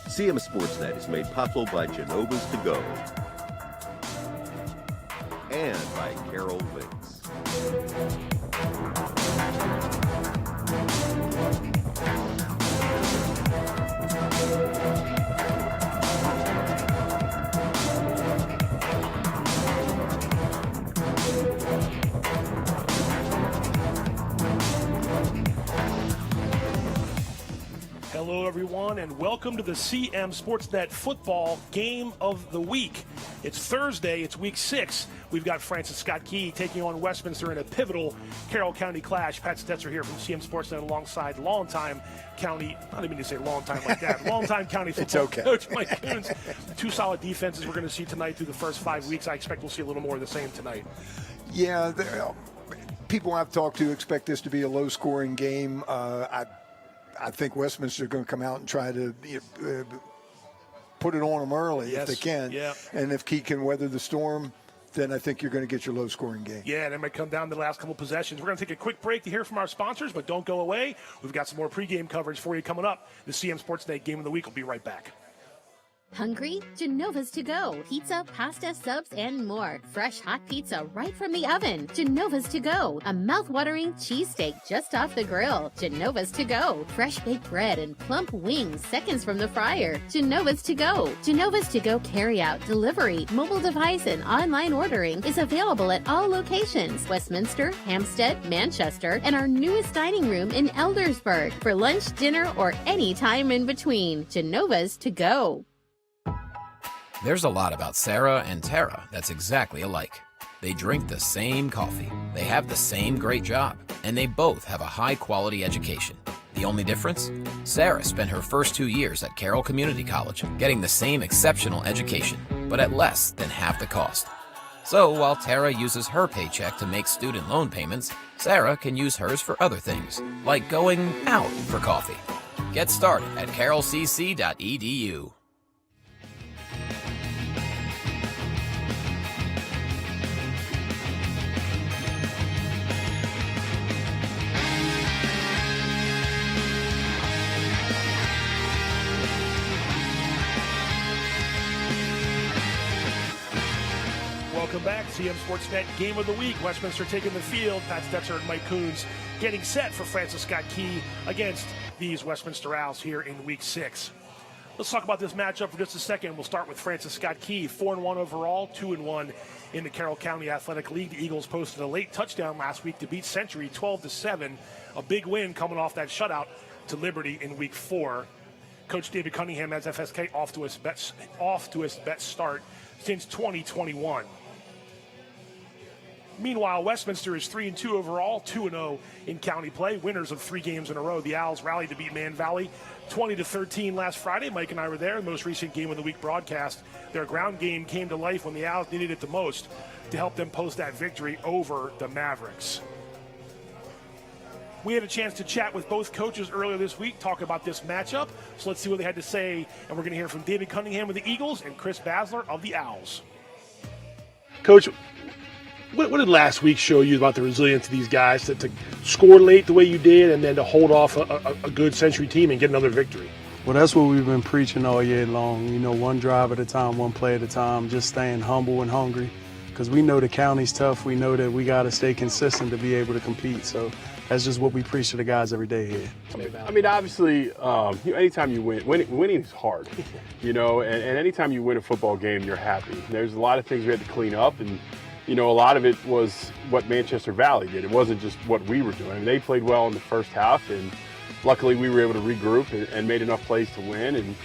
CMSportsNet is made possible by Genova's To Go and by Carroll Links. Hello, everyone, and welcome to the CMSportsNet Football Game of the Week. It's Thursday. It's Week 6. We've got Francis Scott Key taking on Westminster in a pivotal Carroll County clash. Pat Stetzer here from CMSportsNet alongside longtime county, I didn't mean to say long time like that, longtime county football coach Mike Coons. Two solid defenses we're going to see tonight through the first 5 weeks. I expect we'll see a little more of the same tonight. Yeah, people I've talked to expect this to be a low-scoring game. I think Westminster is going to come out and try to put it on them early if they can. Yeah. And if Key can weather the storm, then I think you're going to get your low-scoring game. Yeah, and it might come down to the last couple possessions. We're going to take a quick break to hear from our sponsors, but don't go away. We've got some more pregame coverage for you coming up. The CM Sportsnet Game of the Week will be right back. Hungry? Genova's To Go. Pizza, pasta, subs, and more. Fresh hot pizza right from the oven. Genova's To Go. A mouth-watering cheesesteak just off the grill. Genova's To Go. Fresh baked bread and plump wings seconds from the fryer. Genova's To Go. Genova's To Go carry-out, delivery, mobile device, and online ordering is available at all locations. Westminster, Hampstead, Manchester, and our newest dining room in Eldersburg. For lunch, dinner, or any time in between. Genova's To Go. There's a lot about Sarah and Tara that's exactly alike. They drink the same coffee, they have the same great job, and they both have a high-quality education. The only difference? Sarah spent her first 2 years at Carroll Community College, getting the same exceptional education, but at less than half the cost. So while Tara uses her paycheck to make student loan payments, Sarah can use hers for other things, like going out for coffee. Get started at carrollcc.edu. Welcome back. CM Sportsnet Game of the Week. Westminster taking the field. Pat Stetzer and Mike Coons getting set for Francis Scott Key against these Westminster Owls here in Week 6. Let's talk about this matchup for just a second. We'll start with Francis Scott Key. 4-1 overall, 2-1 in the Carroll County Athletic League. The Eagles posted a late touchdown last week to beat Century 12-7. A big win coming off that shutout to Liberty in Week 4. Coach David Cunningham has FSK off to his best start since 2021. Meanwhile, Westminster is 3-2 overall, 2-0 in county play, winners of 3 games in a row. The Owls rallied to beat Man Valley 20-13 last Friday. Mike and I were there, the most recent Game of the Week broadcast. Their ground game came to life when the Owls needed it the most to help them post that victory over the Mavericks. We had a chance to chat with both coaches earlier this week, talk about this matchup. So let's see what they had to say. And we're going to hear from David Cunningham of the Eagles and Chris Basler of the Owls. Coach, what did last week show you about the resilience of these guys to score late the way you did and then to hold off a good Century team and get another victory? Well, that's what we've been preaching all year long. You know, one drive at a time, one play at a time, just staying humble and hungry. Because we know the county's tough. We know that we got to stay consistent to be able to compete. So that's just what we preach to the guys every day here. I mean, obviously, anytime you winning is hard, you know, and anytime you win a football game, you're happy. There's a lot of things we had to clean up, and, you know, a lot of it was what Manchester Valley did. It wasn't just what we were doing. I mean, they played well in the first half, and luckily we were able to regroup and made enough plays to win. And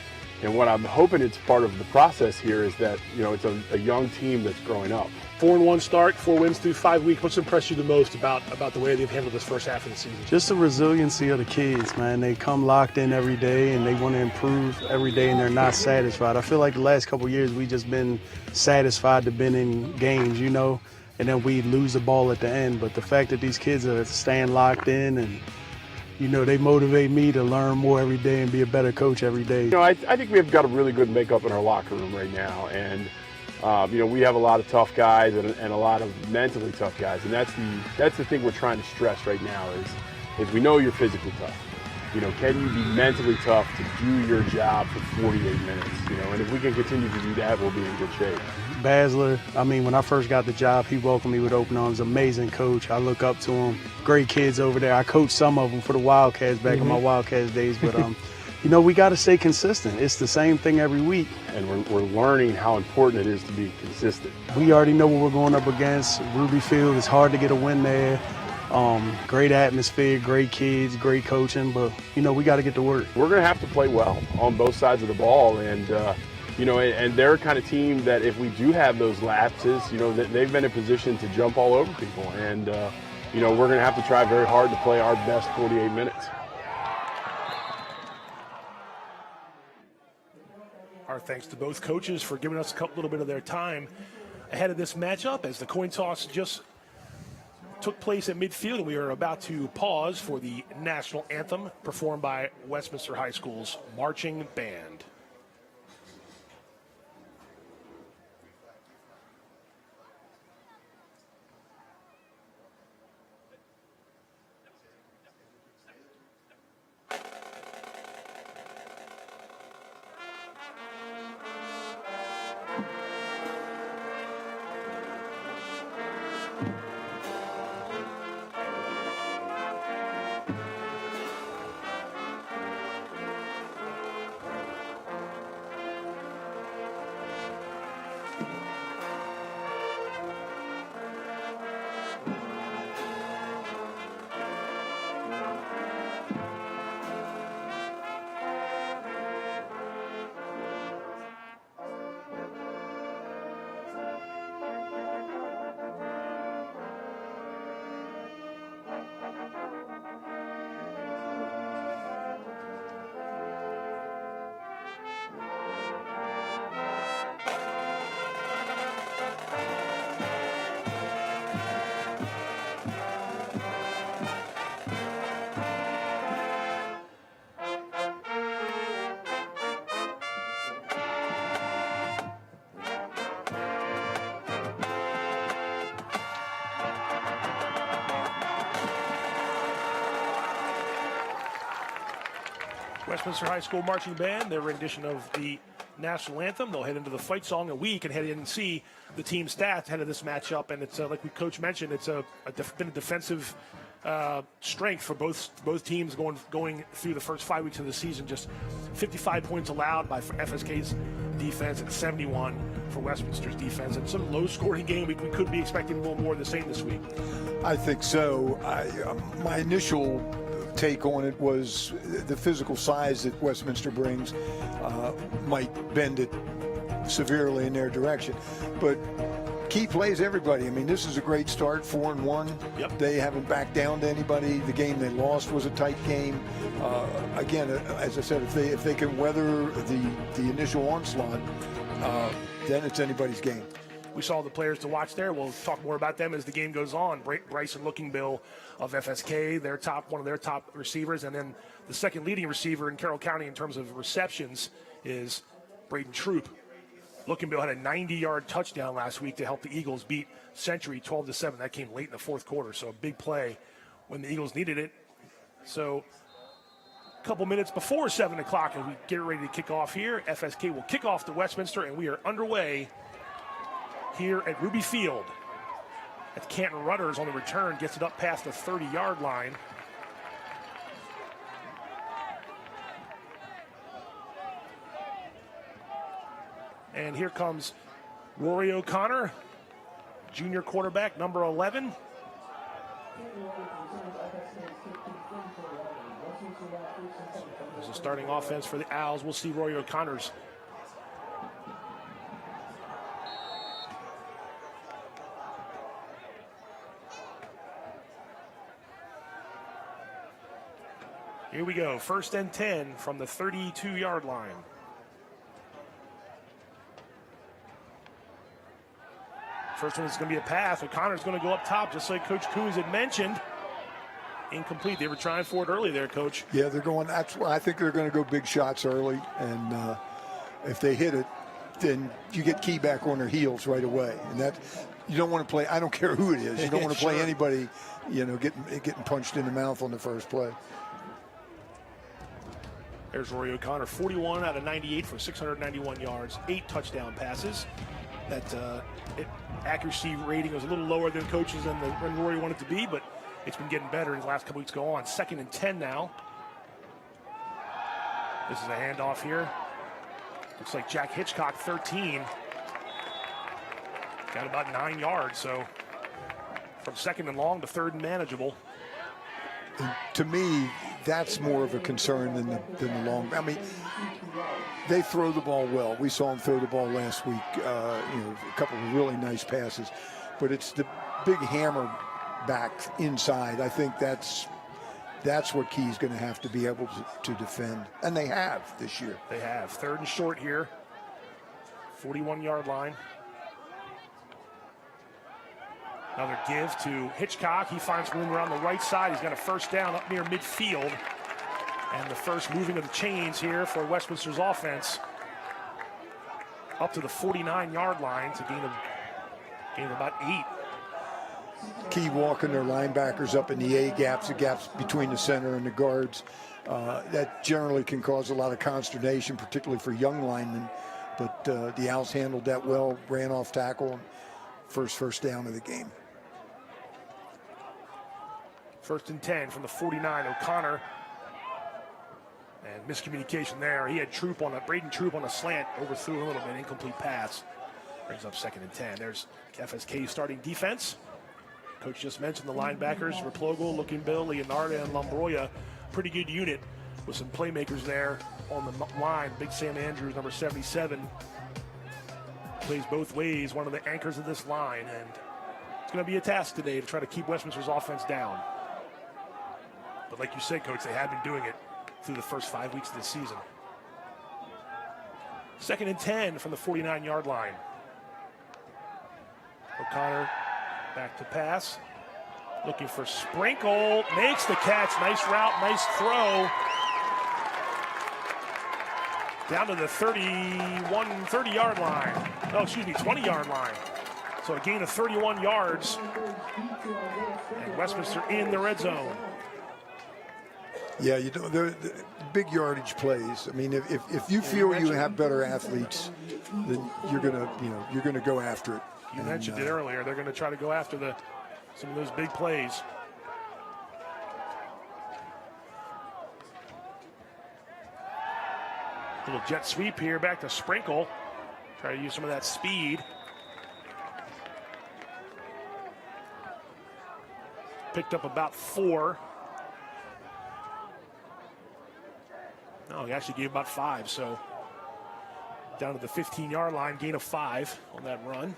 what I'm hoping it's part of the process here is that, you know, it's a young team that's growing up. 4-1 start, 4 wins through 5 weeks. What's impressed you the most about the way they've handled this first half of the season? Just the resiliency of the kids, man. They come locked in every day, and they want to improve every day, and they're not satisfied. I feel like the last couple of years we just been satisfied to been in games, you know, and then we lose the ball at the end. But the fact that these kids are staying locked in, and, you know, they motivate me to learn more every day and be a better coach every day. You know, I think we've got a really good makeup in our locker room right now, and you know, we have a lot of tough guys and a lot of mentally tough guys, and that's the thing we're trying to stress right now is we know you're physically tough, can you be mentally tough to do your job for 48 minutes? And if we can continue to do that, we'll be in good shape. Basler, when I first got the job, he welcomed me with open arms. Amazing coach. I look up to him. Great kids over there. I coached some of them for the Wildcats back in my Wildcats days. But, we got to stay consistent. It's the same thing every week. And we're learning how important it is to be consistent. We already know what we're going up against. Ruby Field, it's hard to get a win there. Great atmosphere, great kids, great coaching, but, we got to get to work. We're going to have to play well on both sides of the ball, and they're a kind of team that if we do have those lapses, they've been in position to jump all over people, and, we're going to have to try very hard to play our best 48 minutes. Our thanks to both coaches for giving us a little bit of their time ahead of this matchup as the coin toss just took place at midfield, and we are about to pause for the national anthem performed by Westminster High School's marching band. Westminster High School Marching Band, their rendition of the national anthem. They'll head into the fight song, and we can head in and see the team stats ahead of this matchup. And it's like Coach mentioned, it's been a defensive strength for both teams going through the first 5 weeks of the season. Just 55 points allowed by FSK's defense and 71 for Westminster's defense. And some low-scoring game. We could be expecting a little more of the same this week. I think so. My initial take on it was the physical size that Westminster brings might bend it severely in their direction. But key plays everybody. This is a great start, 4-1. Yep. They haven't backed down to anybody. The game they lost was a tight game. Again, as I said, if they can weather the initial onslaught, then it's anybody's game. We saw the players to watch there. We'll talk more about them as the game goes on. Bryson Lookingbill of FSK, one of their top receivers, and then the second leading receiver in Carroll County in terms of receptions is Braden Troop. Lookingbill had a 90-yard touchdown last week to help the Eagles beat Century 12-7. That came late in the fourth quarter, so a big play when the Eagles needed it. So a couple minutes before 7 o'clock, and we get ready to kick off here. FSK will kick off to Westminster, and we are underway here at Ruby Field. At Canton Rudders on the return, gets it up past the 30-yard line. And here comes Rory O'Connor, junior quarterback, number 11. There's a starting offense for the Owls. We'll see Rory O'Connor's. Here we go, 1st and 10 from the 32-yard line. First one is going to be a pass. O'Connor's going to go up top, just like Coach Coons had mentioned. Incomplete. They were trying for it early there, Coach. Yeah, they're going. That's why I think they're going to go big shots early, and if they hit it, then you get Key back on their heels right away. And that you don't want to play. I don't care who it is. You don't want to play anybody, getting punched in the mouth on the first play. There's Rory O'Connor, 41 out of 98 for 691 yards, 8 touchdown passes. That accuracy rating was a little lower than coaches and when Rory wanted to be, but it's been getting better as the last couple weeks go on. 2nd and 10 now. This is a handoff here. Looks like Jack Hitchcock, 13. Got about 9 yards, so from 2nd and long to 3rd and manageable. To me, that's more of a concern than the long. I mean, they throw the ball well. We saw them throw the ball last week. A couple of really nice passes, but it's the big hammer back inside. I think that's what Key's going to have to be able to defend, and they have this year. They have 3rd and short here, 41-yard line. Another give to Hitchcock. He finds room around the right side. He's got a 1st down up near midfield. And the first moving of the chains here for Westminster's offense. Up to the 49-yard line to gain about 8. Key walking their linebackers up in the A gaps, the gaps between the center and the guards. That generally can cause a lot of consternation, particularly for young linemen. But the Owls handled that well, ran off tackle, first down of the game. 1st and 10 from the 49. O'Connor. And miscommunication there. He had Braden Troop on a slant, overthrew a little bit, incomplete pass. Brings up 2nd and 10. There's FSK's starting defense. Coach just mentioned the linebackers, Replogo, Looking Bill, Leonardo, and Lombroya. Pretty good unit with some playmakers there on the line. Big Sam Andrews, number 77, plays both ways, one of the anchors of this line. And it's going to be a task today to try to keep Westminster's offense down. But like you said, Coach, they have been doing it through the first 5 weeks of the season. 2nd and 10 from the 49-yard line. O'Connor back to pass. Looking for Sprinkle. Makes the catch. Nice route, nice throw. Down to the 30-yard line. Oh, excuse me, 20-yard line. So a gain of 31 yards. And Westminster in the red zone. Yeah, the big yardage plays. I mean, if you feel you have better athletes, then you're gonna go after it. You mentioned it earlier. They're going to try to go after some of those big plays. Little jet sweep here, back to Sprinkle. Try to use some of that speed. Picked up about 4. No, he actually gave about 5, so down to the 15-yard line, gain of 5 on that run.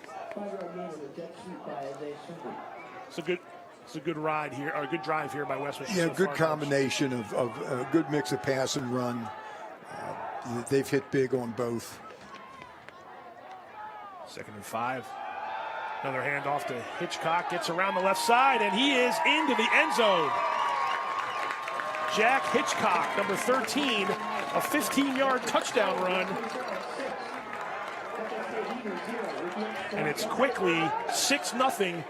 It's a good ride here, or a good drive here by Westminster. Yeah, good combination of a good mix of pass and run. They've hit big on both. 2nd and 5. Another handoff to Hitchcock, gets around the left side, and he is into the end zone. Jack Hitchcock, number 13, a 15-yard touchdown run. And it's quickly 6-0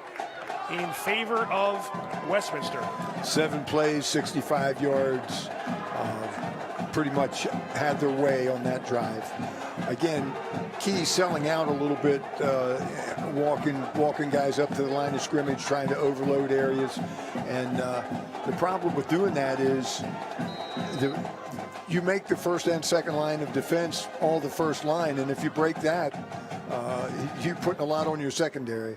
in favor of Westminster. 7 plays, 65 yards. Pretty much had their way on that drive. Again, Key selling out a little bit, walking guys up to the line of scrimmage, trying to overload areas. And the problem with doing that is you make the first and second line of defense all the first line, and if you break that, you're putting a lot on your secondary.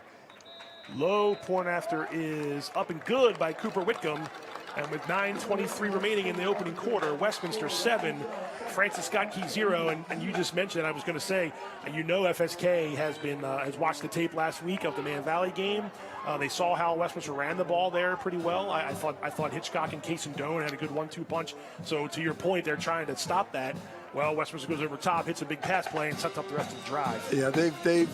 Low point after is up and good by Cooper Whitcomb. And with 9:23 remaining in the opening quarter, Westminster 7, Francis Scott Key 0. And you just mentioned, I was going to say, FSK has watched the tape last week of the Man Valley game. They saw how Westminster ran the ball there pretty well. I thought Hitchcock and Casey Doan had a good 1-2 punch. So to your point, they're trying to stop that. Well, Westminster goes over top, hits a big pass play, and sets up the rest of the drive. Yeah, they've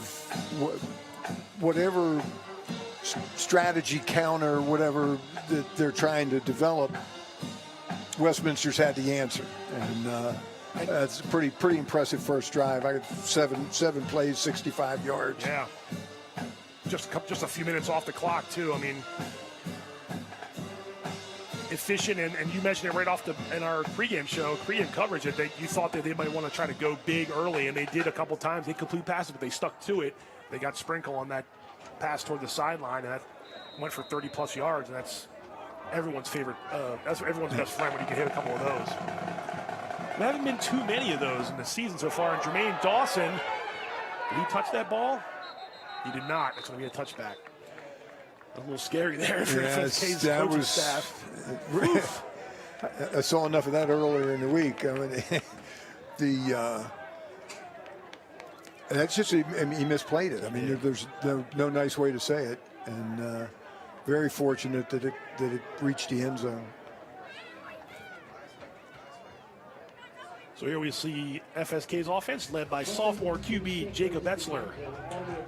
whatever strategy, counter, whatever that they're trying to develop, Westminster's had the answer, and that's a pretty impressive first drive. I got seven plays, 65 yards. Yeah, just a few minutes off the clock too. I mean, efficient, and you mentioned it right off in our pregame show, pregame coverage, that you thought that they might want to try to go big early, and they did a couple times. They complete passes, but they stuck to it. They got Sprinkle on that pass toward the sideline, and that went for 30-plus yards, and that's everyone's favorite. That's everyone's best friend when you can hit a couple of those. There haven't been too many of those in the season so far. And Jermaine Dawson, did he touch that ball? He did not. It's going to be a touchback. A little scary there for FSK's coaching staff. I saw enough of that earlier in the week. I mean, that's just, he misplayed it. I mean, there's no nice way to say it. And very fortunate that it reached the end zone. So here we see FSK's offense led by sophomore QB Jacob Etzler.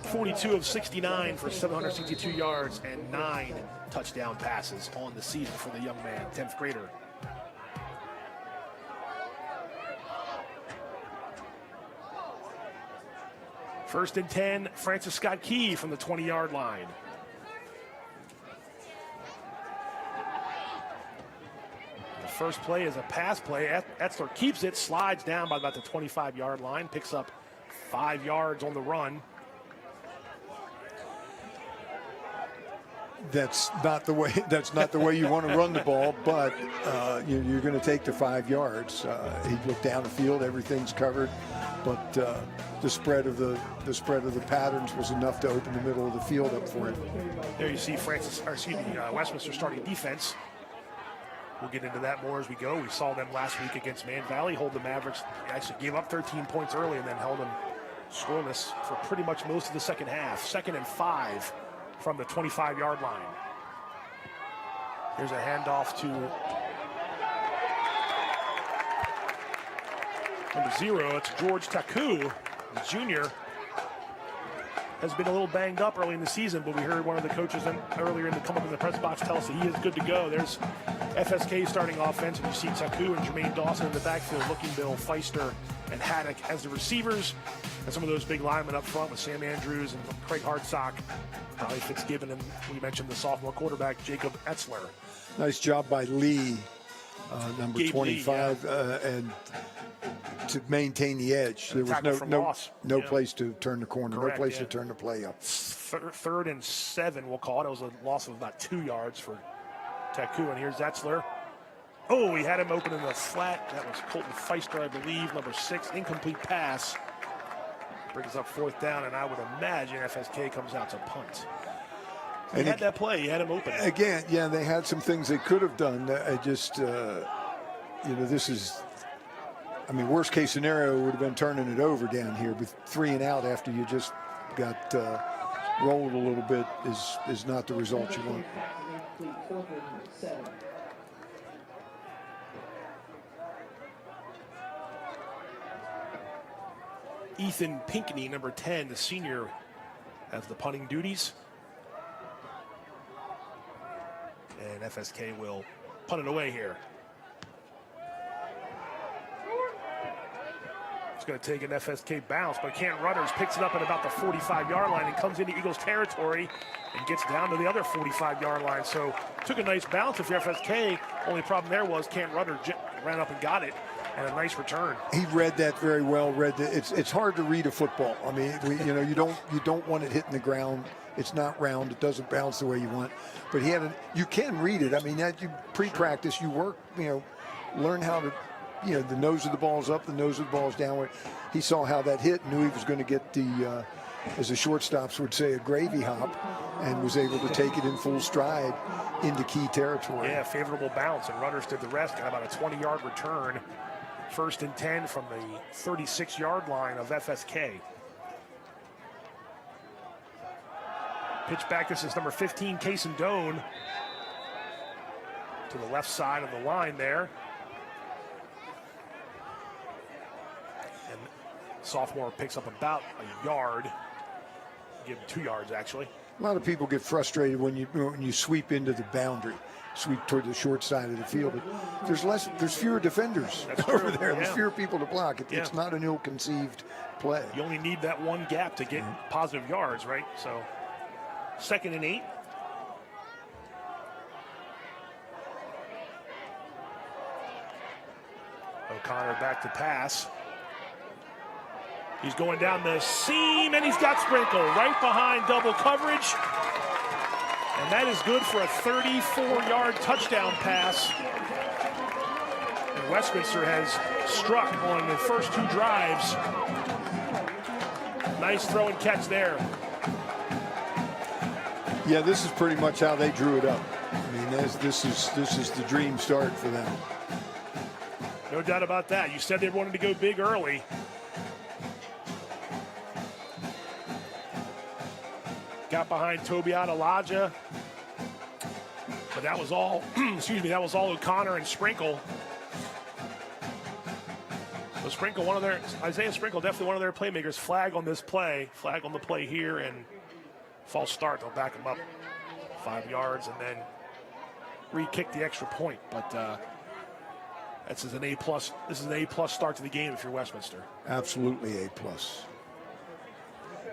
42 of 69 for 762 yards and 9 touchdown passes on the season for the young man, 10th grader. First and 10, Francis Scott Key from the 20-yard line. First play is a pass play. Etzler keeps it, slides down by about the 25-yard line, picks up 5 yards on the run. That's not the way. That's not the way you want to run the ball. But you're going to take the 5 yards. He looked down the field; everything's covered. But the spread of the patterns was enough to open the middle of the field up for him. There you see Westminster starting defense. We'll get into that more as we go. We saw them last week against Man Valley hold the Mavericks. They actually gave up 13 points early and then held them scoreless for pretty much most of the second half. 2nd and 5 from the 25-yard line. Here's a handoff to number 0. It's George Taku, the junior. Has been a little banged up early in the season, but we heard one of the coaches earlier come up in the press box tell us that he is good to go. There's FSK starting offense, and you see Taku and Jermaine Dawson in the backfield, looking Bill Feister and Haddock as the receivers, and some of those big linemen up front with Sam Andrews and Craig Hartsock, probably Fitzgibbon, and we mentioned the sophomore quarterback Jacob Etzler. Nice job by Lee, number Gabe 25, Lee, yeah. And to maintain the edge. There was no place to turn the corner, Correct, no place to turn the play up. 3rd and 7, we'll call it. It was a loss of about 2 yards for Taku, and here's Etzler. Oh, he had him open in the flat. That was Colton Feister, I believe, number 6, incomplete pass. Brings up 4th down, and I would imagine FSK comes out to punt. He had that play. He had him open. Again, yeah, they had some things they could have done. I just, this is, worst case scenario would have been turning it over down here with 3 and out after you just got rolled a little bit is not the result you want. Ethan Pinkney, number 10, the senior, has the punting duties. And FSK will punt it away here. It's going to take an FSK bounce, but Cant Rudders picks it up at about the 45-yard line and comes into Eagles territory and gets down to the other 45-yard line. So took a nice bounce if you're FSK. Only problem there was Cant Rudders ran up and got it, and a nice return. He read that very well. It's hard to read a football. You don't want it hitting the ground. It's not round. It doesn't bounce the way you want. But you can read it. You pre-practice, you work, learn how to, the nose of the ball's up, the nose of the ball's downward. He saw how that hit, knew he was going to get the, as the shortstops would say, a gravy hop, and was able to take it in full stride into key territory. Yeah, favorable bounce, and Rudders did the rest. Got about a 20-yard return. 1st and 10 from the 36-yard line of FSK. Pitch back, this is number 15, Cason Doan, to the left side of the line there. And sophomore picks up about a yard. Give him 2 yards, actually. A lot of people get frustrated when you sweep into the boundary, sweep toward the short side of the field. But there's fewer defenders over there. There's fewer people to block. It's not an ill-conceived play. You only need that one gap to get positive yards, right? So 2nd and 8. O'Connor back to pass. He's going down the seam, and he's got Sprinkle right behind double coverage. And that is good for a 34-yard touchdown pass. And Westminster has struck on the first 2 drives. Nice throw and catch there. Yeah, this is pretty much how they drew it up. I mean, this is the dream start for them. No doubt about that. You said they wanted to go big early. Got behind Tobias Elijah. But that was all, excuse me, that was all O'Connor and Sprinkle. So Sprinkle, Isaiah Sprinkle, definitely one of their playmakers. Flag on this play, flag on the play here, and false start. They'll back him up 5 yards and then re-kick the extra point. But this is an A+. This is an A+ start to the game if you're Westminster. Absolutely A+.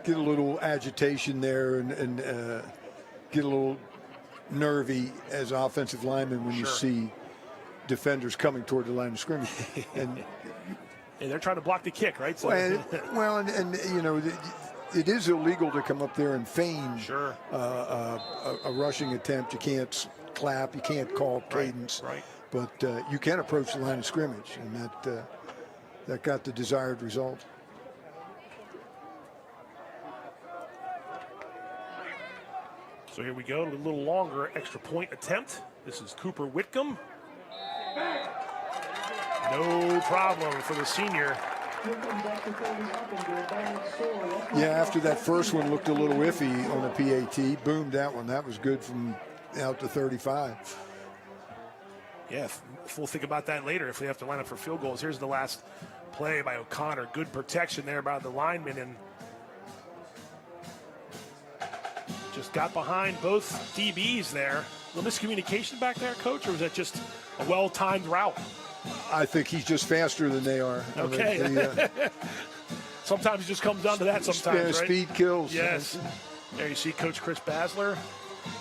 Get a little agitation there and get a little nervy as offensive linemen when you see defenders coming toward the line of scrimmage. And they're trying to block the kick, right? So well, and you know, it is illegal to come up there and feign a rushing attempt. You can't clap, you can't call cadence, but you can approach the line of scrimmage, and that got the desired result. So here we go, a little longer extra point attempt. This is Cooper Whitcomb. No problem for the senior. Yeah, after that first one looked a little iffy on the PAT, boomed that one. That was good from out to 35. Yeah, we'll think about that later if we have to line up for field goals. Here's the last play by O'Connor. Good protection there by the lineman, and just got behind both DBs there. A little miscommunication back there, Coach, or was that just a well-timed route? I think he's just faster than they are. Okay. Sometimes it just comes down to that sometimes, right? Speed kills. Yes. There you see Coach Chris Basler.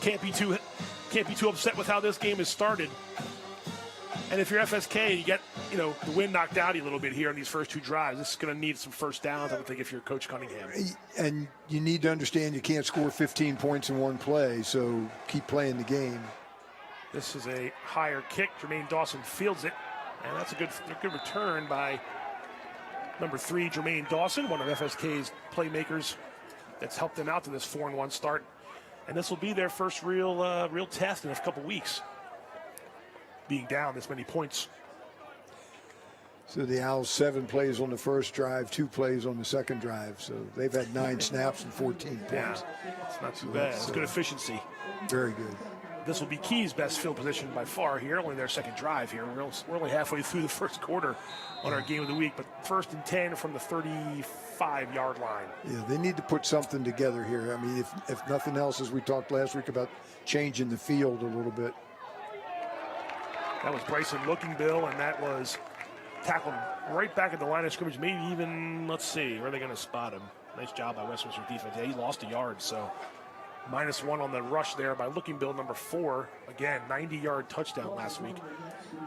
Can't be too upset with how this game has started. And if you're FSK, you get, the wind knocked out of you a little bit here on these first 2 drives. This is going to need some first downs, I would think, if you're Coach Cunningham. And you need to understand you can't score 15 points in one play, so keep playing the game. This is a higher kick. Jermaine Dawson fields it, and that's a good return by number 3, Jermaine Dawson, one of FSK's playmakers that's helped them out to this 4-1 start. And this will be their first real test in a couple weeks, being down this many points. So the Owls 7 plays on the first drive, 2 plays on the second drive. So they've had 9 snaps and 14 points. Yeah, it's not too bad. It's good efficiency. Very good. This will be Key's best field position by far here, only their second drive here. We're only halfway through the first quarter on our game of the week, but 1st and 10 from the 35-yard line. Yeah, they need to put something together here. I mean, if nothing else, as we talked last week about changing the field a little bit. That was Bryson looking, Bill, and that was tackled right back at the line of scrimmage. Maybe even, let's see, where are they going to spot him? Nice job by Westminster defense. Yeah, he lost a yard, so -1 on the rush there by Looking Bill, number 4. Again, 90-yard touchdown last week.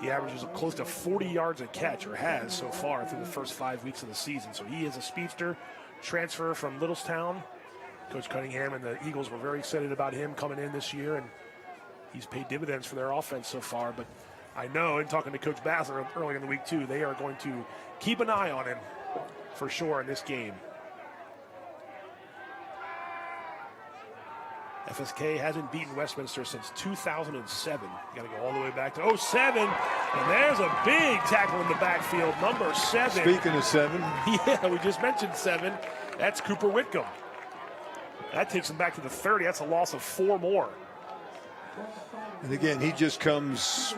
He averages close to 40 yards a catch, or has so far through the first 5 weeks of the season. So he is a speedster, transfer from Littlestown. Coach Cunningham and the Eagles were very excited about him coming in this year, and he's paid dividends for their offense so far. But I know, in talking to Coach Basler earlier in the week too, they are going to keep an eye on him for sure in this game. FSK hasn't beaten Westminster since 2007. Got to go all the way back to 07. And there's a big tackle in the backfield, number 7. Speaking of 7. Yeah, we just mentioned 7. That's Cooper Whitcomb. That takes him back to the 30. That's a loss of 4 more. And again, he just comes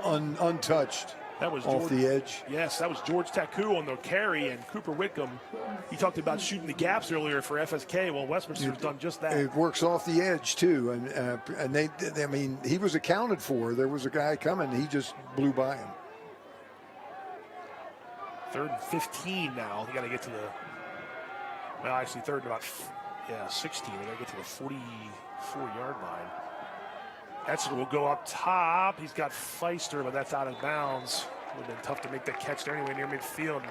untouched. That was off the edge. Yes, that was George Taku on the carry, and Cooper Whitcomb. He talked about shooting the gaps earlier for FSK. Well, Westminster's done just that. It works off the edge too, and I mean, he was accounted for. There was a guy coming, he just blew by him. 3rd and 15 now. They got to get to the. Well, actually, 3rd and about 16. They got to get to the 44-yard line. Etzel will go up top. He's got Feister, but that's out of bounds. Would have been tough to make that catch there anyway near midfield.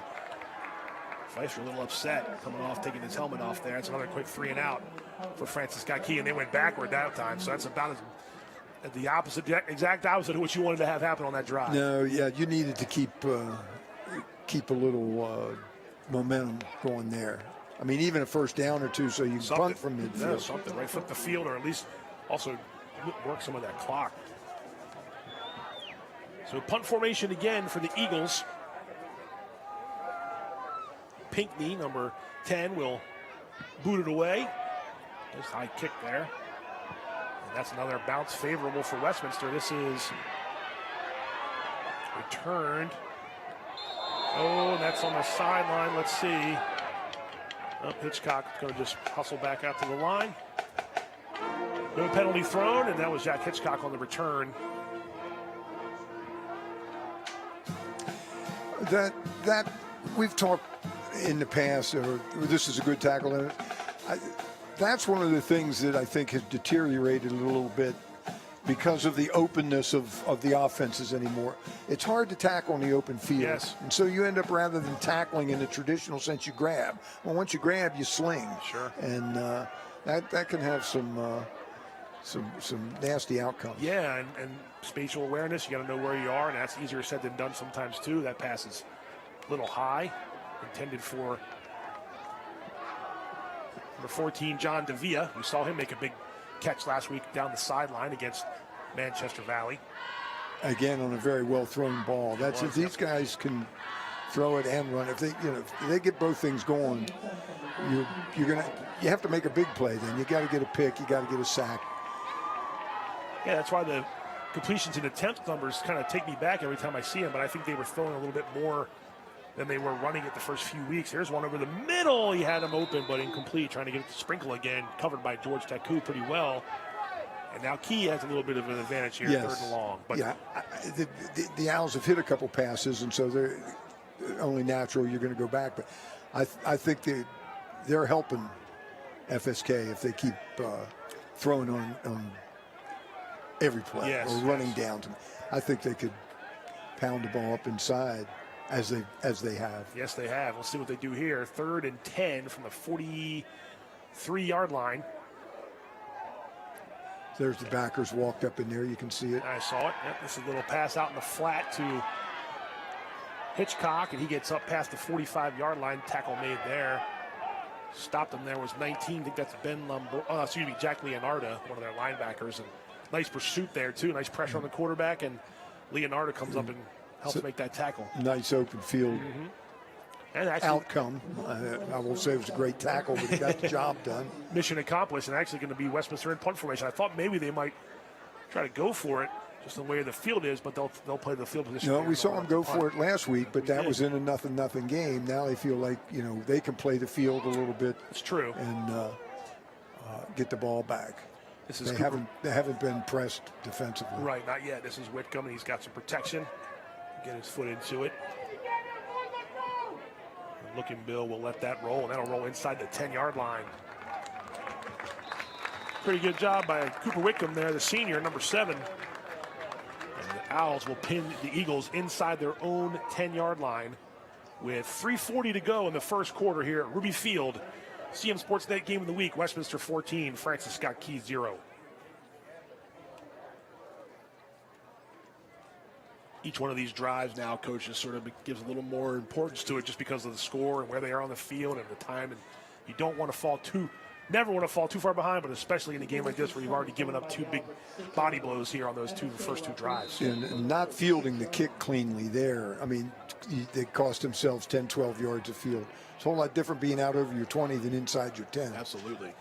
Pfeiffer a little upset coming off, taking his helmet off there. That's another quick 3 and out for Francis Scott Key, and they went backward that time. So that's about the opposite, exact opposite of what you wanted to have happen on that drive. No, yeah, you needed to keep a little momentum going there. I mean, even a first down or two, so you can punt from midfield. Yeah, something, right? Flip the field, or at least also work some of that clock. So punt formation again for the Eagles. Pinckney, number 10, will boot it away. Nice high kick there. And that's another bounce favorable for Westminster. This is returned. Oh, and that's on the sideline. Let's see. Oh, Hitchcock is going to just hustle back out to the line. No penalty thrown, and that was Jack Hitchcock on the return. That we've talked in the past, or this is a good tackle. That's one of the things that I think has deteriorated a little bit because of the openness of the offenses anymore. It's hard to tackle in the open field. Yes. And so you end up, rather than tackling in the traditional sense, you grab. Well, once you grab, you sling. Sure. And that can have some nasty outcomes. Yeah, and spatial awareness, you got to know where you are, and that's easier said than done sometimes too. That pass is a little high, intended for number 14, John Davia. We saw him make a big catch last week down the sideline against Manchester Valley. Again, on a very well thrown ball. That's if these guys can throw it and run. If they get both things going, you have to make a big play. Then you got to get a pick. You got to get a sack. Yeah, that's why the completions and attempt numbers kind of take me back every time I see them. But I think they were throwing a little bit more than they were running it the first few weeks. Here's one over the middle. He had him open, but incomplete, trying to get it to Sprinkle again, covered by George Taku pretty well. And now Key has a little bit of an advantage here, Yes. 3rd and long. But yeah, the Owls have hit a couple passes, and so they're only natural you're going to go back. But I think they're helping FSK if they keep throwing on every play or running down to them. I think they could pound the ball up inside as they have. Yes, they have. We'll see what they do here. 3rd and 10 from the 43-yard line. There's the backers walked up in there. You can see it. I saw it. Yep, this is a little pass out in the flat to Hitchcock, and he gets up past the 45-yard line. Tackle made there. Stopped him there was 19. I think that's Jack Leonardo, one of their linebackers. And nice pursuit there, too. Nice pressure on the quarterback, and Leonardo comes up and helps make that tackle. Nice open field and actually, outcome. I won't say it was a great tackle, but he got the job done. Mission accomplished, and actually going to be Westminster in punt formation. I thought maybe they might try to go for it, just the way the field is, but they'll play the field position. No, we saw them go for it last week, but that was in a 0-0 game. Now they feel like they can play the field a little bit. It's true. And get the ball back. They haven't been pressed defensively. Right, not yet. This is Whitcomb, and he's got some protection. Get his foot into it. Looking Bill will let that roll, and that'll roll inside the 10-yard line. Pretty good job by Cooper Whitcomb there, the senior, number 7. And the Owls will pin the Eagles inside their own 10-yard line with 3:40 to go in the first quarter here at Ruby Field. CMSportsNet Game of the Week, Westminster 14, Francis Scott Key 0. Each one of these drives now, coaches sort of gives a little more importance to it just because of the score and where they are on the field and the time. And you don't want to never want to fall too far behind, but especially in a game like this where you've already given up 2 big body blows here on those first two drives. And not fielding the kick cleanly there. I mean, they cost themselves 10, 12 yards of field. It's a whole lot different being out over your 20 than inside your 10. Absolutely.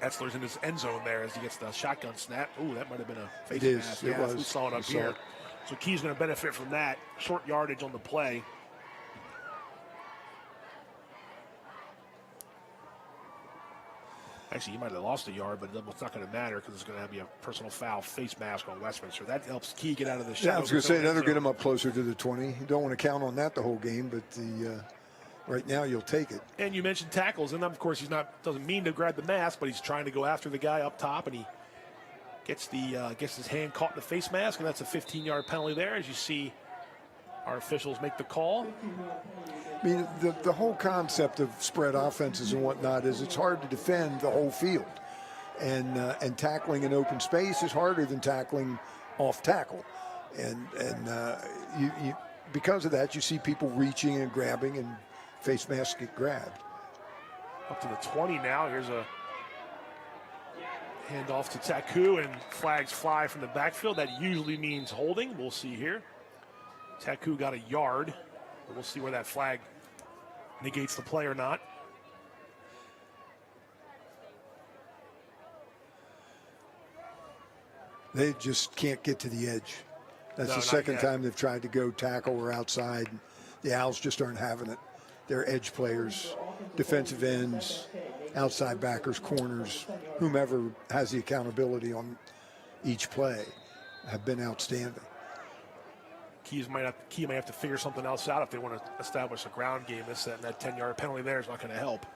Etzler's in his end zone there as he gets the shotgun snap. Ooh, that might have been a face mask. It was. We saw it up here. So Key's going to benefit from that. Short yardage on the play. Actually, he might have lost a yard, but it's not going to matter because it's going to be a personal foul face mask on Westminster. That helps Key get out of the shadow. Yeah, I was going to say that'll get him up closer to the 20. You don't want to count on that the whole game, but right now you'll take it. And you mentioned tackles, and of course doesn't mean to grab the mask, but he's trying to go after the guy up top, and he gets his hand caught in the face mask, and that's a 15-yard penalty there. As you see, Our officials make the call. I mean, the whole concept of spread offenses and whatnot is it's hard to defend the whole field. And tackling in open space is harder than tackling off tackle. And you because of that, you see people reaching and grabbing, and face masks get grabbed. Up to the 20 now. Here's a handoff to Taku, and flags fly from the backfield. That usually means holding. We'll see here. Taku got a yard. But we'll see where that flag negates the play or not. They just can't get to the edge. That's No, the not second yet. time they've tried to go tackle or outside. The Owls just aren't having it. Their edge players, defensive ends, outside backers, corners, whomever has the accountability on each play have been outstanding. Key might have to figure something else out if they want to establish a ground game. That 10-yard penalty there is not going to help.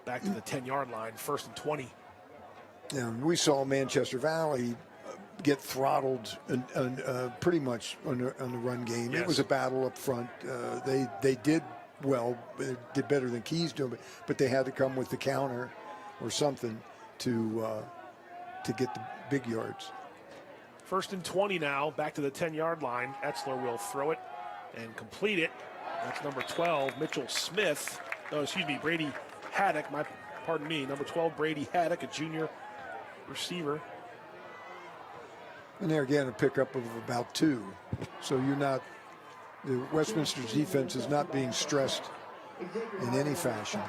Back to the 10-yard line, 1st and 20. Yeah, we saw Manchester Valley get throttled pretty much on the run game. Yes. It was a battle up front. They did well, did better than Keys doing, but they had to come with the counter or something to get the big yards. 1st and 20 now, back to the 10-yard line. Etzler will throw it and complete it. That's number 12, Mitchell Smith. Oh, excuse me, Brady Haddock. Pardon me, number 12, Brady Haddock, a junior receiver. And there again, a pickup of about 2. So the Westminster's defense is not being stressed in any fashion.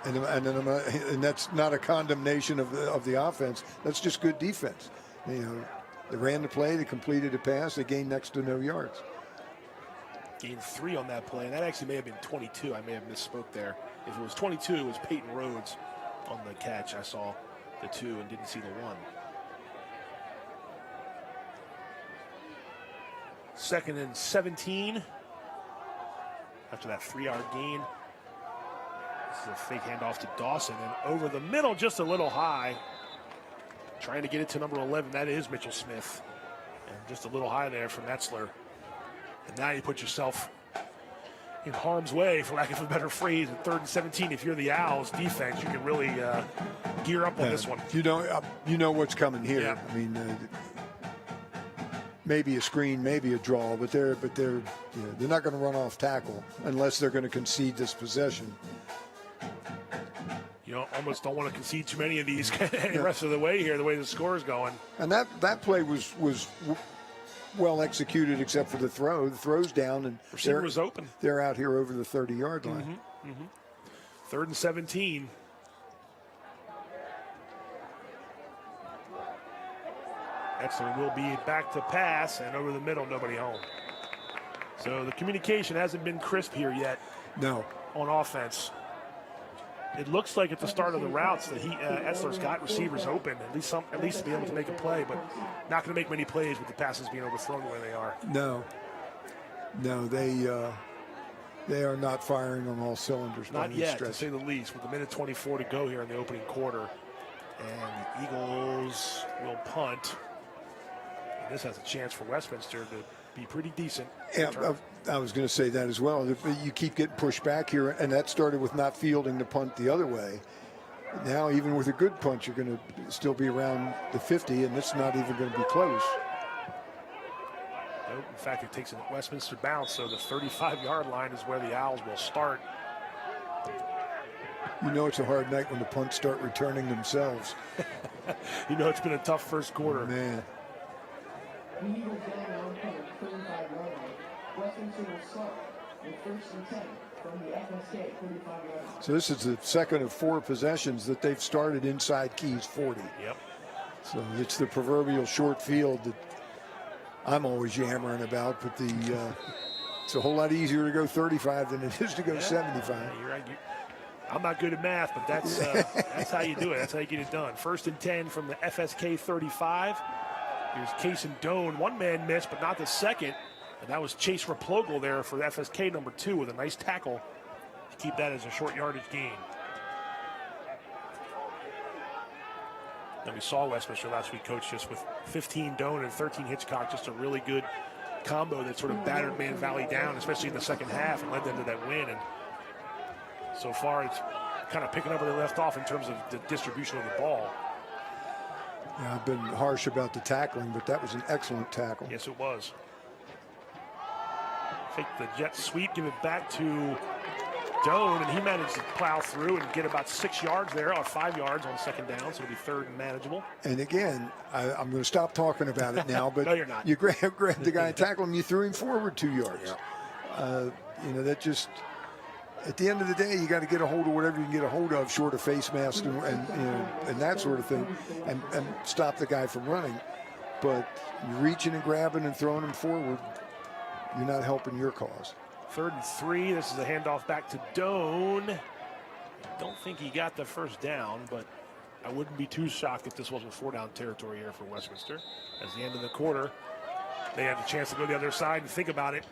And that's not a condemnation of the offense. That's just good defense. They ran the play, they completed a pass, they gained next to no yards. Gained 3 on that play, and that actually may have been 22. I may have misspoke there. If it was 22, it was Peyton Rhodes on the catch. I saw the 2 and didn't see the 1. 2nd and 17. After that 3-yard gain. This is a fake handoff to Dawson, and over the middle, just a little high. Trying to get it to number 11. That is Mitchell Smith. And just a little high there from Etzler. And now you put yourself in harm's way, for lack of a better phrase, at 3rd and 17. If you're the Owls defense, you can really gear up on this one. You know what's coming here. Yeah. I mean, maybe a screen, maybe a draw, but they're not going to run off tackle unless they're going to concede this possession. You almost don't want to concede too many of these the rest of the way here, the way the score is going. And that play was well executed, except for the throw. The throw's down, and Receiver was open. They're out here over the 30-yard line. 3rd and 17. Etzler will be back to pass, and over the middle, nobody home. So the communication hasn't been crisp here yet. No. On offense. It looks like at the start of the routes that Etzler's got receivers open, at least to be able to make a play, but not going to make many plays with the passes being overthrown the way they are. No, they are not firing on all cylinders. Not yet, to say the least, with a minute 24 to go here in the opening quarter. And the Eagles will punt. And this has a chance for Westminster to be pretty decent. Yeah, I was going to say that as well. You keep getting pushed back here, and that started with not fielding the punt the other way. Now, even with a good punt, you're going to still be around the 50, and it's not even going to be close. Nope. In fact, it takes a Westminster bounce, so the 35-yard line is where the Owls will start. You know it's a hard night when the punts start returning themselves. You know it's been a tough first quarter. Man. So this is the second of 4 possessions that they've started inside Keys 40. Yep. So it's the proverbial short field that I'm always yammering about, but it's a whole lot easier to go 35 than it is to go 75. Yeah, you're right. I'm not good at math, but that's how you do it. That's how you get it done. 1st and 10 from the FSK 35. Here's Kason Doan. One man missed, but not the second. And that was Chase Replogle there for FSK number 2 with a nice tackle to keep that as a short yardage gain. And we saw Westminster last week, Coach, just with 15 Doan and 13 Hitchcock, just a really good combo that sort of battered Man Valley down, especially in the second half, and led them to that win. And so far, it's kind of picking up where they left off in terms of the distribution of the ball. Yeah, I've been harsh about the tackling, but that was an excellent tackle. Yes, it was. Fake the jet sweep, give it back to Doan, and he managed to plow through and get about 6 yards there, or 5 yards on second down, so it'll be third and manageable. And again, I'm going to stop talking about it now, but No, you're not. you grabbed the guy and tackled him, you threw him forward 2 yards. Yeah. That just, at the end of the day, you got to get a hold of whatever you can get a hold of, short of face mask and that sort of thing, and stop the guy from running. But you're reaching and grabbing and throwing him forward, you're not helping your cause. 3rd and 3. This is a handoff back to Doan. Don't think he got the first down, but I wouldn't be too shocked if this wasn't 4-down territory here for Westminster. As the end of the quarter, they had the chance to go the other side and think about it.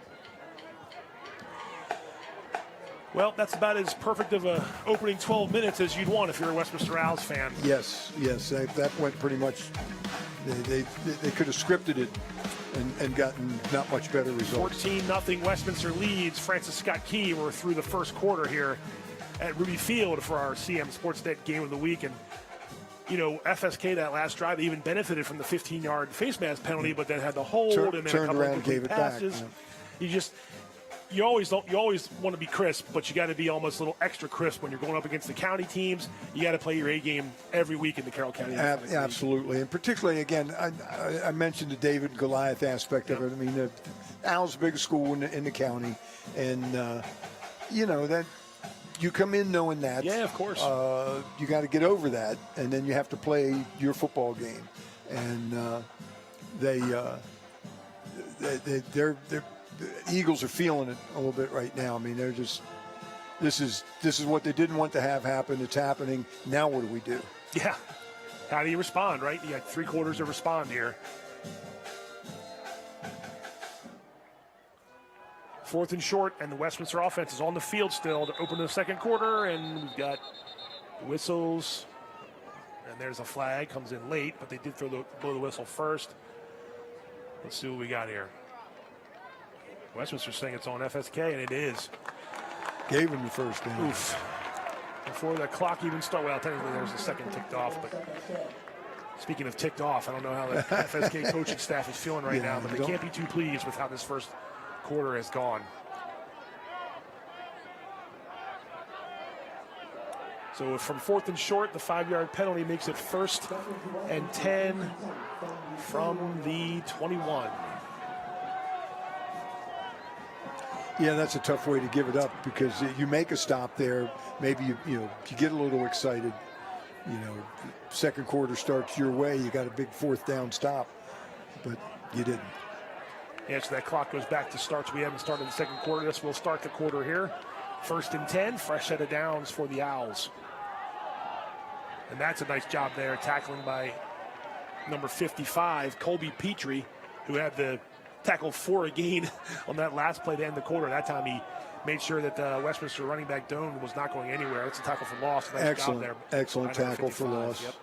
Well, that's about as perfect of a opening 12 minutes as you'd want if you're a Westminster Owls fan. Yes, that went pretty much. They could have scripted it and gotten not much better results. 14-0 Westminster leads. Francis Scott Key. We're through the first quarter here at Ruby Field for our CMSportsNet game of the week. And, FSK, that last drive, they even benefited from the 15-yard face mask penalty, but then had the hold and then a turned couple around of and gave it passes. back. Yeah. You always want to be crisp, but you got to be almost a little extra crisp when you're going up against the county teams. You got to play your A game every week in the Carroll County. Absolutely, and particularly again, I mentioned the David and Goliath aspect of it. I mean, the Owl's big school in the county, and that you come in knowing that. Yeah, of course. You got to get over that, and then you have to play your football game, and they're. The Eagles are feeling it a little bit right now. I mean, they're just this is what they didn't want to have happen. It's happening. Now what do we do? Yeah. How do you respond, right? You got 3 quarters to respond here. 4th and short, and the Westminster offense is on the field still to open the second quarter, and we've got whistles, and there's a flag, comes in late, but they did blow the whistle first. Let's see what we got here. Westminster saying it's on FSK, and it is. Gave him the first down. Oof. Before the clock even started, well, technically there's a second ticked off, but speaking of ticked off, I don't know how the FSK coaching staff is feeling right now, but they can't be too pleased with how this first quarter has gone. So from 4th and short, the 5-yard penalty makes it 1st and 10 from the 21. Yeah, that's a tough way to give it up because you make a stop there. Maybe you get a little excited. Second quarter starts your way. You got a big 4th down stop, but you didn't. Yeah, so that clock goes back to starts. We haven't started the second quarter. This will start the quarter here. 1st and 10, fresh set of downs for the Owls. And that's a nice job there, tackling by number 55, Colby Petrie, who had the tackle for a gain on that last play to end the quarter. That time he made sure that Westminster running back Doan was not going anywhere. That's a tackle for loss. Nice excellent, job there. excellent tackle for loss. Yep.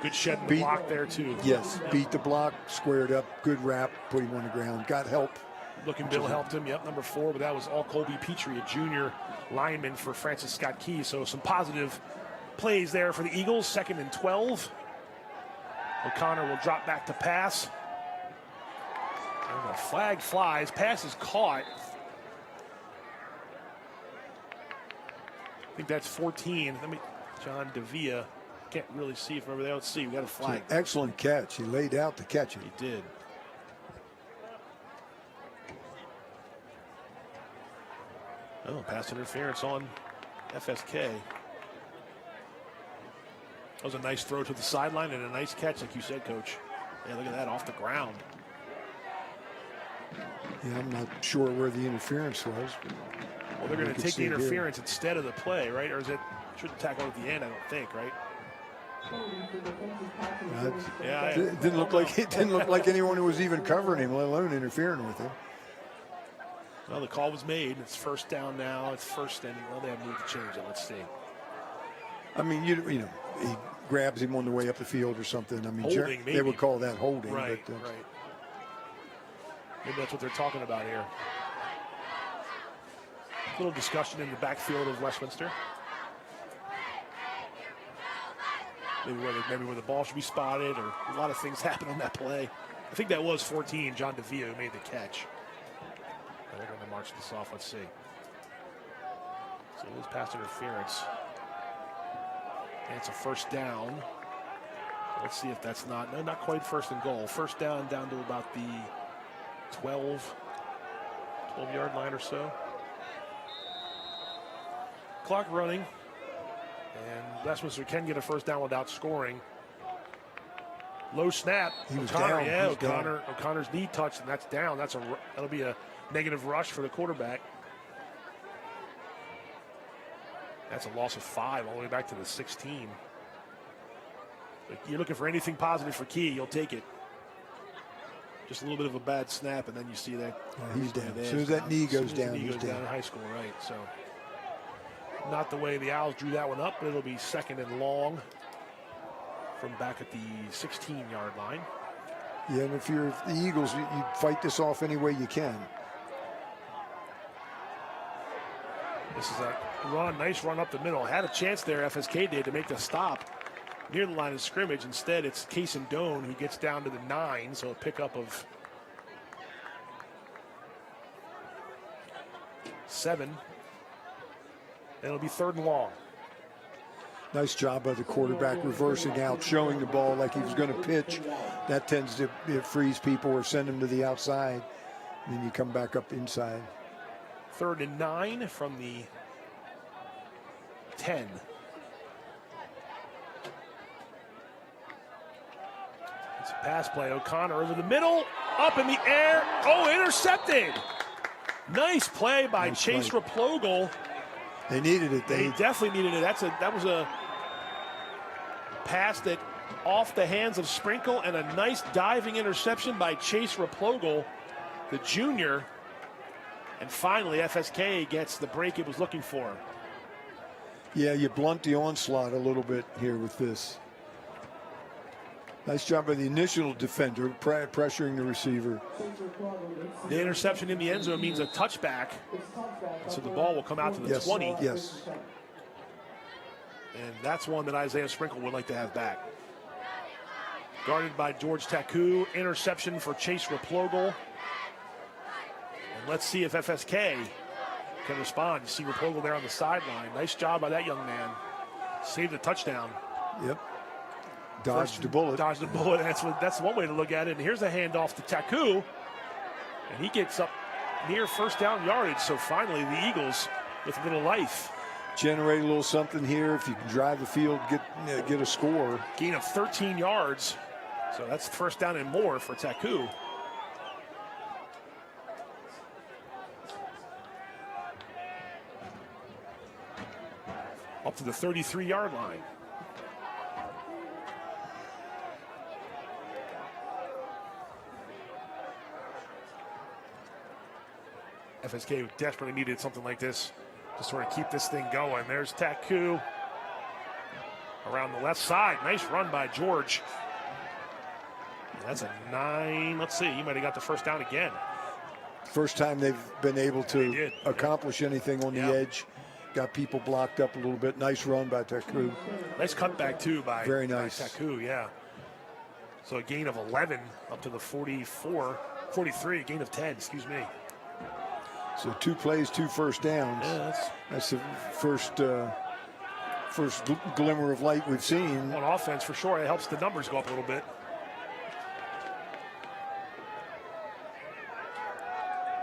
Good shed the block there too. Yes, beat the block, squared up, good wrap, put him on the ground, got help. Looking Bill helped him, yep, number 4, but that was all Colby Petrie, a junior lineman for Francis Scott Key. So some positive plays there for the Eagles. 2nd and 12. O'Connor will drop back to pass. And the flag flies. Pass is caught. I think that's 14. John Davia. Can't really see from over there. Let's see. We got a flag. Excellent catch. He laid out to catch it. He did. Oh, pass interference on FSK. That was a nice throw to the sideline and a nice catch, like you said, Coach. Yeah, look at that, off the ground. Yeah, I'm not sure where the interference was. Well, they're going to take the interference instead of the play, right? Or is it, shouldn't tackle at the end, I don't think, right? Yeah, it didn't look like anyone who was even covering him, let alone interfering with him. Well, the call was made. It's 1st down now. It's 1st and, well, they have moved to change it. Let's see. I mean, he grabs him on the way up the field or something. I mean, Holding, they maybe. would call that holding. Right, but, right. Maybe that's what they're talking about here. A little discussion in the backfield of Westminster. Maybe where the ball should be spotted, or a lot of things happen on that play. I think that was 14, John DeVia, who made the catch. And they're going to march this off. Let's see. So it is pass interference. And it's a first down. Let's see if that's not quite first and goal. First down to about the 12-yard line or so. Clock running. And Westminster can get a first down without scoring. Low snap. He was O'Connor, down. yeah, He was down. O'Connor's knee touched, and that's down. That'll be a negative rush for the quarterback. That's a loss of 5 all the way back to the 16. But you're looking for anything positive for Key, you'll take it. Just a little bit of a bad snap, and then you see that. He's down. As soon as that knee goes down, he's down in high school, right? So, not the way the Owls drew that one up, but it'll be second and long from back at the 16-yard line. Yeah, and if you're the Eagles, you fight this off any way you can. This is a run, nice run up the middle. Had a chance there, FSK did, to make the stop near the line of scrimmage. Instead, it's Case and Doan who gets down to the 9, so a pickup of 7. And it'll be third and long. Nice job by the quarterback reversing out, showing the ball like he was going to pitch. That tends to freeze people or send them to the outside. And then you come back up inside. Third and 9 from the 10. It's a pass play. O'Connor over the middle, up in the air. Oh, intercepted. Nice play by Chase Replogle. They needed it. They definitely needed it. That was a pass that off the hands of Sprinkle, and a nice diving interception by Chase Replogle, the junior. And finally, FSK gets the break it was looking for. Yeah, you blunt the onslaught a little bit here with this. Nice job by the initial defender, pressuring the receiver. The interception in the end zone means a touchback. So the ball will come out to the 20. Yes. And that's one that Isaiah Sprinkle would like to have back. Guarded by George Taku. Interception for Chase Replogle. And let's see if FSK can respond. You see Replogle there on the sideline. Nice job by that young man. Saved the touchdown. Yep. Dodged the bullet. Dodged the bullet. That's one way to look at it. And here's a handoff to Taku. And he gets up near first down yardage. So finally, the Eagles with a little life. Generate a little something here. If you can drive the field, get a score. Gain of 13 yards. So that's first down and more for Taku. Up to the 33-yard line. FSK desperately needed something like this to sort of keep this thing going. There's Taku around the left side. Nice run by George. That's a 9. Let's see. He might have got the first down again. First time they've been able to accomplish anything on the edge. Got people blocked up a little bit. Nice run by Taku. Nice cutback, too, by Taku, yeah. So a gain of 11 up to the 43, a gain of 10, excuse me. So 2 plays, 2 first downs. Yeah, that's the first glimmer of light we've seen. On offense, for sure. It helps the numbers go up a little bit.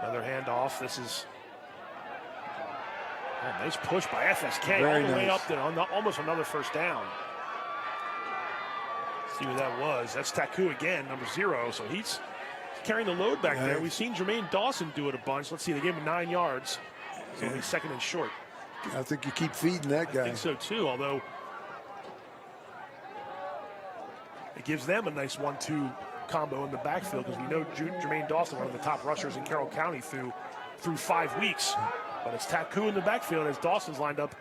Another handoff. This is a nice push by FSK all the way up to almost another first down. See what that was. That's Taku again, number 0. So he's carrying the load back there. We've seen Jermaine Dawson do it a bunch. Let's see, they gave him 9 yards. So it'll be second and short. I think you keep feeding that guy. I think so too, although it gives them a nice 1-2 combo in the backfield, because we know Jermaine Dawson, one of the top rushers in Carroll County through 5 weeks. But it's Taku in the backfield as Dawson's lined up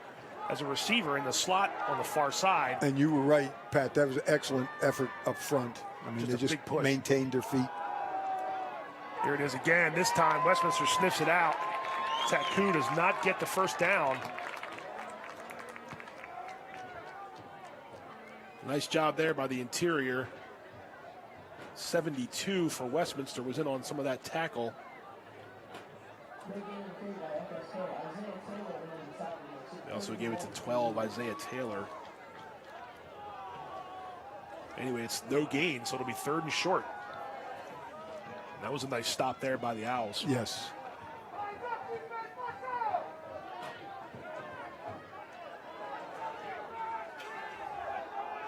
as a receiver in the slot on the far side. And you were right, Pat. That was an excellent effort up front. I mean, Just they a just big push. maintained their feet. Here it is again. This time, Westminster sniffs it out. Taku does not get the first down. Nice job there by the interior. 72 for Westminster was in on some of that tackle. They also gave it to 12, Isaiah Taylor. Anyway, it's no gain, so it'll be 3rd and short. That was a nice stop there by the Owls. Yes.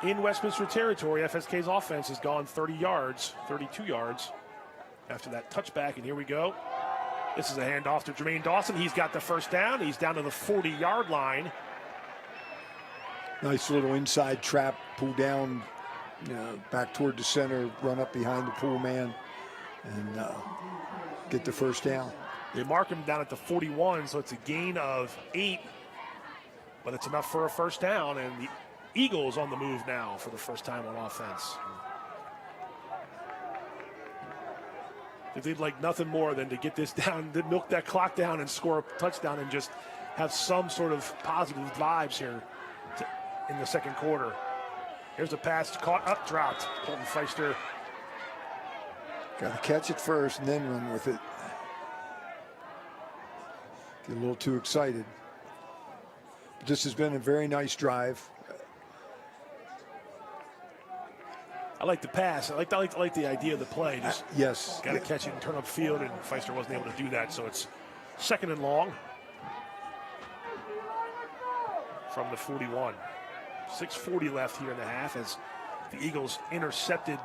In Westminster territory, FSK's offense has gone 30 yards, 32 yards after that touchback, and here we go. This is a handoff to Jermaine Dawson. He's got the first down. He's down to the 40-yard line. Nice little inside trap, pull down, back toward the center, run up behind the pool man, and get the first down. They mark him down at the 41, so it's a gain of 8, but it's enough for a first down, and the Eagles on the move now for the first time on offense. They'd like nothing more than to get this down, to milk that clock down and score a touchdown and just have some sort of positive vibes here in the second quarter. Here's a pass caught up, dropped. Colton Feister. Got to catch it first and then run with it. Get a little too excited. This has been a very nice drive. I like the pass. I like the idea of the play. Just yes. Got to catch it and turn upfield, and Feister wasn't able to do that. So it's 2nd and long from the 41. 6:40 left here in the half as the Eagles intercepted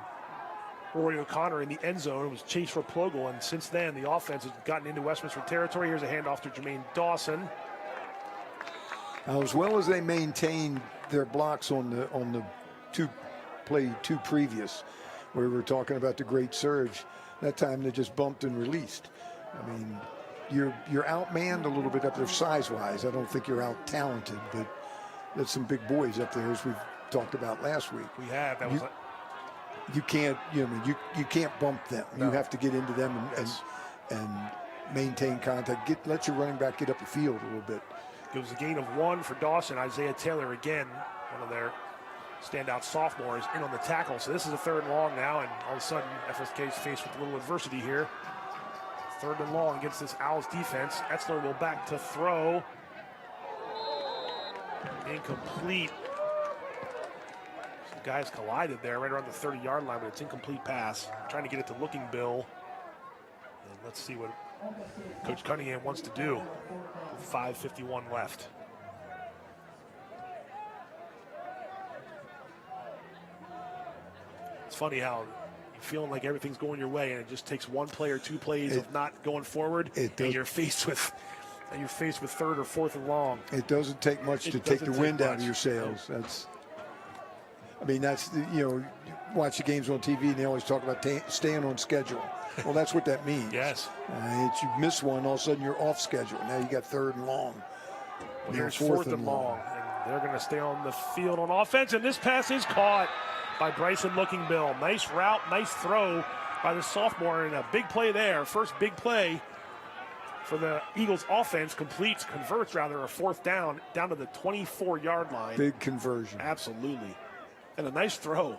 Rory O'Connor in the end zone. It was chased for Plogel, and since then the offense has gotten into Westminster territory. Here's a handoff to Jermaine Dawson. Now, as well as they maintained their blocks on the two previous, where we were talking about the great surge, that time they just bumped and released. I mean, you're outmanned a little bit up there size-wise. I don't think you're out-talented, but there's some big boys up there, as we've talked about last week. We have. You can't, you can't bump them. No. You have to get into them and maintain contact. Let your running back get up the field a little bit. It was a gain of 1 for Dawson. Isaiah Taylor again, one of their standout sophomores, in on the tackle. So this is a 3rd and long now, and all of a sudden FSK is faced with a little adversity here. 3rd and long against this Owls defense. Etzler will back to throw. Incomplete. Some guys collided there right around the 30-yard line, but it's incomplete pass. Trying to get it to Looking Bill. And let's see what Coach Cunningham wants to do. 5:51 left. It's funny how you're feeling like everything's going your way, and it just takes 1 play or 2 plays of not going forward, and you're faced with 3rd or 4th and long. It doesn't take much to take the wind out of your sails. That's watch the games on TV and they always talk about staying on schedule. Well, that's what that means. Yes. You miss one, all of a sudden you're off schedule. Now you got 3rd and long. Well, here's 4th and long. And they're going to stay on the field on offense, and this pass is caught by Bryson Looking Bill. Nice route, nice throw by the sophomore, and a big play there. First big play for the Eagles offense. Converts a 4th down to the 24-yard line. Big conversion. Absolutely. And a nice throw.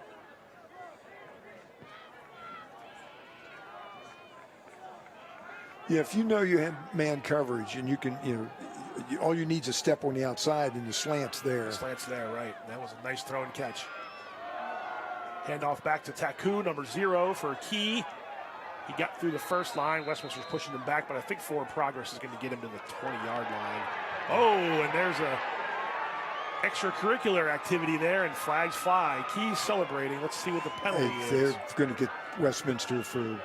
Yeah, if you know you have man coverage and you can, all you need is a step on the outside and the slant's there. Slant's there, right. That was a nice throw and catch. Handoff back to Taku, number 0 for a Key. He got through the first line. Westminster's pushing him back, but I think forward progress is going to get him to the 20-yard line. Oh, and there's a extracurricular activity there, and flags fly. Key's celebrating. Let's see what the penalty is. They're going to get Westminster for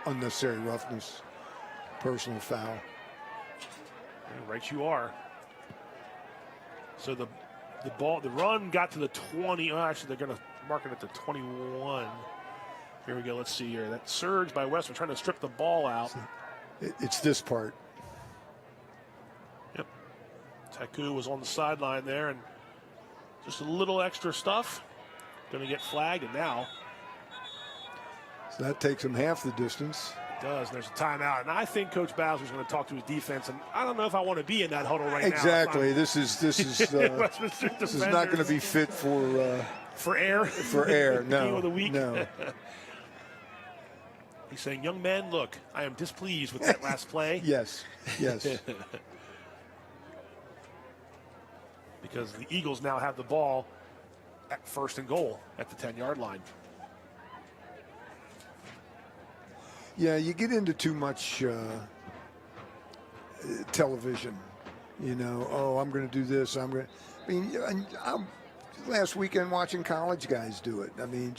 unnecessary roughness, personal foul. Right you are. So the run got to the 20. Oh, actually, they're going to mark it at the 21. Here we go. Let's see here. That surge by Westminster trying to strip the ball out. It's this part. Yep. Taku was on the sideline there, and just a little extra stuff. Going to get flagged, and now So that takes him half the distance. it does. There's a timeout, and I think Coach Bowser's going to talk to his defense, and I don't know if I want to be in that huddle right Exactly. now. This is this is not going to be fit for air. for air. Game No, of the week. no. He's saying, young men, look, I am displeased with that last play. Yes, yes. Because the Eagles now have the ball at 1st and goal at the 10-yard line. Yeah, you get into too much television. You know, oh, I'm going to do this. I mean, I'm last weekend watching college guys do it. I mean,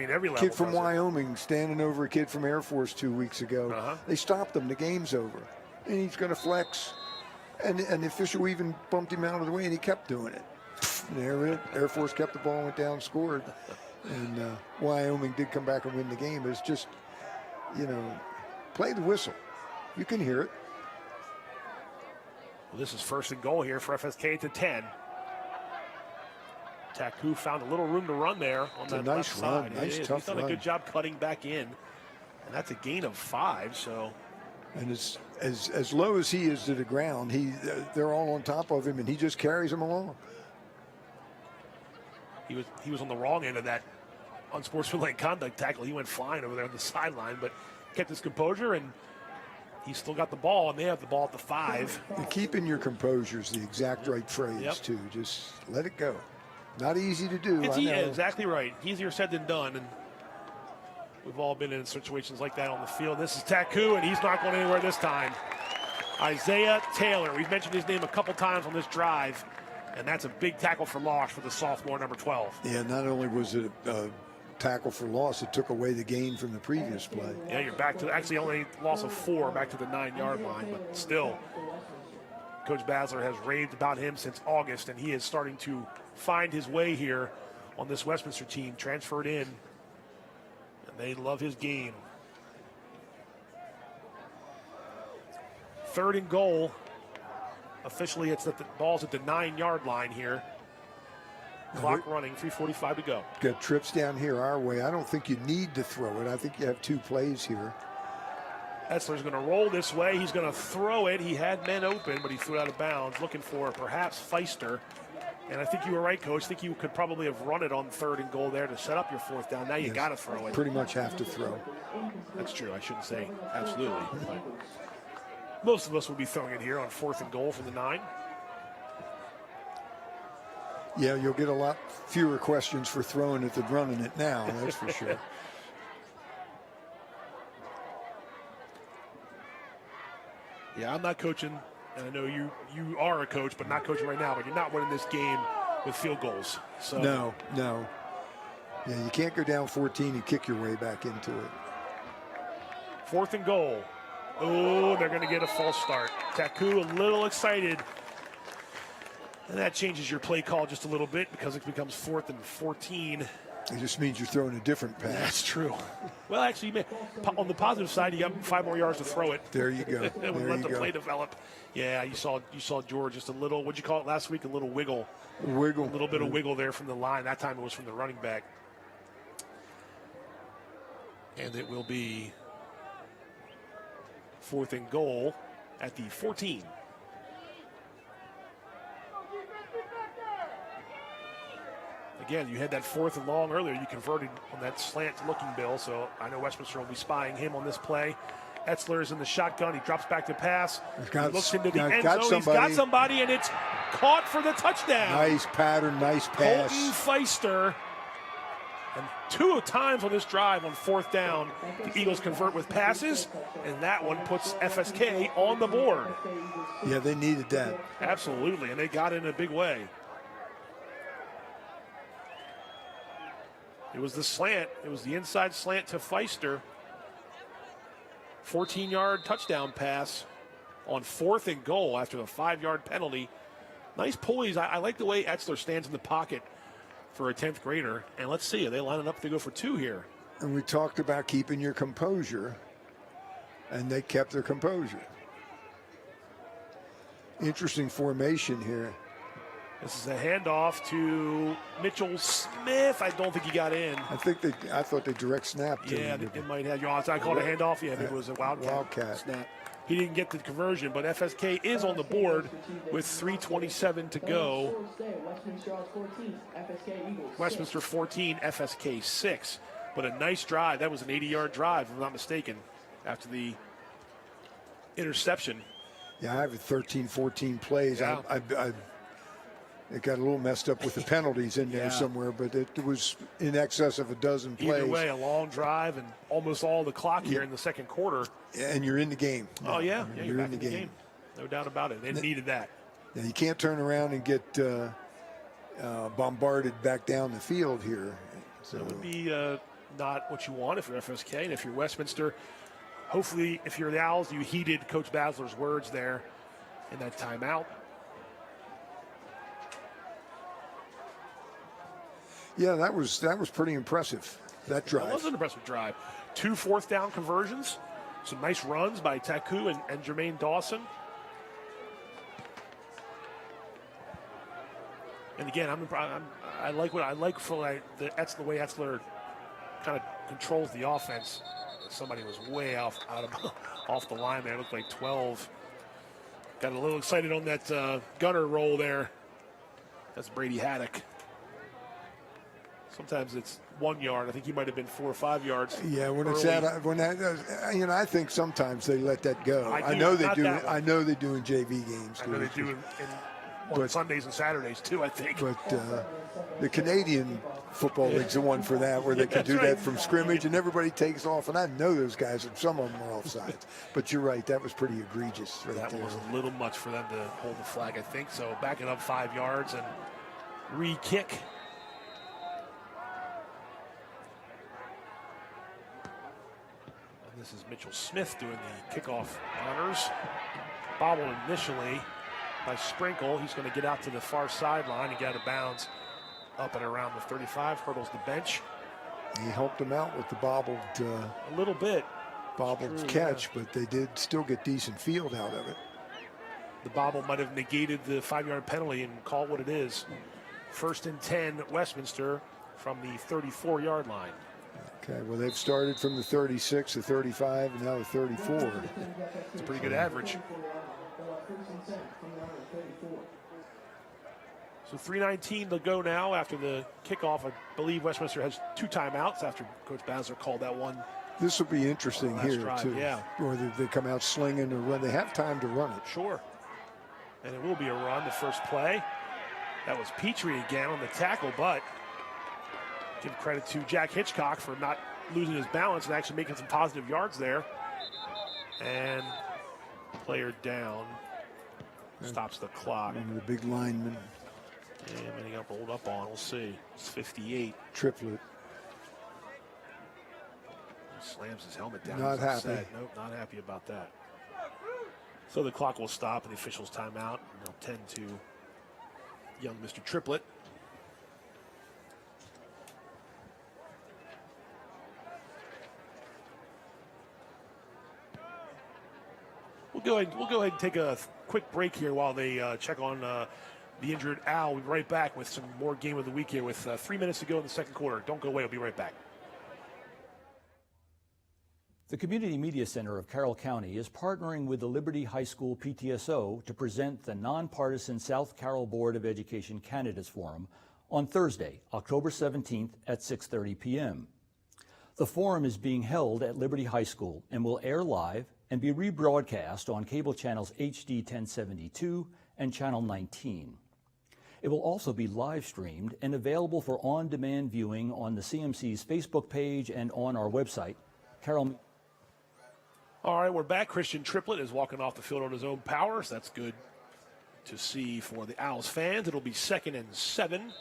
Every level. kid from Wyoming standing over a kid from Air Force 2 weeks ago. They stopped him. The game's over. And he's going to flex. And the official even bumped him out of the way, and he kept doing it. And Air Force kept the ball, went down, scored. And Wyoming did come back and win the game. But it's just, play the whistle. You can hear it. Well, this is 1st and goal here for FSK at the 10. Taku found a little room to run there on that nice left run, side. nice tough He's done run. a good job cutting back in, and that's a gain of 5. So, and as low as he is to the ground, they're all on top of him, and he just carries them along. he was on the wrong end of that unsportsmanlike conduct tackle. He went flying over there on the sideline, but kept his composure, and he's still got the ball, and they have the ball at the 5. And keeping your composure is the exact right phrase, too. Just let it go. Not easy to do. It's I know. exactly right. Easier said than done, and we've all been in situations like that on the field. This is Taku, and he's not going anywhere this time. Isaiah Taylor. We've mentioned his name a couple times on this drive, and that's a big tackle for loss for the sophomore, number 12. Yeah, not only was it a tackle for loss, it took away the gain from the previous play. Yeah, you're back to actually only loss of 4, back to the 9-yard line, but still, Coach Basler has raved about him since August, and he is starting to find his way here on this Westminster team, transferred in, and they love his game. 3rd and goal. Officially, it's that the ball's at the 9-yard line here. Clock running, 3:45 to go. Got trips down here our way. I don't think you need to throw it. I think you have 2 plays here. Etzler's going to roll this way. He's going to throw it. He had men open, but he threw out of bounds, looking for perhaps Feister. And I think you were right, Coach. I think you could probably have run it on 3rd and goal there to set up your 4th down. Now you got to throw it. Pretty much have to throw. That's true. I shouldn't say absolutely. Most of us will be throwing it here on 4th and goal from the 9. Yeah, you'll get a lot fewer questions for throwing it than running it now, that's for sure. Yeah, I'm not coaching, and I know you are a coach, but not coaching right now, but you're not winning this game with field goals. So No. Yeah, you can't go down 14 and kick your way back into it. 4th and goal. Oh, they're going to get a false start. Taku a little excited. And that changes your play call just a little bit because it becomes 4th and 14. It just means you're throwing a different pass. That's true. Well, actually, on the positive side, you got 5 more yards to throw it. There you go. There Let you the go. play develop. Yeah, you saw George just a little, what'd you call it last week? A little wiggle. Wiggle. A little bit of wiggle there from the line. That time it was from the running back. And it will be 4th and goal at the 14. Again, you had that 4th and long earlier. You converted on that slant looking Bill, so I know Westminster will be spying him on this play. Etzler is in the shotgun. He drops back to pass. He looks into the end zone. He's got somebody, and it's caught for the touchdown. Nice pattern, nice pass. Colton Feister. And 2 times on this drive on 4th down, the Eagles convert with passes, and that one puts FSK on the board. Yeah, they needed that. Absolutely, and they got it in a big way. It was the slant. It was the inside slant to Feister. 14-yard touchdown pass on 4th and goal after the 5-yard penalty. Nice poise. I like the way Etzler stands in the pocket for a 10th grader. And let's see, are they lining up to go for 2 here? And we talked about keeping your composure, and they kept their composure. Interesting formation here. This is a handoff to Mitchell Smith. I don't think he got in. I thought they direct snapped. Yeah, it might have. I called a handoff. Yeah, I think it was a wildcat snap. He didn't get the conversion, but FSK is on the board with 3:27 to go. Westminster 14, FSK 6. But a nice drive. That was an 80-yard drive, if I'm not mistaken, after the interception. Yeah, I have 13, 14 plays. Yeah. It got a little messed up with the penalties in there somewhere, but it was in excess of a dozen plays. Either way, a long drive and almost all the clock here in the second quarter. And you're in the game. Oh, yeah. You're back in the game. No doubt about it. They needed that. Now, you can't turn around and get bombarded back down the field here. So it would be not what you want if you're FSK. And if you're Westminster, hopefully, if you're the Owls, you heeded Coach Basler's words there in that timeout. Yeah, that was pretty impressive, that drive. That was an impressive drive. 2 fourth-down conversions. Some nice runs by Taku and Jermaine Dawson. And again, I like that's the way Etzler kind of controls the offense. Somebody was way off the line there. It looked like 12. Got a little excited on that gunner roll there. That's Brady Haddock. Sometimes it's 1 yard. I think he might have been 4 or 5 yards. Yeah, when early. it's that, I think sometimes they let that go. I know they do. I know they do in JV games. I know they do on Sundays and Saturdays too, I think. But the Canadian Football League's the one for that, where they can do that from scrimmage and everybody takes off. And I know those guys, and some of them are offsides. But you're right, that was pretty egregious. That was a little much for them to hold the flag, I think. So back it up 5 yards and re-kick. This is Mitchell Smith doing the kickoff honors. Bobbled initially by Sprinkle. He's going to get out to the far sideline and get out of bounds up and around the 35. Hurdles the bench. He helped them out with the bobbled. A little bit. Bobbled catch, but they did still get decent field out of it. The bobble might have negated the 5-yard penalty and call it what it is. 1st and 10, Westminster from the 34-yard line. Okay, well, they've started from the 36, the 35, and now the 34. It's a pretty good average. So 3:19 to go now after the kickoff. I believe Westminster has 2 timeouts after Coach Basler called that one. This will be interesting here, drive, too. yeah. Whether they come out slinging or run. They have time to run it. Sure. And it will be a run, the first play. That was Petrie again on the tackle, but give credit to Jack Hitchcock for not losing his balance and actually making some positive yards there. And player down. Stops the clock. One of the big linemen. And when he got rolled up on, we'll see. It's 58. Triplet. Slams his helmet down. Not happy. Nope, not happy about that. So the clock will stop and the officials timeout. And they'll tend to young Mr. Triplet. We'll go ahead and take a quick break here while they check on the injured Al. We'll be right back with some more Game of the Week here with 3 minutes to go in the second quarter. Don't go away. We'll be right back. The Community Media Center of Carroll County is partnering with the Liberty High School PTSO to present the nonpartisan South Carroll Board of Education Candidates Forum on Thursday, October 17th at 6:30 p.m. The forum is being held at Liberty High School and will air live and be rebroadcast on cable channels HD 1072 and Channel 19. It will also be live streamed and available for on-demand viewing on the CMC's Facebook page and on our website, Carroll. All right, we're back. Christian Triplet is walking off the field on his own power, so that's good to see for the Owls fans. It'll be 2nd and 7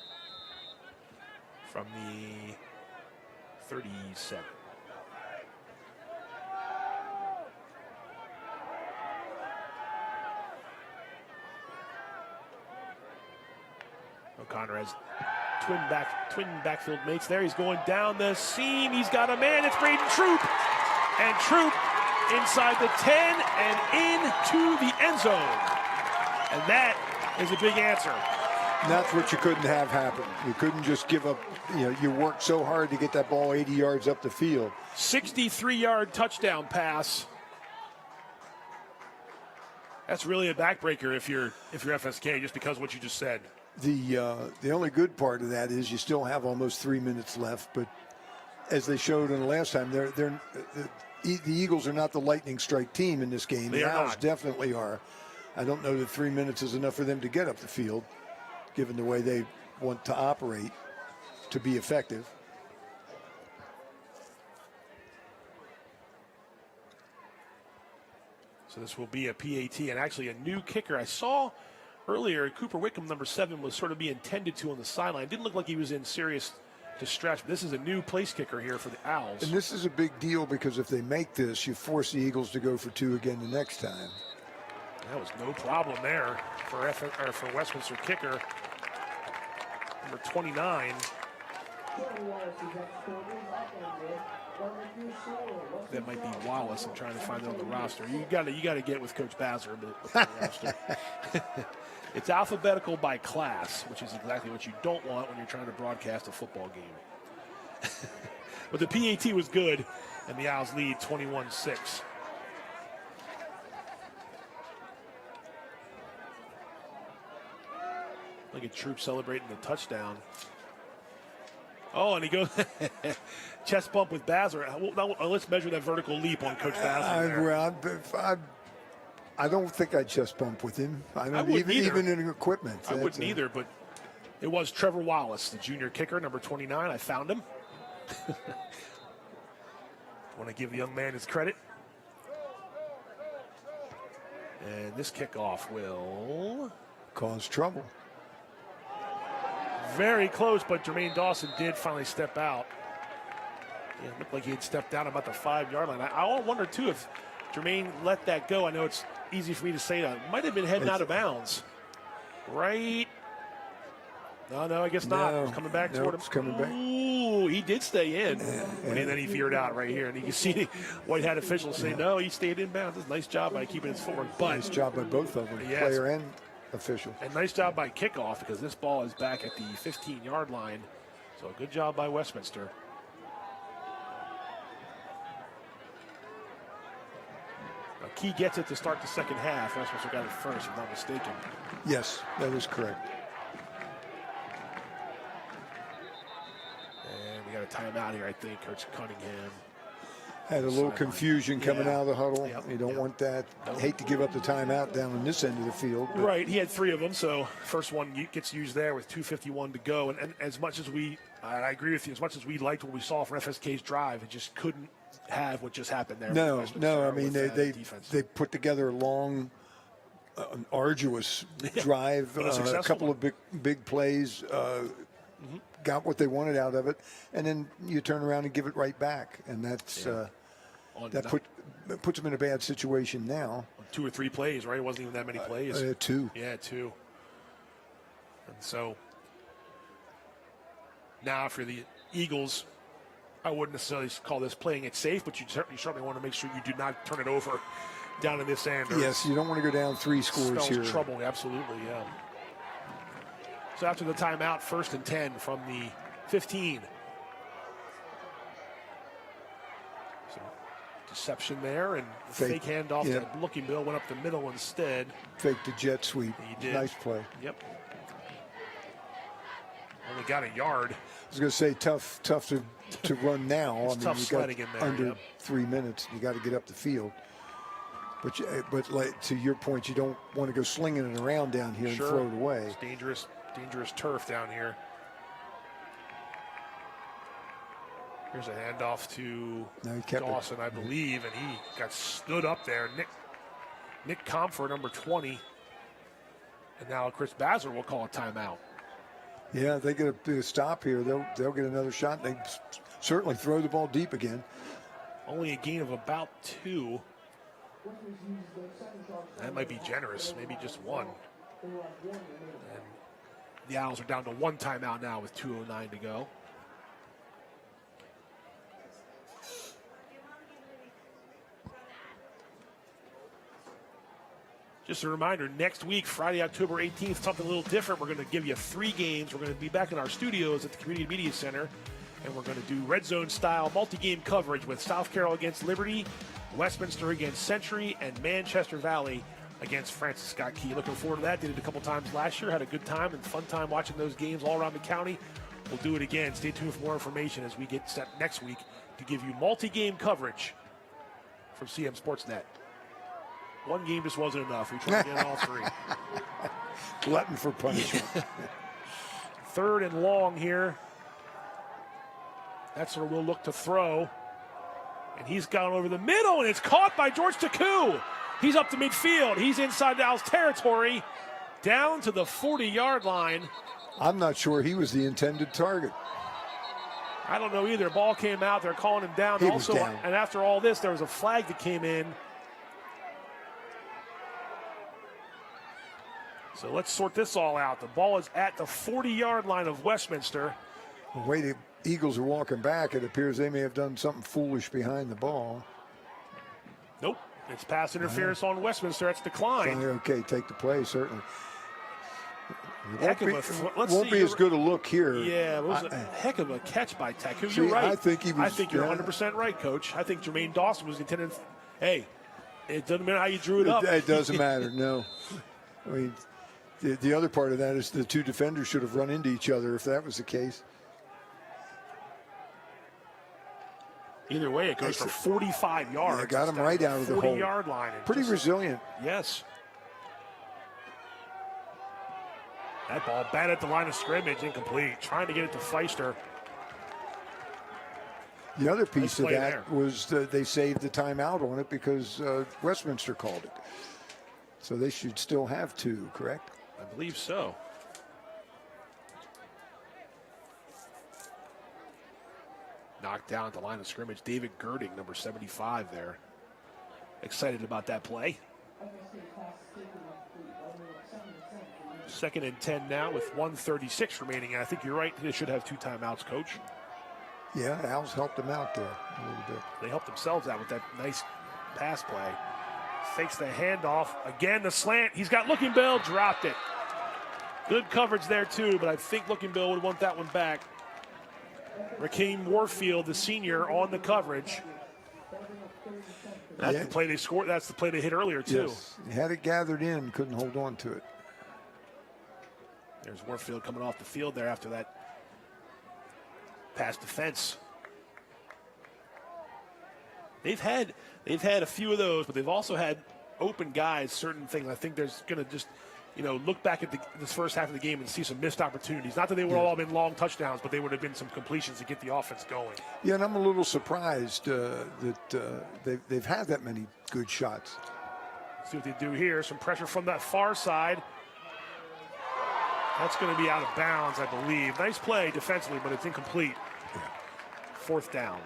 from the 37. O'Connor has twin backfield mates there. He's going down the seam. He's got a man. It's Braden Troop. And Troop inside the 10 and into the end zone. And that is a big answer. And that's what you couldn't have happen. You couldn't just give up. You worked so hard to get that ball 80 yards up the field. 63-yard touchdown pass. That's really a backbreaker if you're FSK, just because of what you just said. The only good part of that is you still have almost 3 minutes left, but as they showed in the last time, the Eagles are not the lightning strike team in this game. The Owls definitely are. I don't know that 3 minutes is enough for them to get up the field, given the way they want to operate to be effective. So this will be a PAT, and actually a new kicker. I saw earlier Cooper Wickham, number 7, was sort of being tended to on the sideline. Didn't look like he was in serious distress. But this is a new place kicker here for the Owls. And this is a big deal because if they make this, you force the Eagles to go for 2 again the next time. That was no problem there for Westminster kicker, number 29. That might be Wallace. I'm trying to find it on the roster. You got to get with Coach Bazzer with the roster. It's alphabetical by class, which is exactly what you don't want when you're trying to broadcast a football game. But the PAT was good, and the Owls lead 21-6. Look at Troop celebrating the touchdown. Oh, and he goes chest bump with Bazzer. Now, let's measure that vertical leap on Coach Bazzer. I don't think I'd chest bump with him. Even in equipment. I wouldn't either, but it was Trevor Wallace, the junior kicker, number 29. I found him. Want to give the young man his credit. And this kickoff will cause trouble. Very close, but Jermaine Dawson did finally step out. Yeah, it looked like he had stepped out about the 5-yard line. I wonder, too, if Jermaine let that go. I know it's easy for me to say that. Might have been heading out of bounds. Right? No, I guess not. It's coming back toward him. It's coming back. Ooh, he did stay in. And then he veered out right here. And you can see White Hat officials say, no, he stayed in bounds. It's a nice job by keeping his footwork. But nice job by both of them, player and official. And nice job by kickoff, because this ball is back at the 15-yard line. So good job by Westminster. Now, Key gets it to start the second half. Westminster got it first, if I'm not mistaken. Yes, that is correct. And we got a timeout here, I think. Coach Cunningham had a little confusion coming out of the huddle. You don't want that. Nope. Hate to give up the timeout down on this end of the field. Right, he had 3 of them, so first one gets used there with 2:51 to go. And as much as I agree with you, as much as we liked what we saw from FSK's drive, it just couldn't have what just happened there. No. I mean, they put together a long, arduous drive, a couple of big plays. Got what they wanted out of it, and then you turn around and give it right back, and that's puts them in a bad situation now. 2 or 3 plays, right? It wasn't even that many plays. 2. Yeah, 2. And so now for the Eagles, I wouldn't necessarily call this playing it safe, but you certainly want to make sure you do not turn it over down in this end. Yes, you don't want to go down 3 scores here. Trouble, absolutely, yeah. So after the timeout, 1st and 10 from the 15. So deception there, and fake handoff to Looking Bill went up the middle instead. Faked the jet sweep. He did. Nice play. Yep. Only got a yard. I was going to say tough to run now. It's tough sledding in there. Under 3 minutes, you got to get up the field. But like, to your point, you don't want to go slinging it around down here and throw it away. It's dangerous turf down here. Here's a handoff to Dawson, I believe, and he got stood up there. Nick Comfort, number 20. And now Chris Bazzer will call a timeout. Yeah, they get a stop here. They'll get another shot. They certainly throw the ball deep again. Only a gain of about 2. That might be generous, maybe just 1. And the Owls are down to 1 timeout now with 2:09 to go. Just a reminder, next week, Friday, October 18th, something a little different. We're going to give you 3 games. We're going to be back in our studios at the Community Media Center, and we're going to do red zone style multi-game coverage with South Carroll against Liberty, Westminster against Century, and Manchester Valley against Francis Scott Key. Looking forward to that. Did it a couple times last year. Had a good time and fun time watching those games all around the county. We'll do it again. Stay tuned for more information as we get set next week to give you multi-game coverage from CMSportsNet. One game just wasn't enough. We tried to get all 3. Glutton for punishment. 3rd and long here. That's where we'll look to throw. And he's gone over the middle, and it's caught by George Taku. He's up to midfield. He's inside Owls territory, down to the 40-yard line. I'm not sure he was the intended target. I don't know either. Ball came out. They're calling him down. He was down. And after all this, there was a flag that came in. So let's sort this all out. The ball is at the 40-yard line of Westminster. The way the Eagles are walking back, it appears they may have done something foolish behind the ball. Nope. It's pass interference on Westminster. That's declined. Okay, take the play, certainly. It won't be as good a look here. Yeah, it was a heck of a catch by Taku. See, You're right. I think you're 100% right, Coach. I think Jermaine Dawson was intended. Hey, it doesn't matter how you drew it up. It doesn't matter, no. I mean, the other part of that is the 2 defenders should have run into each other if that was the case. Either way, it goes for 45 yards. Yeah, got him right out of the hole. 40-yard line. Pretty resilient. Yes. That ball batted at the line of scrimmage, incomplete. Trying to get it to Feister. The other piece of that there was they saved the timeout on it because Westminster called it. So they should still have 2, correct? I believe so. Knocked down at the line of scrimmage. David Girding, number 75 there. Excited about that play. 2nd and 10 now with 1:36 remaining. And I think you're right. They should have 2 timeouts, Coach. Yeah, Al's helped them out there a little bit. They helped themselves out with that nice pass play. Fakes the handoff. Again, the slant. He's got Looking Bill. Dropped it. Good coverage there, too, but I think Looking Bill would want that one back. Rakeem Warfield, the senior, on the coverage. That's the play they scored. That's the play they hit earlier, too. Yes. He had it gathered in, couldn't hold on to it. There's Warfield coming off the field there after that pass defense. They've had a few of those, but they've also had open guys, certain things. I think there's going to just, look back at this first half of the game and see some missed opportunities. Not that they would all been long touchdowns, but they would have been some completions to get the offense going. Yeah, and I'm a little surprised that they've had that many good shots. See what they do here. Some pressure from that far side. That's going to be out of bounds, I believe. Nice play defensively, but it's incomplete. 4th down.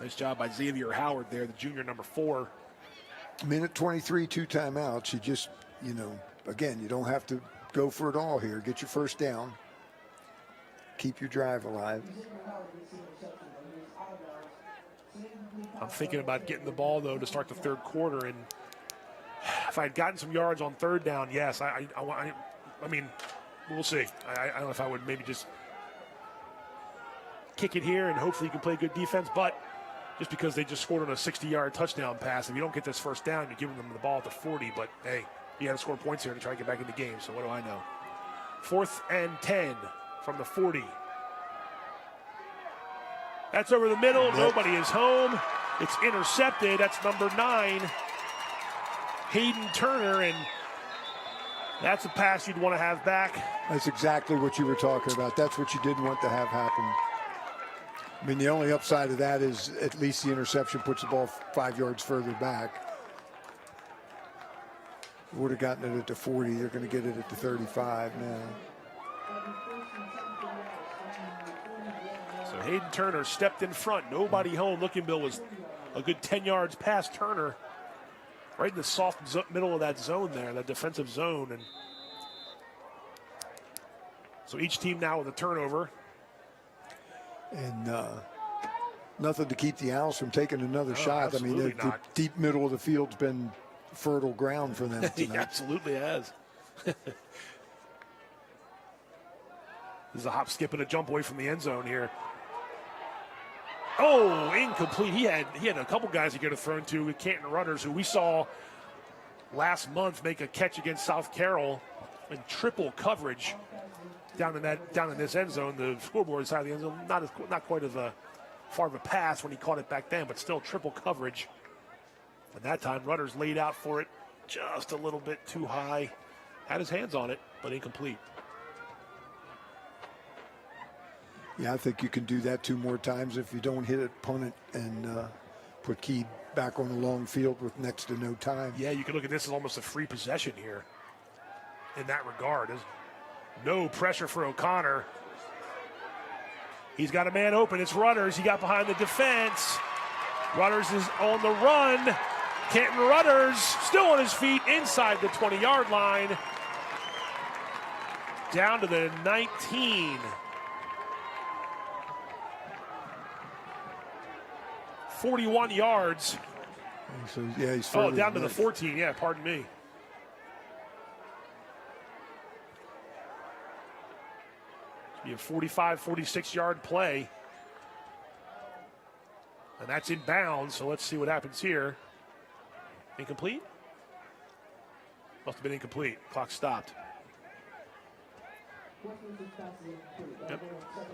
Nice job by Xavier Howard there, the junior, number 4. Minute 23, 2 timeouts. You just, again, you don't have to go for it all here. Get your first down. Keep your drive alive. I'm thinking about getting the ball, though, to start the 3rd quarter. And if I had gotten some yards on 3rd down, yes. I mean, we'll see. I don't know if I would maybe just kick it here and hopefully you can play good defense. But just because they just scored on a 60-yard touchdown pass, if you don't get this first down, you're giving them the ball at the 40. But, hey, you got to score points here to try to get back in the game. So what do I know? 4th and 10 from the 40. That's over the middle. Nobody is home. It's intercepted. That's number 9, Hayden Turner, and that's a pass you'd want to have back. That's exactly what you were talking about. That's what you didn't want to have happen. I mean, the only upside of that is at least the interception puts the ball 5 yards further back. Would have gotten it at the 40. They're going to get it at the 35 now. So Hayden Turner stepped in front. Nobody home. Looking Bill was a good 10 yards past Turner. Right in the soft middle of that zone there, that defensive zone. And so each team now with a turnover. And Nothing to keep the Owls from taking another shot. I mean, the deep middle of the field's been fertile ground for them tonight. He absolutely has. This is a hop, skip, and a jump away from the end zone here. Oh, incomplete. He had a couple guys he could have thrown to, Canton Runners, who we saw last month make a catch against South Carroll in triple coverage down in this end zone. The scoreboard side of the end zone, not quite as far of a pass when he caught it back then, but still triple coverage. And that time, Runners laid out for it just a little bit too high. Had his hands on it, but incomplete. Yeah, I think you can do that 2 more times if you don't hit it, punt it, and put Key back on the long field with next to no time. Yeah, you can look at this as almost a free possession here in that regard. There's no pressure for O'Connor. He's got a man open. It's Runners. He got behind the defense. Runners is on the run. Canton Runners still on his feet inside the 20-yard line. Down to the 19. 41 yards. So, yeah, he's down to the 14. Yeah, pardon me. Be a 45, 46-yard play. And that's in bounds, so let's see what happens here. Incomplete? Must have been incomplete. Clock stopped. Yep.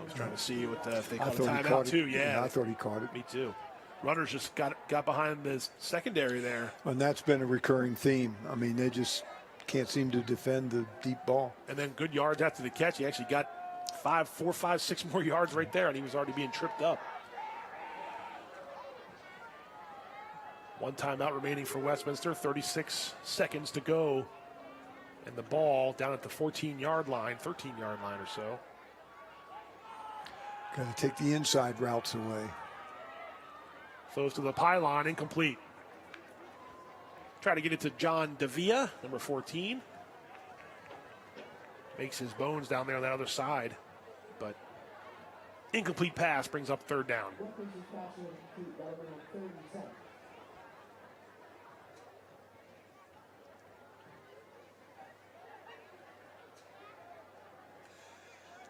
I was trying to see what if they called a timeout too. Yeah, I thought he caught it. Me too. Runners just got behind the secondary there. And that's been a recurring theme. I mean, they just can't seem to defend the deep ball. And then good yards after the catch. He actually got 4, 5, 6 more yards right there, and he was already being tripped up. 1 timeout remaining for Westminster. 36 seconds to go. And the ball down at the 14-yard line, 13-yard line or so. Got to take the inside routes away. Throws to the pylon, incomplete. Try to get it to John Davia, number 14. Makes his bones down there on that other side. But incomplete pass brings up 3rd down.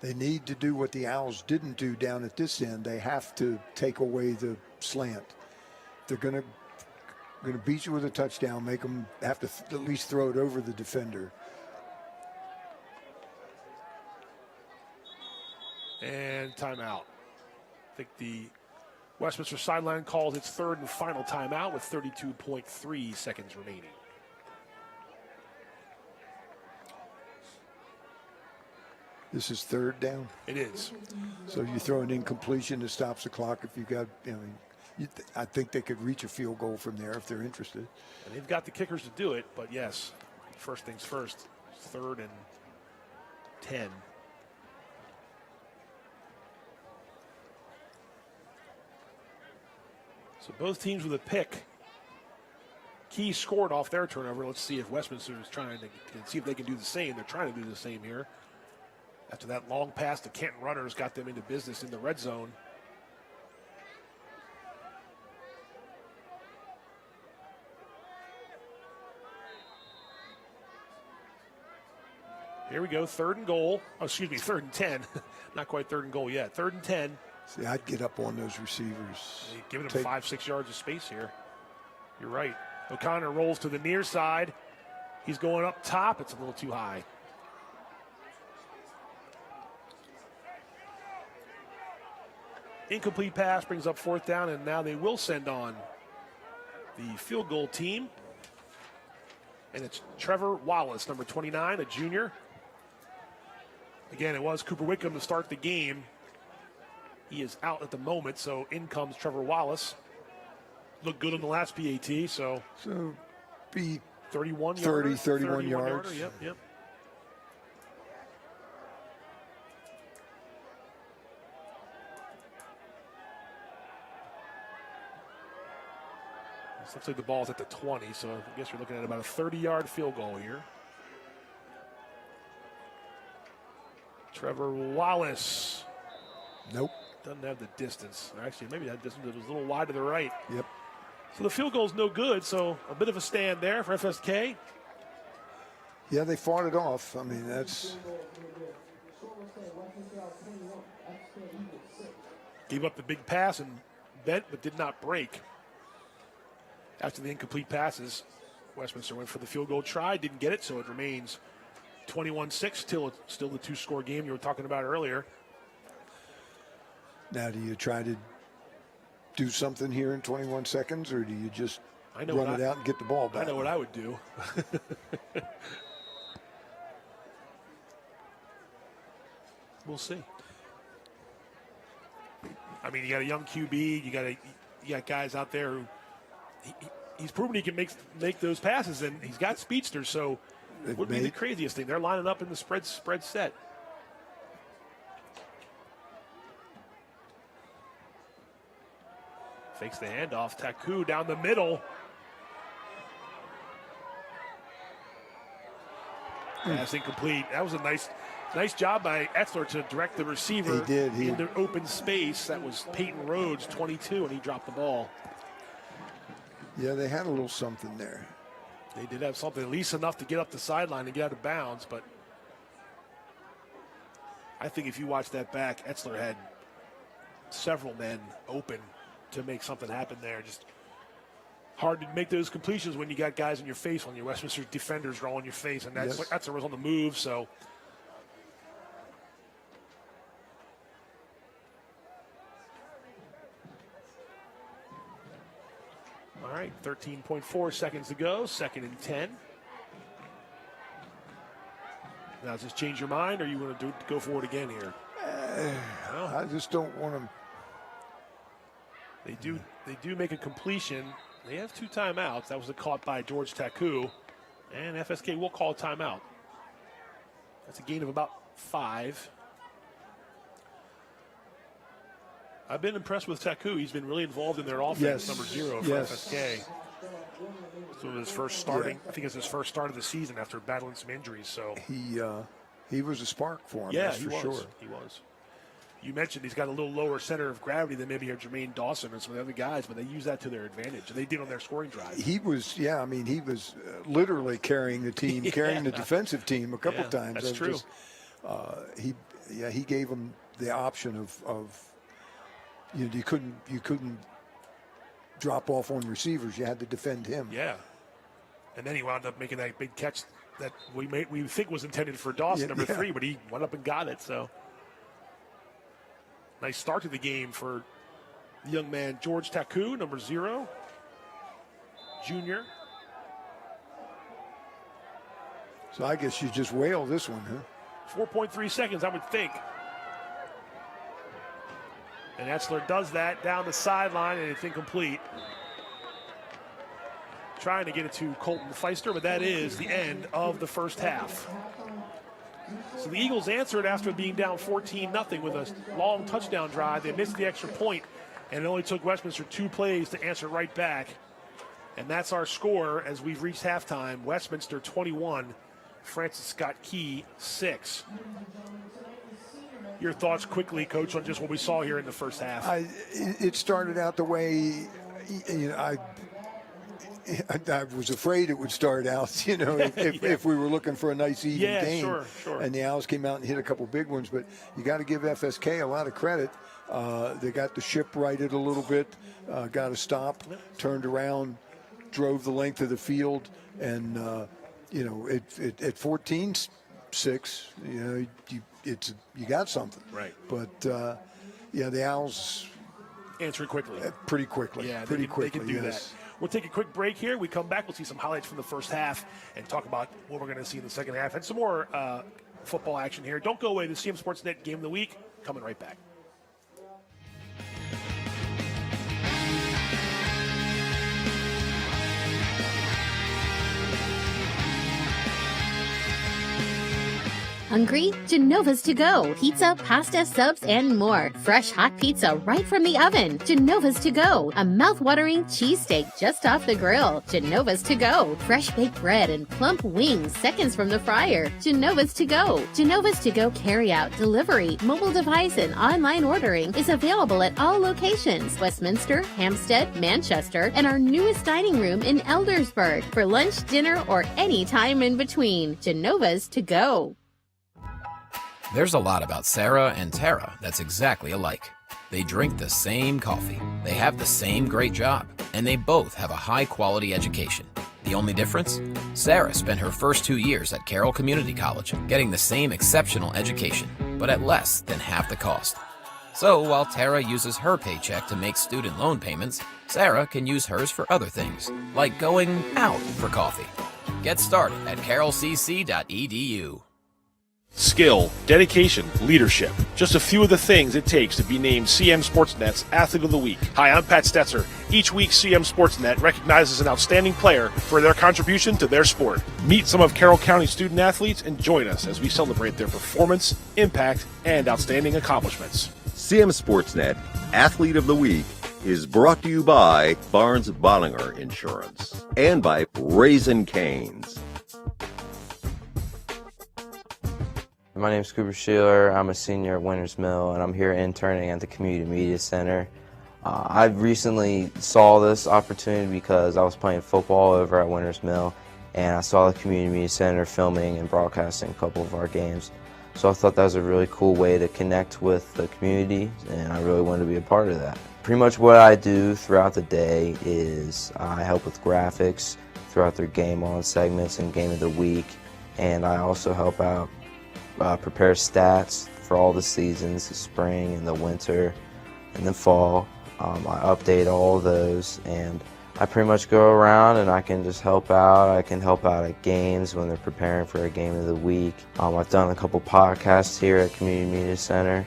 They need to do what the Owls didn't do down at this end. They have to take away the slant. They're going to beat you with a touchdown, make them have to at least throw it over the defender. And timeout. I think the Westminster sideline calls its 3rd and final timeout with 32.3 seconds remaining. This is 3rd down? It is. So you throw an incompletion that stops the clock if you got, I think they could reach a field goal from there if they're interested. And they've got the kickers to do it, but yes, first things first. 3rd and 10. So both teams with a pick. Key scored off their turnover. Let's see if Westminster is trying to see if they can do the same. They're trying to do the same here. After that long pass, the Canton Runners got them into business in the red zone. Here we go, 3rd and goal. Oh, excuse me, 3rd and 10. Not quite 3rd and goal yet. 3rd and 10. See, I'd get up on those receivers. Giving them 5-6 yards of space here. You're right. O'Connor rolls to the near side. He's going up top. It's a little too high. Incomplete pass brings up 4th down, and now they will send on the field goal team. And it's Trevor Wallace, number 29, a junior. Again, it was Cooper Wickham to start the game. He is out at the moment, so in comes Trevor Wallace. Looked good on the last PAT, so be 31 31 yards. Yep. Looks like the ball's at the 20, so I guess you're looking at about a 30-yard field goal here. Trevor Wallace. Nope. Doesn't have the distance. Actually, maybe that distance was a little wide to the right. Yep. So the field goal's no good, so a bit of a stand there for FSK. Yeah, they fought it off. I mean, that's... Gave up the big pass and bent, but did not break. After the incomplete passes, Westminster went for the field goal try, didn't get it, so it remains 21-6, still the two-score game you were talking about earlier. Now, do you try to do something here in 21 seconds, or do you just run it out and get the ball back? I know what I would do. We'll see. I mean, you got a young QB. You got guys out there who he's proven he can make those passes, and he's got speedsters. So it would be the craziest thing. They're lining up in the spread set. Fakes the handoff. Taku down the middle. Pass incomplete. That was a nice job by Etzler to direct the receiver into open space. That was Peyton Rhodes, 22, and he dropped the ball. Yeah, they had a little something there. They did have something, at least enough to get up the sideline and get out of bounds, but I think if you watch that back, Etzler had several men open to make something happen there. Just hard to make those completions when you got guys in your face, when your Westminster defenders are all in your face, and Etzler was on the move, so. All right, 13.4 seconds to go, 2nd and 10. Now, does this change your mind, or you want to go for it again here? I just don't want to. They do make a completion. They have 2 timeouts. That was a caught by George Taku, and FSK will call a timeout. That's a gain of about 5. I've been impressed with Taku. He's been really involved in their offense, number 0 for FSK. So his first starting, I think it's his first start of the season after battling some injuries. So he was a spark for him. Yeah, that's for sure. He was. You mentioned he's got a little lower center of gravity than maybe Jermaine Dawson and some of the other guys, but they use that to their advantage, and they did on their scoring drive. He was, I mean, he was literally carrying the team, carrying the defensive team a couple times. That's true. He gave them the option of you couldn't drop off on receivers. You had to defend him. Yeah, and then he wound up making that big catch that we think was intended for Dawson, number 3, but he went up and got it. So. Nice start to the game for the young man, George Taku, number 0, junior. So I guess you just whale this one, huh? 4.3 seconds, I would think. And Etzler does that down the sideline, and it's incomplete. Trying to get it to Colton Feister, but that is the end of the first half. So the Eagles answered after being down 14-0 with a long touchdown drive. They missed the extra point, and it only took Westminster 2 plays to answer right back. And that's our score as we've reached halftime. Westminster 21, Francis Scott Key 6. Your thoughts quickly, Coach, on just what we saw here in the first half. It started out the way, I was afraid it would start out, if we were looking for a nice even game. Sure. And the Owls came out and hit a couple big ones, but you got to give FSK a lot of credit. They got the ship righted a little bit, got a stop, turned around, drove the length of the field, and at 14-6, you got something. Right. But the Owls answered quickly. Pretty quickly. Yeah, pretty quickly. They can do that. We'll take a quick break here. We come back, we'll see some highlights from the first half and talk about what we're going to see in the second half and some more football action here. Don't go away. The CMSportsNet Game of the Week coming right back. Hungry? Genova's to go. Pizza, pasta, subs, and more. Fresh hot pizza right from the oven. Genova's to go. A mouth-watering cheesesteak just off the grill. Genova's to go. Fresh baked bread and plump wings seconds from the fryer. Genova's to go. Genova's to go carry-out, delivery, mobile device, and online ordering is available at all locations. Westminster, Hampstead, Manchester, and our newest dining room in Eldersburg for lunch, dinner, or any time in between. Genova's to go. There's a lot about Sarah and Tara that's exactly alike. They drink the same coffee, they have the same great job, and they both have a high-quality education. The only difference? Sarah spent her first 2 years at Carroll Community College, getting the same exceptional education, but at less than half the cost. So while Tara uses her paycheck to make student loan payments, Sarah can use hers for other things, like going out for coffee. Get started at carrollcc.edu. Skill, dedication, leadership. Just a few of the things it takes to be named CMSportsNet's Athlete of the Week. Hi, I'm Pat Stetzer. Each week, CMSportsNet recognizes an outstanding player for their contribution to their sport. Meet some of Carroll County student athletes and join us as we celebrate their performance, impact, and outstanding accomplishments. CMSportsNet Athlete of the Week is brought to you by Barnes-Bollinger Insurance and by Raising Cane's. My name is Cooper Sheeler. I'm a senior at Winters Mill, and I'm here interning at the Community Media Center. I recently saw this opportunity because I was playing football over at Winters Mill, and I saw the Community Media Center filming and broadcasting a couple of our games. So I thought that was a really cool way to connect with the community, and I really wanted to be a part of that. Pretty much what I do throughout the day is I help with graphics throughout their Game On segments and Game of the Week, and I also help out prepare stats for all the seasons, the spring and the winter and the fall. I update all of those, and I pretty much go around and I can just help out. I can help out at games when they're preparing for a game of the week. I've done a couple podcasts here at Community Media Center.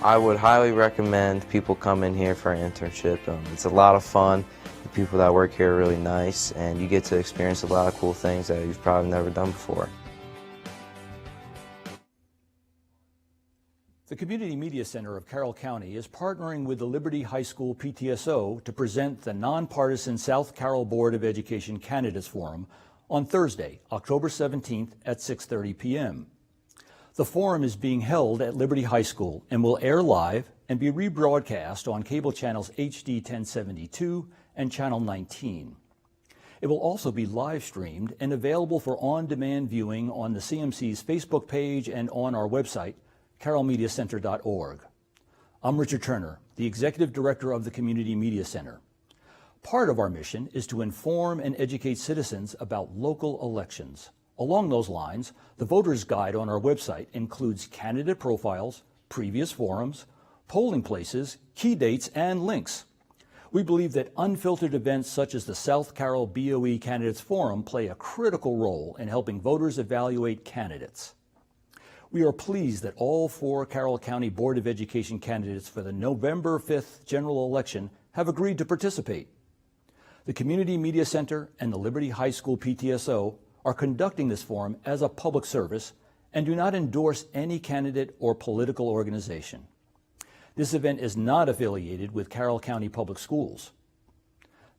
I would highly recommend people come in here for an internship. It's a lot of fun. The people that work here are really nice, and you get to experience a lot of cool things that you've probably never done before. The Community Media Center of Carroll County is partnering with the Liberty High School PTSO to present the nonpartisan South Carroll Board of Education Candidates Forum on Thursday, October 17th at 6:30 p.m. The forum is being held at Liberty High School and will air live and be rebroadcast on cable channels HD 1072 and Channel 19. It will also be live streamed and available for on-demand viewing on the CMC's Facebook page and on our website, carrollmediacenter.org. I'm Richard Turner, the Executive Director of the Community Media Center. Part of our mission is to inform and educate citizens about local elections. Along those lines, the Voter's Guide on our website includes candidate profiles, previous forums, polling places, key dates, and links. We believe that unfiltered events such as the South Carroll BOE Candidates Forum play a critical role in helping voters evaluate candidates. We are pleased that all 4 Carroll County Board of Education candidates for the November 5th general election have agreed to participate. The Community Media Center and the Liberty High School PTSO are conducting this forum as a public service and do not endorse any candidate or political organization. This event is not affiliated with Carroll County Public Schools.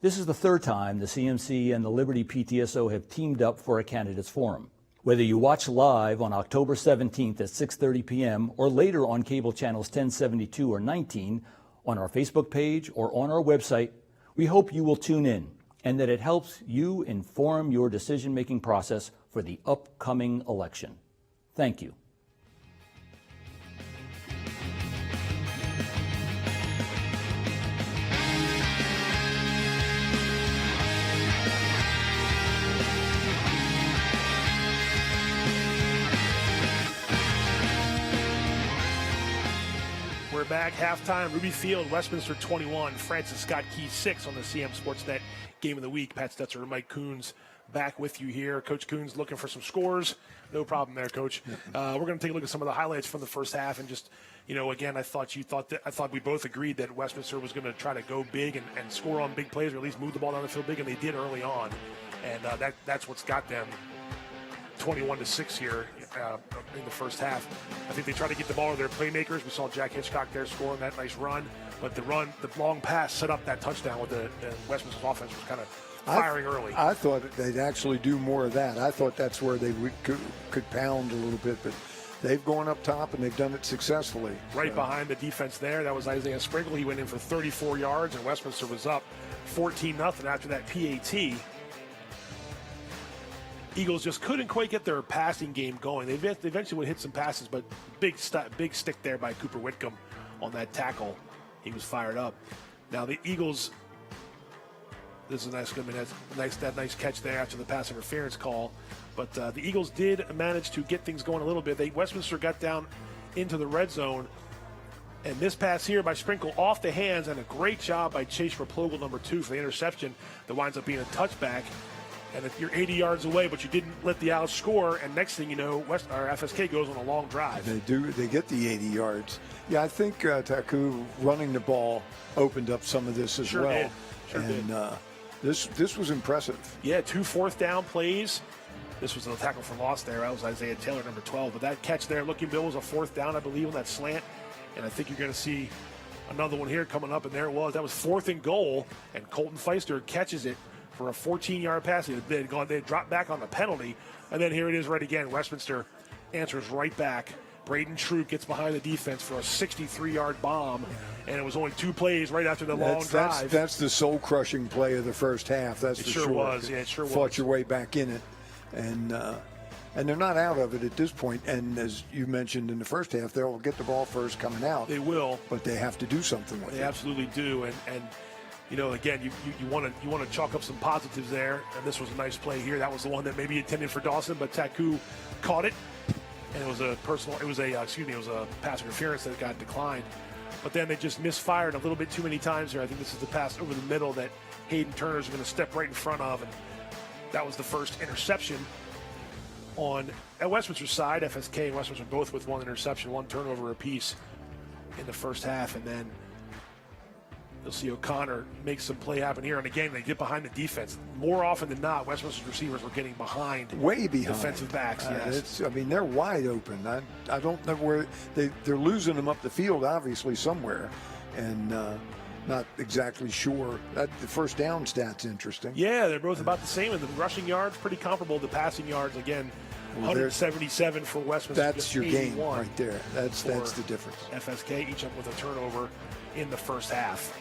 This is the 3rd time the CMC and the Liberty PTSO have teamed up for a candidates forum. Whether you watch live on October 17th at 6:30 p.m. or later on cable channels 1072 or 19, on our Facebook page or on our website, we hope you will tune in and that it helps you inform your decision-making process for the upcoming election. Thank you. We're back. Halftime, Ruby Field, Westminster 21, Francis Scott Key 6 on the CM Sportsnet Game of the Week. Pat Stetzer and Mike Coons back with you here. Coach Coons looking for some scores. No problem there, Coach. We're going to take a look at some of the highlights from the first half and just, again, I thought we both agreed that Westminster was going to try to go big and score on big plays or at least move the ball down the field big, and they did early on. And that's what's got them 21-6 here. in the first half. I think they tried to get the ball to their playmakers. We saw Jack Hitchcock there scoring that nice run, but the long pass set up that touchdown with the Westminster's offense was kind of firing early. I thought they'd actually do more of that. I thought that's where they could pound a little bit, but they've gone up top and they've done it successfully. Right behind the defense there, that was Isaiah Sprinkle. He went in for 34 yards, and Westminster was up 14-0 after that PAT. Eagles just couldn't quite get their passing game going. They eventually would hit some passes, but big stick there by Cooper Whitcomb on that tackle. He was fired up. Now the Eagles, this is that nice catch there after the pass interference call. But the Eagles did manage to get things going a little bit. Westminster got down into the red zone. And this pass here by Sprinkle off the hands, and a great job by Chase Raplogle, number 2, for the interception that winds up being a touchback. And if you're 80 yards away, but you didn't let the Owls score, and next thing you know, FSK goes on a long drive. They get the 80 yards. Yeah, I think Taku running the ball opened up some of this as well. Sure did. This was impressive. Yeah, 2 fourth-down plays. This was a tackle for loss there. That was Isaiah Taylor, number 12. But that catch there, looking Bill, was a 4th down, I believe, on that slant. And I think you're going to see another one here coming up, and there it was. That was 4th and goal, and Colton Feister catches it for a 14-yard pass. They dropped back on the penalty, and then here it is right again. Westminster answers right back. Braden Troop gets behind the defense for a 63-yard bomb, and it was only 2 plays right after the long drive. That's the soul-crushing play of the first half. That's for sure. It sure was. Yeah, it sure was. Fought your way back in it, and they're not out of it at this point. And as you mentioned in the first half, they'll get the ball first coming out. They will, but they have to do something with it. They absolutely do, and. You know, again, you want to chalk up some positives there, and this was a nice play here. That was the one that maybe intended for Dawson, but Taku caught it, and it was a pass interference that got declined. But then they just misfired a little bit too many times here. I think this is the pass over the middle that Hayden Turner's going to step right in front of, and that was the first interception at Westminster's side. FSK and Westminster both with 1 interception, 1 turnover apiece in the first half, and then you'll see O'Connor make some play happen here. And again, they get behind the defense. More often than not, Westminster's receivers were getting way behind defensive backs. Yes. They're wide open. I don't know where they're losing them up the field, obviously, somewhere. And not exactly sure. The first down stat's interesting. Yeah, they're both about the same. And the rushing yards, pretty comparable. The passing yards, again, 177 for Westminster. That's your game right there. That's the difference. FSK, each up with a turnover in the first half.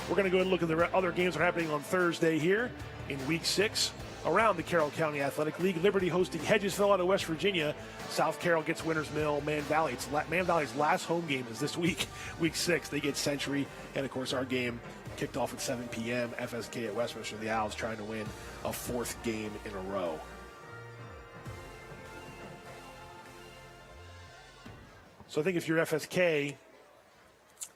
We're going to go and look at the other games that are happening on Thursday here in Week 6 around the Carroll County Athletic League. Liberty hosting Hedgesville out of West Virginia. South Carroll gets Winters Mill, Man Valley. Man Valley's last home game is this week, Week 6. They get Century, and of course our game kicked off at 7 p.m. FSK at Westminster. The Owls trying to win a 4th game in a row. So I think if you're FSK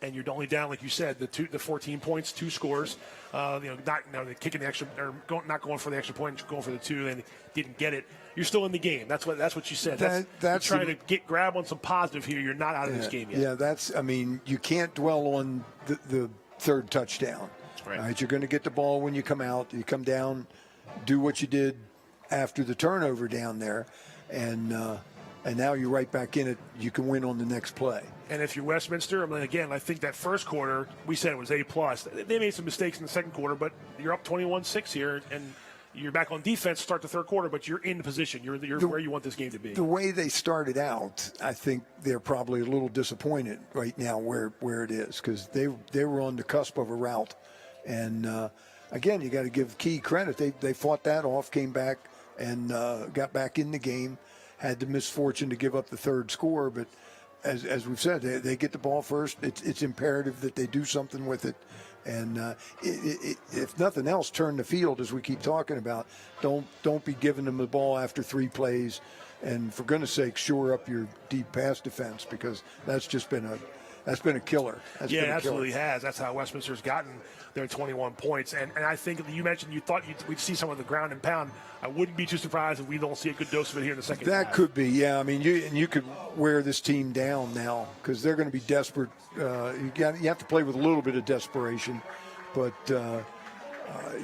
and you're only down, like you said, the 14 points, 2 scores, not kicking the extra or not going for the extra point, going for the 2, and didn't get it. You're still in the game. That's what you said. That's trying to grab on some positive here. You're not out of this game yet. Yeah, you can't dwell on the 3rd touchdown. Right. All right, you're going to get the ball when you come out. You come down, do what you did after the turnover down there, and now you're right back in it. You can win on the next play. And if you're Westminster, I think that first quarter, we said it was A+. They made some mistakes in the second quarter, but you're up 21-6 here, and you're back on defense to start the third quarter, but you're in position. You're where you want this game to be. The way they started out, I think they're probably a little disappointed right now where it is, because they were on the cusp of a rout. And, again, you got to give Key credit. They fought that off, came back, and got back in the game. Had the misfortune to give up the 3rd score, but as we've said, they get the ball first. It's imperative that they do something with it, and if nothing else, turn the field, as we keep talking about. Don't be giving them the ball after 3 plays, and for goodness sake, shore up your deep pass defense, because that's been a killer. It absolutely has. That's how Westminster's gotten their 21 points. And I think you mentioned you thought we'd see some of the ground and pound. I wouldn't be too surprised if we don't see a good dose of it here in the second half. That could be, yeah. You could wear this team down now, because they're going to be desperate. You have to play with a little bit of desperation, but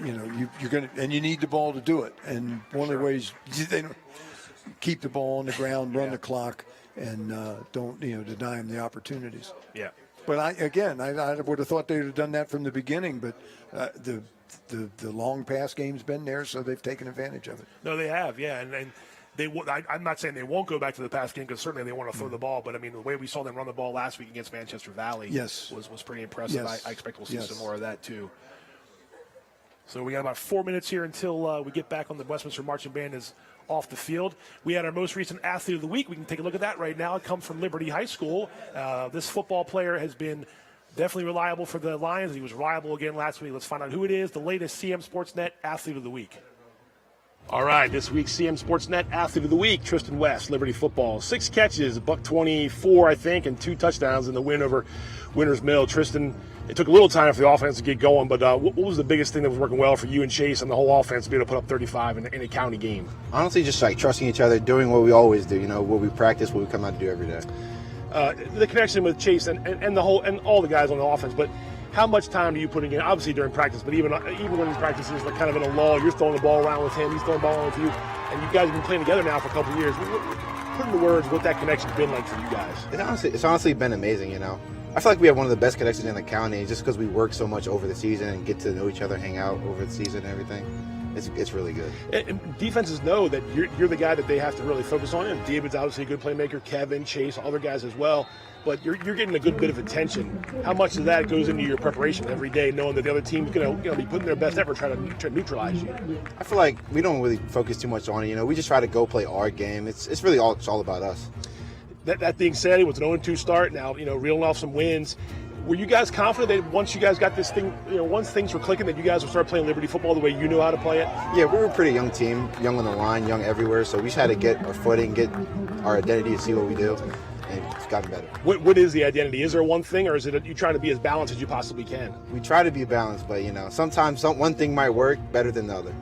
you're going to, and you need the ball to do it. And one of the ways they keep the ball on the ground, run the clock, and don't deny them the opportunities. Yeah. But I would have thought they would have done that from the beginning. But the long pass game's been there, so they've taken advantage of it. No, they have. Yeah, and I'm not saying they won't go back to the pass game because certainly they want to throw the ball. But I mean, the way we saw them run the ball last week against Manchester Valley was pretty impressive. Yes. I expect we'll see some more of that too. So we got about 4 minutes here until we get back on the Westminster Marching Band is off the field. We had our most recent athlete of the week. We can take a look at that right now. It comes from Liberty High School. This football player has been definitely reliable for the Lions. He was reliable again last week. Let's find out who it is. The latest CMSportsNet athlete of the week. All right, this week's CMSportsNet athlete of the week, Tristan West, Liberty football. 6 catches, $124, I think, and 2 touchdowns in the win over Winters Mill. Tristan, it took a little time for the offense to get going, but what was the biggest thing that was working well for you and Chase and the whole offense to be able to put up 35 in a county game? Honestly, just like trusting each other, doing what we always do, what we practice, what we come out to do every day. The connection with Chase and the whole and all the guys on the offense, but how much time are you putting in? Obviously during practice, but even when in practices, like kind of in a lull, you're throwing the ball around with him, he's throwing the ball around with you, and you guys have been playing together now for a couple of years. Put into words what that connection's been like for you guys. It's honestly been amazing. I feel like we have one of the best connections in the county, just because we work so much over the season and get to know each other, hang out over the season and everything. It's really good. And defenses know that you're the guy that they have to really focus on. And David's obviously a good playmaker, Kevin, Chase, other guys as well. But you're getting a good bit of attention. How much of that goes into your preparation every day, knowing that the other team's going to be putting their best effort trying to neutralize you? I feel like we don't really focus too much on it. We just try to go play our game. It's really all about us. That being said, it was an 0-2 start. Now, reeling off some wins. Were you guys confident that once you guys got this thing, once things were clicking, that you guys would start playing Liberty football the way you know how to play it? Yeah, we were a pretty young team, young on the line, young everywhere. So we just had to get our footing, get our identity, and see what we do. And it's gotten better. What is the identity? Is there one thing, or is it you try to be as balanced as you possibly can? We try to be balanced, but sometimes one thing might work better than the other.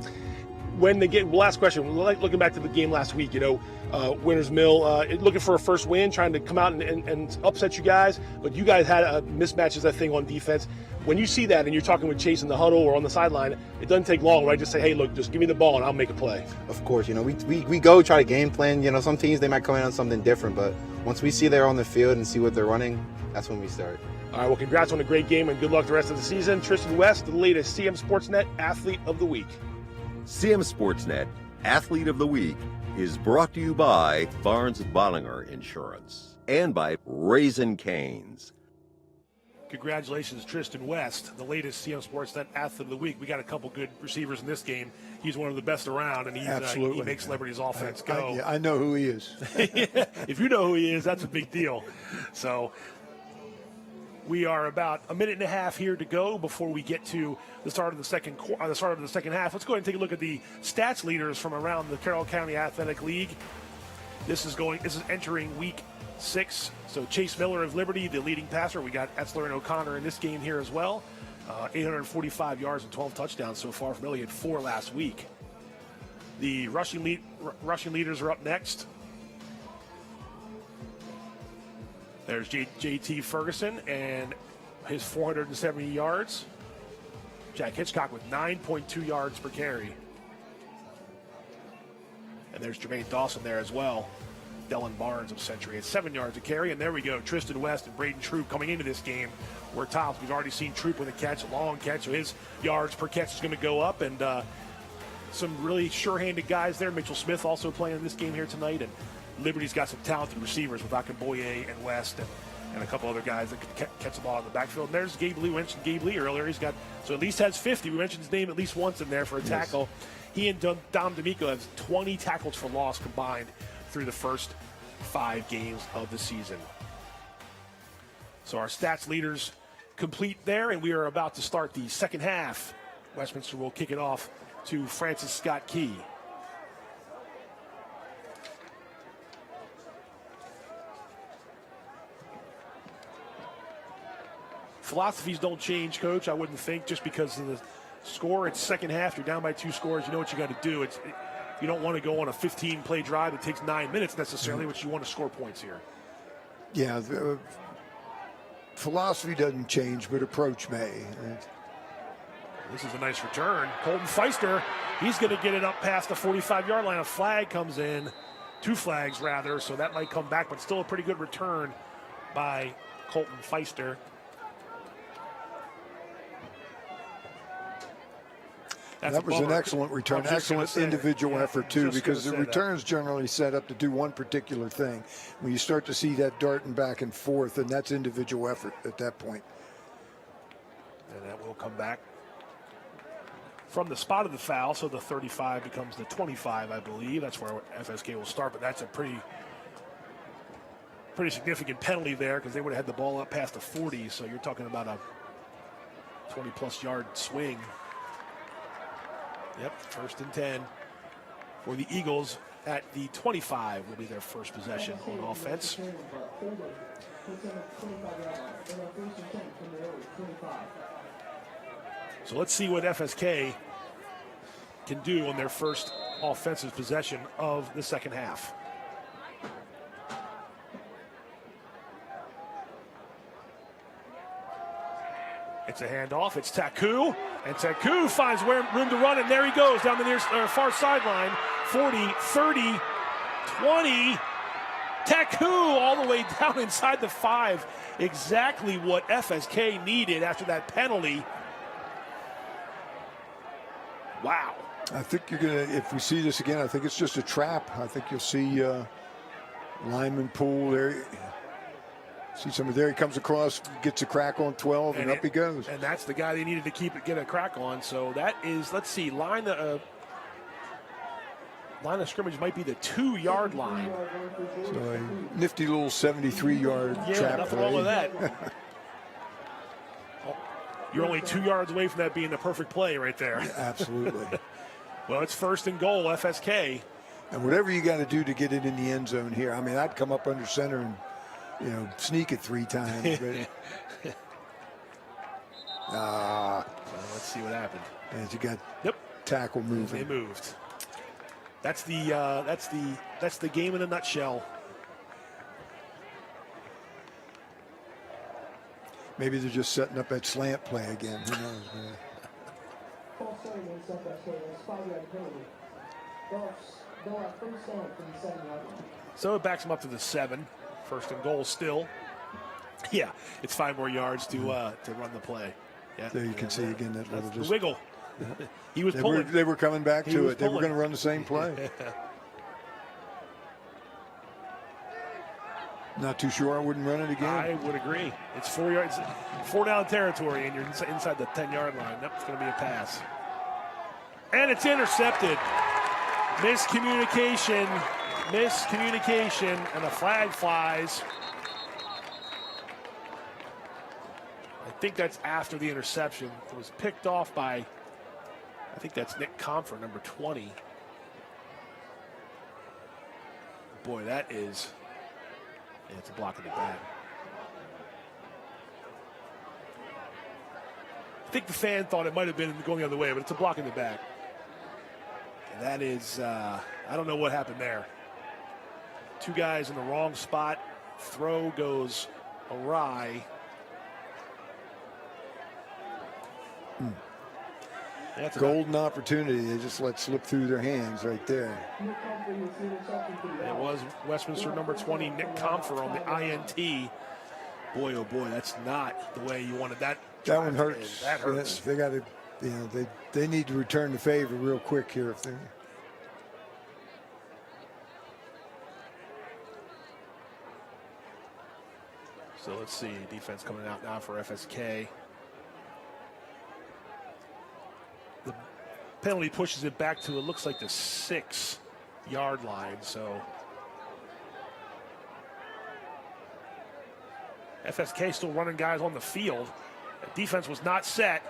Last question. Looking back to the game last week, Winters Mill looking for a first win, trying to come out and upset you guys, but you guys had mismatches, I think, on defense. When you see that and you're talking with Chase in the huddle or on the sideline, it doesn't take long, right? Just say, hey, look, just give me the ball and I'll make a play. Of course, we go try to game plan. Some teams, they might come in on something different, but once we see they're on the field and see what they're running, that's when we start. All right, well, congrats on a great game and good luck the rest of the season. Tristan West, the latest CMSportsNet Athlete of the Week. CMSportsNet Athlete of the Week is brought to you by Barnes Bollinger Insurance and by Raising Cane's. Congratulations, Tristan West, the latest CMSportsNet Athlete of the Week. We got a couple good receivers in this game. He's one of the best around, and he makes Liberty's offense go. I know who he is. If you know who he is, that's a big deal. So we are about a minute and a half here to go before we get to the start of the second half. Let's go ahead and take a look at the stats leaders from around the Carroll County Athletic League. This is entering week 6. So Chase Miller of Liberty, the leading passer. We got Etzler and O'Connor in this game here as well. 845 yards and 12 touchdowns so far from Billy. He had 4 last week. The rushing leaders are up next. There's J.T. Ferguson and his 470 yards. Jack Hitchcock with 9.2 yards per carry. And there's Jermaine Dawson there as well. Dylan Barnes of Century at 7 yards a carry. And there we go. Tristan West and Braden Troop coming into this game. We're tops. We've already seen Troop with a catch, a long catch. So his yards per catch is going to go up. And some really sure-handed guys there. Mitchell Smith also playing in this game here tonight. And Liberty's got some talented receivers with Akinboye and West and a couple other guys that could catch the ball in the backfield. And there's Gabe Lee. We mentioned Gabe Lee earlier. He's got, so at least has 50. We mentioned his name at least once in there for a tackle. He and Dom D'Amico have 20 tackles for loss combined through the first 5 games of the season. So our stats leaders complete there, and we are about to start the second half. Westminster will kick it off to Francis Scott Key. Philosophies don't change, Coach, I wouldn't think, just because of the score. It's second half. You're down by 2 scores. You know what you got to do. You don't want to go on a 15-play drive that takes 9 minutes necessarily, but you want to score points here. Yeah, philosophy doesn't change, but approach may. This is a nice return. Colton Feister, he's going to get it up past the 45-yard line. A flag comes in, 2 flags rather, so that might come back, but still a pretty good return by Colton Feister. That was an excellent return, excellent individual effort too, because the return's generally set up to do one particular thing. When you start to see that darting back and forth, and that's individual effort at that point. And that will come back from the spot of the foul, so the 35 becomes the 25, I believe. That's where FSK will start, but that's a pretty significant penalty there, because they would have had the ball up past the 40, so you're talking about a 20-plus yard swing. Yep, 1st and 10 for the Eagles at the 25 will be their first possession on offense. So let's see what FSK can do on their first offensive possession of the second half. It's a handoff. It's Taku, and Taku finds room to run, and there he goes down the near far sideline. 40, 30, 20. Taku all the way down inside the 5. Exactly what FSK needed after that penalty. Wow. I think you're going to, if we see this again, I think it's just a trap. I think you'll see lineman pull there. See some of there. He comes across, gets a crack on 12, and up he goes. And that's the guy they needed to get a crack on. So that is, let's see, line of scrimmage might be the 2-yard line. So a nifty little 73-yard trap. Yeah, nothing wrong with that. You're only 2 yards away from that being the perfect play right there. Yeah, absolutely. Well, it's 1st and goal, FSK. And whatever you got to do to get it in the end zone here. I mean, I'd come up under center and, sneak it 3 times. Well, let's see what happened. As you got tackle moving. They moved. That's the game in a nutshell. Maybe they're just setting up that slant play again. Who knows, man? So it backs them up to the 7. 1st and goal still. Yeah, it's 5 more yards to run the play. Yeah, there you can see again that little just wiggle. Yeah. He was pulling. They were coming back to it. They were pulling. going to run the same play. Not too sure I wouldn't run it again. I would agree. It's 4 yards, 4 down territory, and you're inside the 10-yard line. That's going to be a pass. And it's intercepted. Miscommunication, and a flag flies. I think that's after the interception. It was picked off by, I think that's Nick Comfort, number 20. Boy, that is, it's a block in the back. I think the fan thought it might have been going the other way, but it's a block in the back. And that is, I don't know what happened there. 2 guys in the wrong spot. Throw goes awry. That's golden opportunity. They just let slip through their hands right there. It was Westminster number 20, Nick Comfer on the INT. Boy, oh boy, that's not the way you wanted that. That one hurts. That hurts. They got to, they need to return the favor real quick here if they're. So let's see, defense coming out now for FSK. The penalty pushes it back to, it looks like the 6-yard line, so. FSK still running guys on the field. The defense was not set.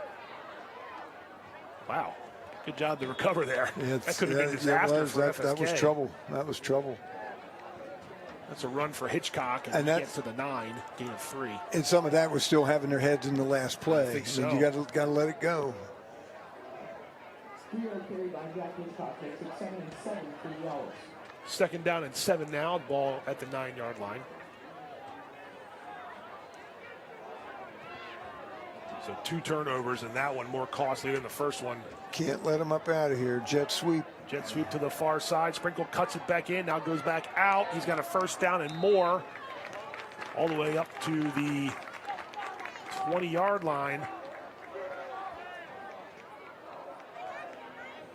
Wow, good job to recover there. Yeah, that could have been disaster for FSK. That was trouble. That was trouble. That's a run for Hitchcock, and he gets to the 9, gain of 3. And some of that was still having their heads in the last play. I think so. You got to let it go. Second down and 7 now. Ball at the 9-yard line. So 2 turnovers, and that one more costly than the first one. Can't let him up out of here. Jet sweep. Jet sweep to the far side. Sprinkle cuts it back in. Now goes back out. He's got a first down and more. All the way up to the 20-yard line.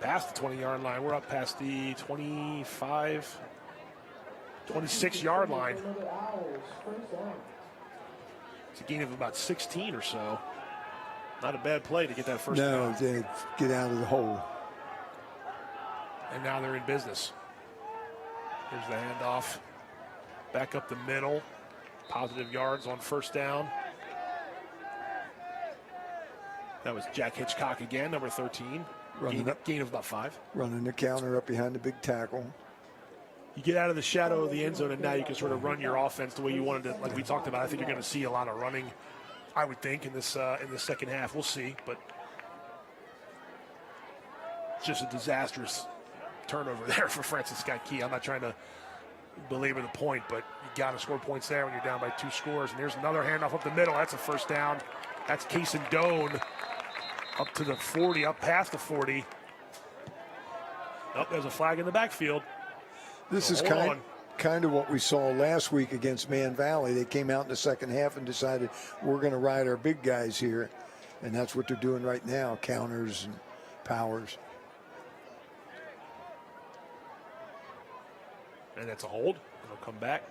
Past the 20-yard line. We're up past the 25, 26-yard line. It's a gain of about 16 or so. Not a bad play to get that first down. No, they get out of the hole. And now they're in business. Here's the handoff. Back up the middle. Positive yards on first down. That was Jack Hitchcock again, number 13. Gain of about 5. Running the counter up behind the big tackle. You get out of the shadow of the end zone, and now you can sort of run your offense the way you wanted to, like we talked about. I think you're going to see a lot of running, I would think, in this second half. We'll see, but it's just a disastrous turnover there for Francis Scott Key. I'm not trying to belabor the point, but you got to score points there when you're down by 2 scores. And there's another handoff up the middle. That's a first down. That's Case and Doan up to the 40, up past the 40. Oh, there's a flag in the backfield. This is kind of what we saw last week against Man Valley. They came out in the second half and decided we're going to ride our big guys here. And that's what they're doing right now, counters and powers. And that's a hold. It'll come back.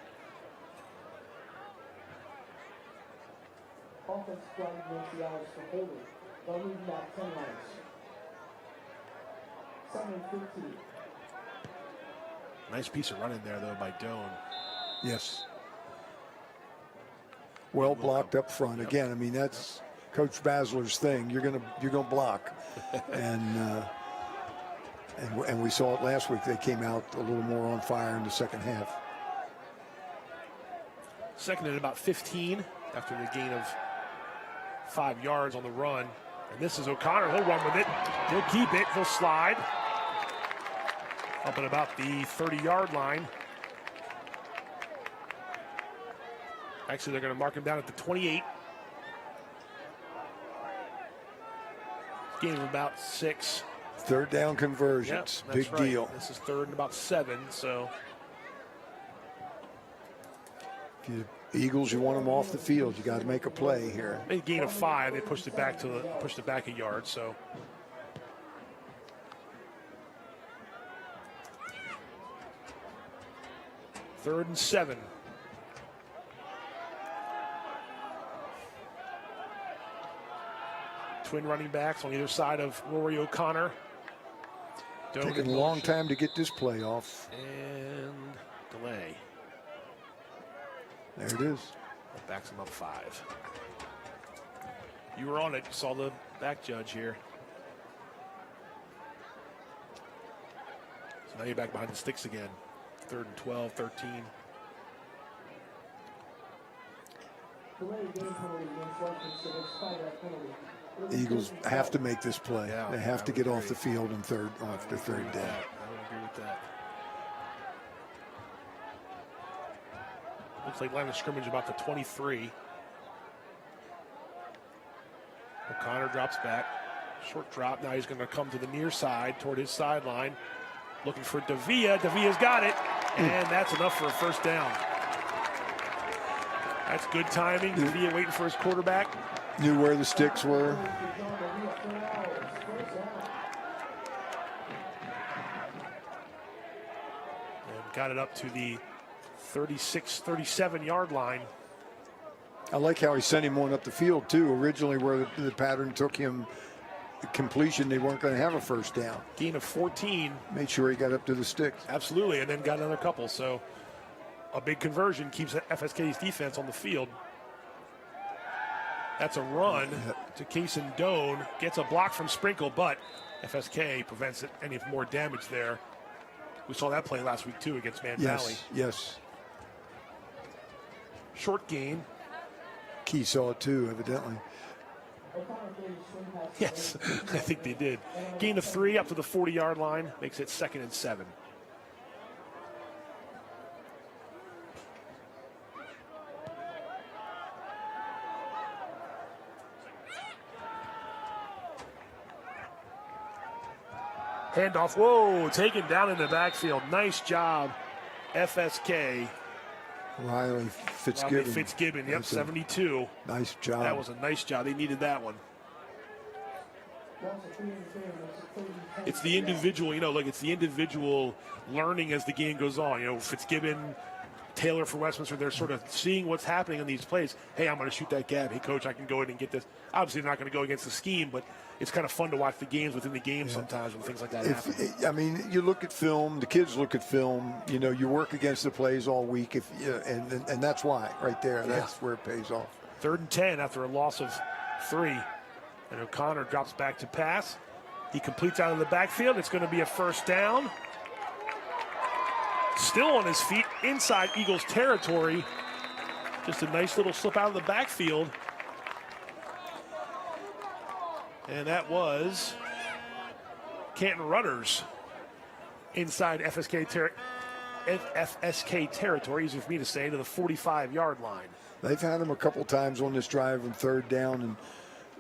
Offense flag against the Owls for holding. They'll leave back 10 yards. 7-15. Nice piece of running there, though, by Doan. Yes. Well blocked up front. Yep. Again, I mean, that's Coach Basler's thing. You're gonna block. and we saw it last week. They came out a little more on fire in the second half. Second at about 15 after the gain of 5 yards on the run. And this is O'Connor. He'll run with it. He'll keep it. He'll slide. Up at about the 30-yard line. Actually, they're going to mark him down at the 28. Gain of about 6. Third down conversions. Yep, big deal. This is third and about 7, so. If the Eagles, you want them off the field. You got to make a play here. They gain of 5. They pushed it back a yard, so. Third and 7. Twin running backs on either side of Rory O'Connor. Taking a long time to get this play off. And delay. There it is. That backs him up 5. You were on it. You saw the back judge here. So now you're back behind the sticks again. 3rd and 12, 13. The Eagles have to make this play. Yeah, they have to get off the field and off the third down. I would agree with that. Looks like line of scrimmage about the 23. O'Connor drops back. Short drop. Now he's going to come to the near side toward his sideline. Looking for Davia. Davia's got it. And that's enough for a first down. That's good timing. Davia waiting for his quarterback. Knew where the sticks were. And got it up to the 36, 37-yard line. I like how he sent him one up the field, too. Originally, where the pattern took him completion, they weren't going to have a first down. Gain of 14. Made sure he got up to the sticks. Absolutely, and then got another couple. So a big conversion keeps FSK's defense on the field. That's a run to Case and Doan. Gets a block from Sprinkle, but FSK prevents any more damage there. We saw that play last week, too, against Man Valley. Yes. Short gain. Key saw it, too, evidently. Yes, I think they did. Gain of 3 up to the 40-yard line. Makes it 2nd and 7. Handoff, whoa, taken down in the backfield. Nice job, FSK. Riley Fitzgibbon. Yep, 72. Nice job. That was a nice job. They needed that one. It's the individual, it's the individual learning as the game goes on. Fitzgibbon, Taylor for Westminster, they're sort of seeing what's happening on these plays. Hey, I'm going to shoot that gap. Hey, coach, I can go in and get this. Obviously, they're not going to go against the scheme, but it's kind of fun to watch the games within the game sometimes when things like that happen. You look at film, the kids look at film, you work against the plays all week, and that's why, right there, that's where it pays off. 3rd and 10 after a loss of 3. And O'Connor drops back to pass. He completes out of the backfield. It's going to be a first down. Still on his feet inside Eagles territory. Just a nice little slip out of the backfield. And that was Canton Runners inside FSK territory, easy for me to say, to the 45-yard line. They've had him a couple times on this drive on 3rd down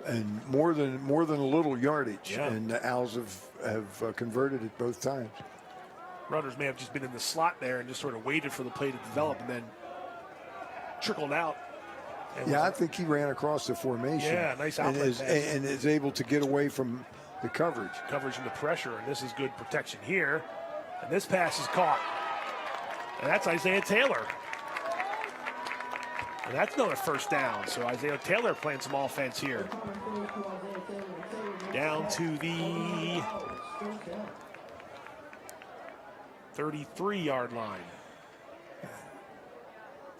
and more than a little yardage, and the Owls have converted it both times. Runners may have just been in the slot there and just sort of waited for the play to develop and then trickled out. I think he ran across the formation. Yeah, nice outlet pass. And is able to get away from the coverage. Coverage and the pressure, and this is good protection here. And this pass is caught. And that's Isaiah Taylor. And that's another first down. So Isaiah Taylor playing some offense here. Down to the 33-yard line.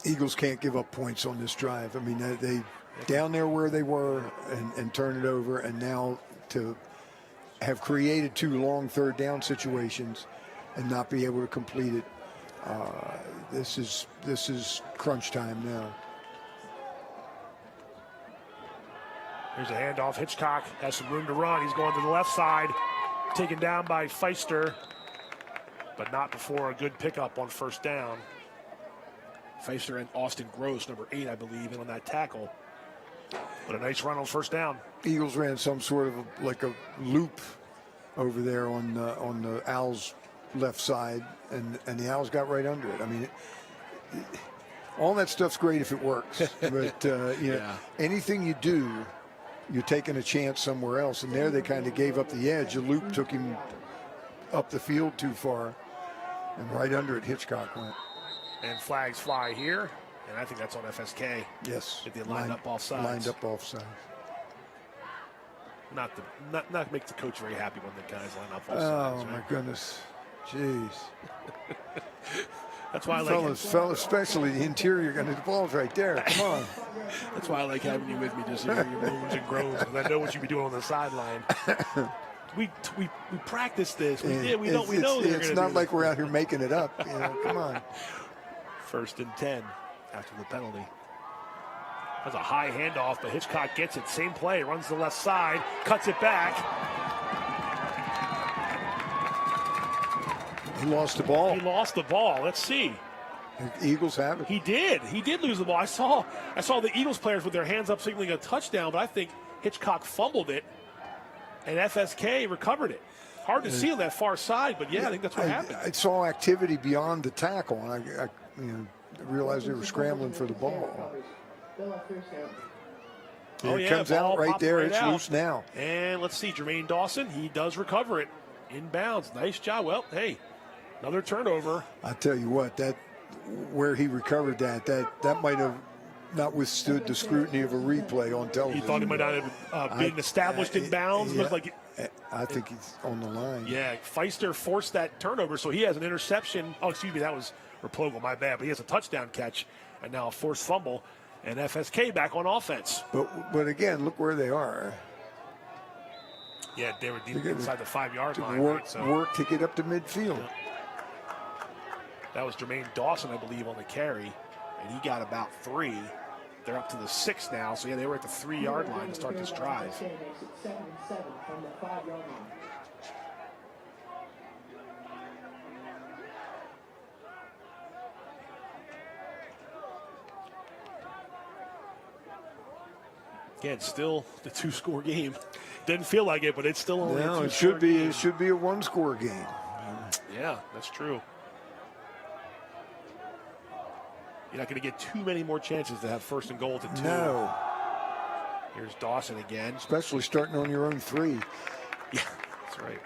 Eagles can't give up points on this drive. I mean, they down there where they were and turn it over, and now to have created 2 long 3rd down situations and not be able to complete it. This is crunch time now. Here's a handoff. Hitchcock has some room to run. He's going to the left side. Taken down by Feister, but not before a good pickup on first down. Feister and Austin Gross, number 8, I believe, in on that tackle. But a nice run on first down. Eagles ran some sort of like a loop over there on the Owls' left side, and the Owls got right under it. I mean, all that stuff's great if it works, but anything you do, you're taking a chance somewhere else. And there they kind of gave up the edge. The loop took him up the field too far, and right under it Hitchcock went. And flags fly here, and I think that's on FSK. Yes. If they lined up off sides. Lined up off sides. Not make the coach very happy when the guys line up off sides. Oh, my goodness. Jeez. That's why I like fellas, especially the interior, and the ball's right there. Come on. That's why I like having you with me, just hear your moans and groans, because I know what you be doing on the sideline. We practiced this. We did. We know. It's not like we're out here making it up. Come on. 1st and 10 after the penalty. That's a high handoff, but Hitchcock gets it. Same play. Runs the left side. Cuts it back. He lost the ball. Let's see. The Eagles have it. He did lose the ball. I saw the Eagles players with their hands up signaling a touchdown, but I think Hitchcock fumbled it, and FSK recovered it. Hard to see on that far side, but I think that's what happened. I saw activity beyond the tackle, and I realized they were scrambling for the ball. It comes out right there. It's loose now. And let's see, Jermaine Dawson, he does recover it. Inbounds. Nice job. Well, hey, another turnover. I tell you what, where he recovered that might have not withstood the scrutiny of a replay on television. He thought he might not have been established in bounds. Yeah, like I think he's on the line. Yeah, Feister forced that turnover, so he has an interception. Oh, excuse me, that was Raplogle, my bad. But he has a touchdown catch, and now a forced fumble, and FSK back on offense. But again, look where they are. Yeah, they were deep inside the 5-yard line. Work to get up to midfield. Yeah. That was Jermaine Dawson, I believe, on the carry, and he got about 3. They're up to the 6 now, so they were at the 3-yard line to start this drive. Again, still the 2-score game. Didn't feel like it, but it's still only a 2-score it should be. game. It should be a 1-score game. Yeah, that's true. You're not going to get too many more chances to have first and goal to 2. No. Here's Dawson again. Especially starting on your own 3. Yeah, that's right.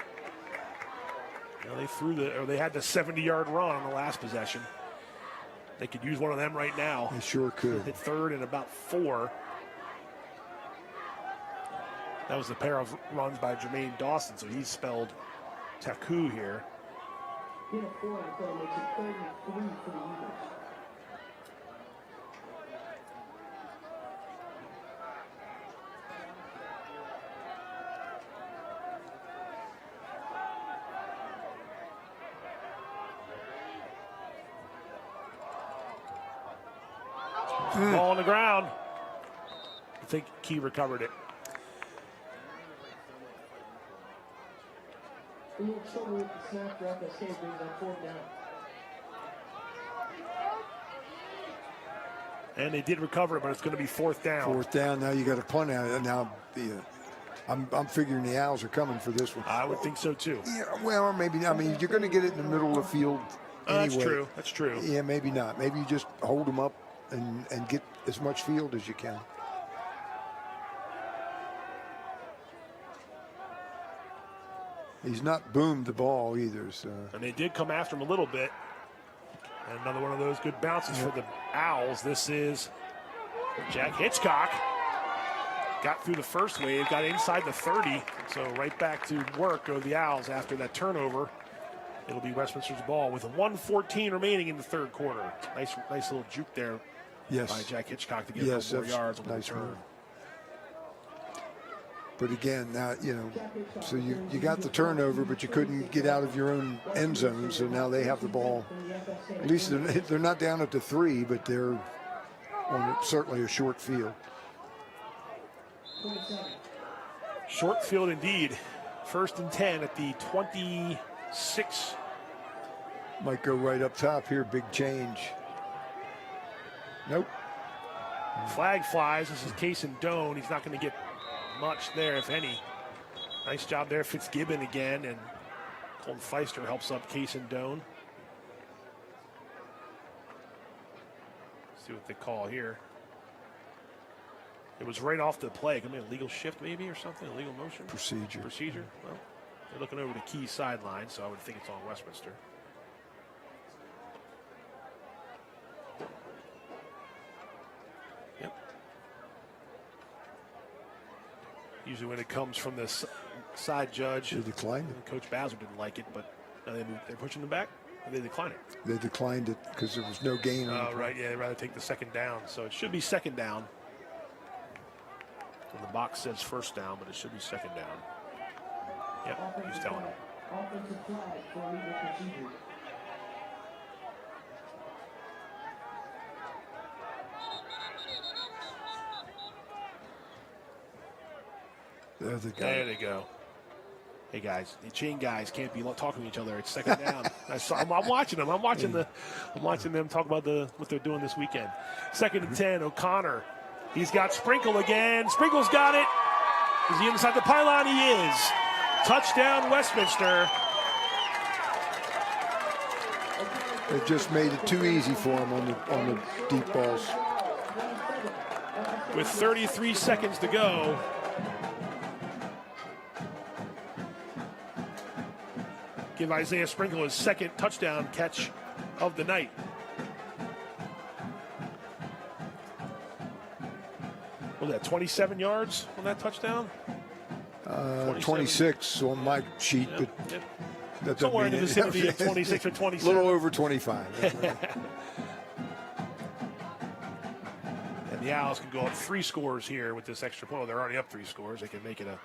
They had the 70-yard run on the last possession. They could use one of them right now. They sure could. Hit third and about 4. That was a pair of runs by Jermaine Dawson, so he's spelled Taku here. Hit a 4 and so it makes it 33 for the Eagles. Ball on the ground. I think Key recovered it. A little trouble with the snap for FSK brings on 4th down. And they did recover it, but it's going to be 4th down. 4th down. Now you got to punt out. And now I'm figuring the Owls are coming for this one. I would think so too. Yeah, well, maybe not. I mean, you're going to get it in the middle of the field anyway. That's true. That's true. Yeah, maybe not. Maybe you just hold them up and get as much field as you can. He's not boomed the ball either. So. And they did come after him a little bit. And another one of those good bounces for the Owls. This is Jack Hitchcock. Got through the first wave, got inside the 30. So right back to work go the Owls after that turnover. It'll be Westminster's ball with 1:14 remaining in the third quarter. Nice little juke there by Jack Hitchcock to get 4 yards on the return. But again, now, so you got the turnover, but you couldn't get out of your own end zone. So now they have the ball. At least they're not down at the 3, but they're on certainly a short field. Short field indeed. 1st and 10 at the 26. Might go right up top here. Big change. Nope. Flag flies. This is Cason Doan. He's not going to get much there, if any. Nice job there, Fitzgibbon again, and Colton Feister helps up Cason Doan. See what they call here. It was right off the play. Could be a legal shift maybe or something, a legal motion? Procedure. Well, they're looking over the Key sideline, so I would think it's on Westminster. Usually when it comes from this side judge, they declined it. Coach Bowser didn't like it, but now they're pushing them back. Or they decline it. They declined it because there was no gain. Oh, right. Yeah, they'd rather take the 2nd down. So it should be 2nd down. Well, the box says 1st down, but it should be 2nd down. Yep, he's telling them. Offensive flag for illegal procedure. There they go. Hey guys, the chain guys can't be talking to each other. It's 2nd down. I'm watching them. I'm watching them talk about what they're doing this weekend. 2nd and 10. O'Connor. He's got Sprinkle again. Sprinkle's got it. Is he inside the pylon? He is. Touchdown, Westminster. They just made it too easy for him on the deep balls. With 33 seconds to go. Give Isaiah Sprinkle his 2nd touchdown catch of the night. What was that, 27 yards on that touchdown? 26 on my sheet, but that somewhere in the vicinity of 26 or 27. A little over 25. And the Owls can go up 3 scores here with this extra point. Well, they're already up 3 scores. They can make it a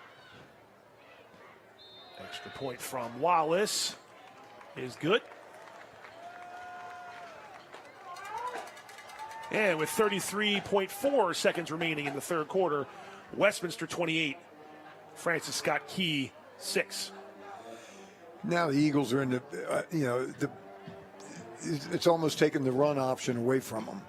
extra point from Wallace is good. And with 33.4 seconds remaining in the third quarter, Westminster 28, Francis Scott Key 6. Now the Eagles are in the, it's almost taken the run option away from them.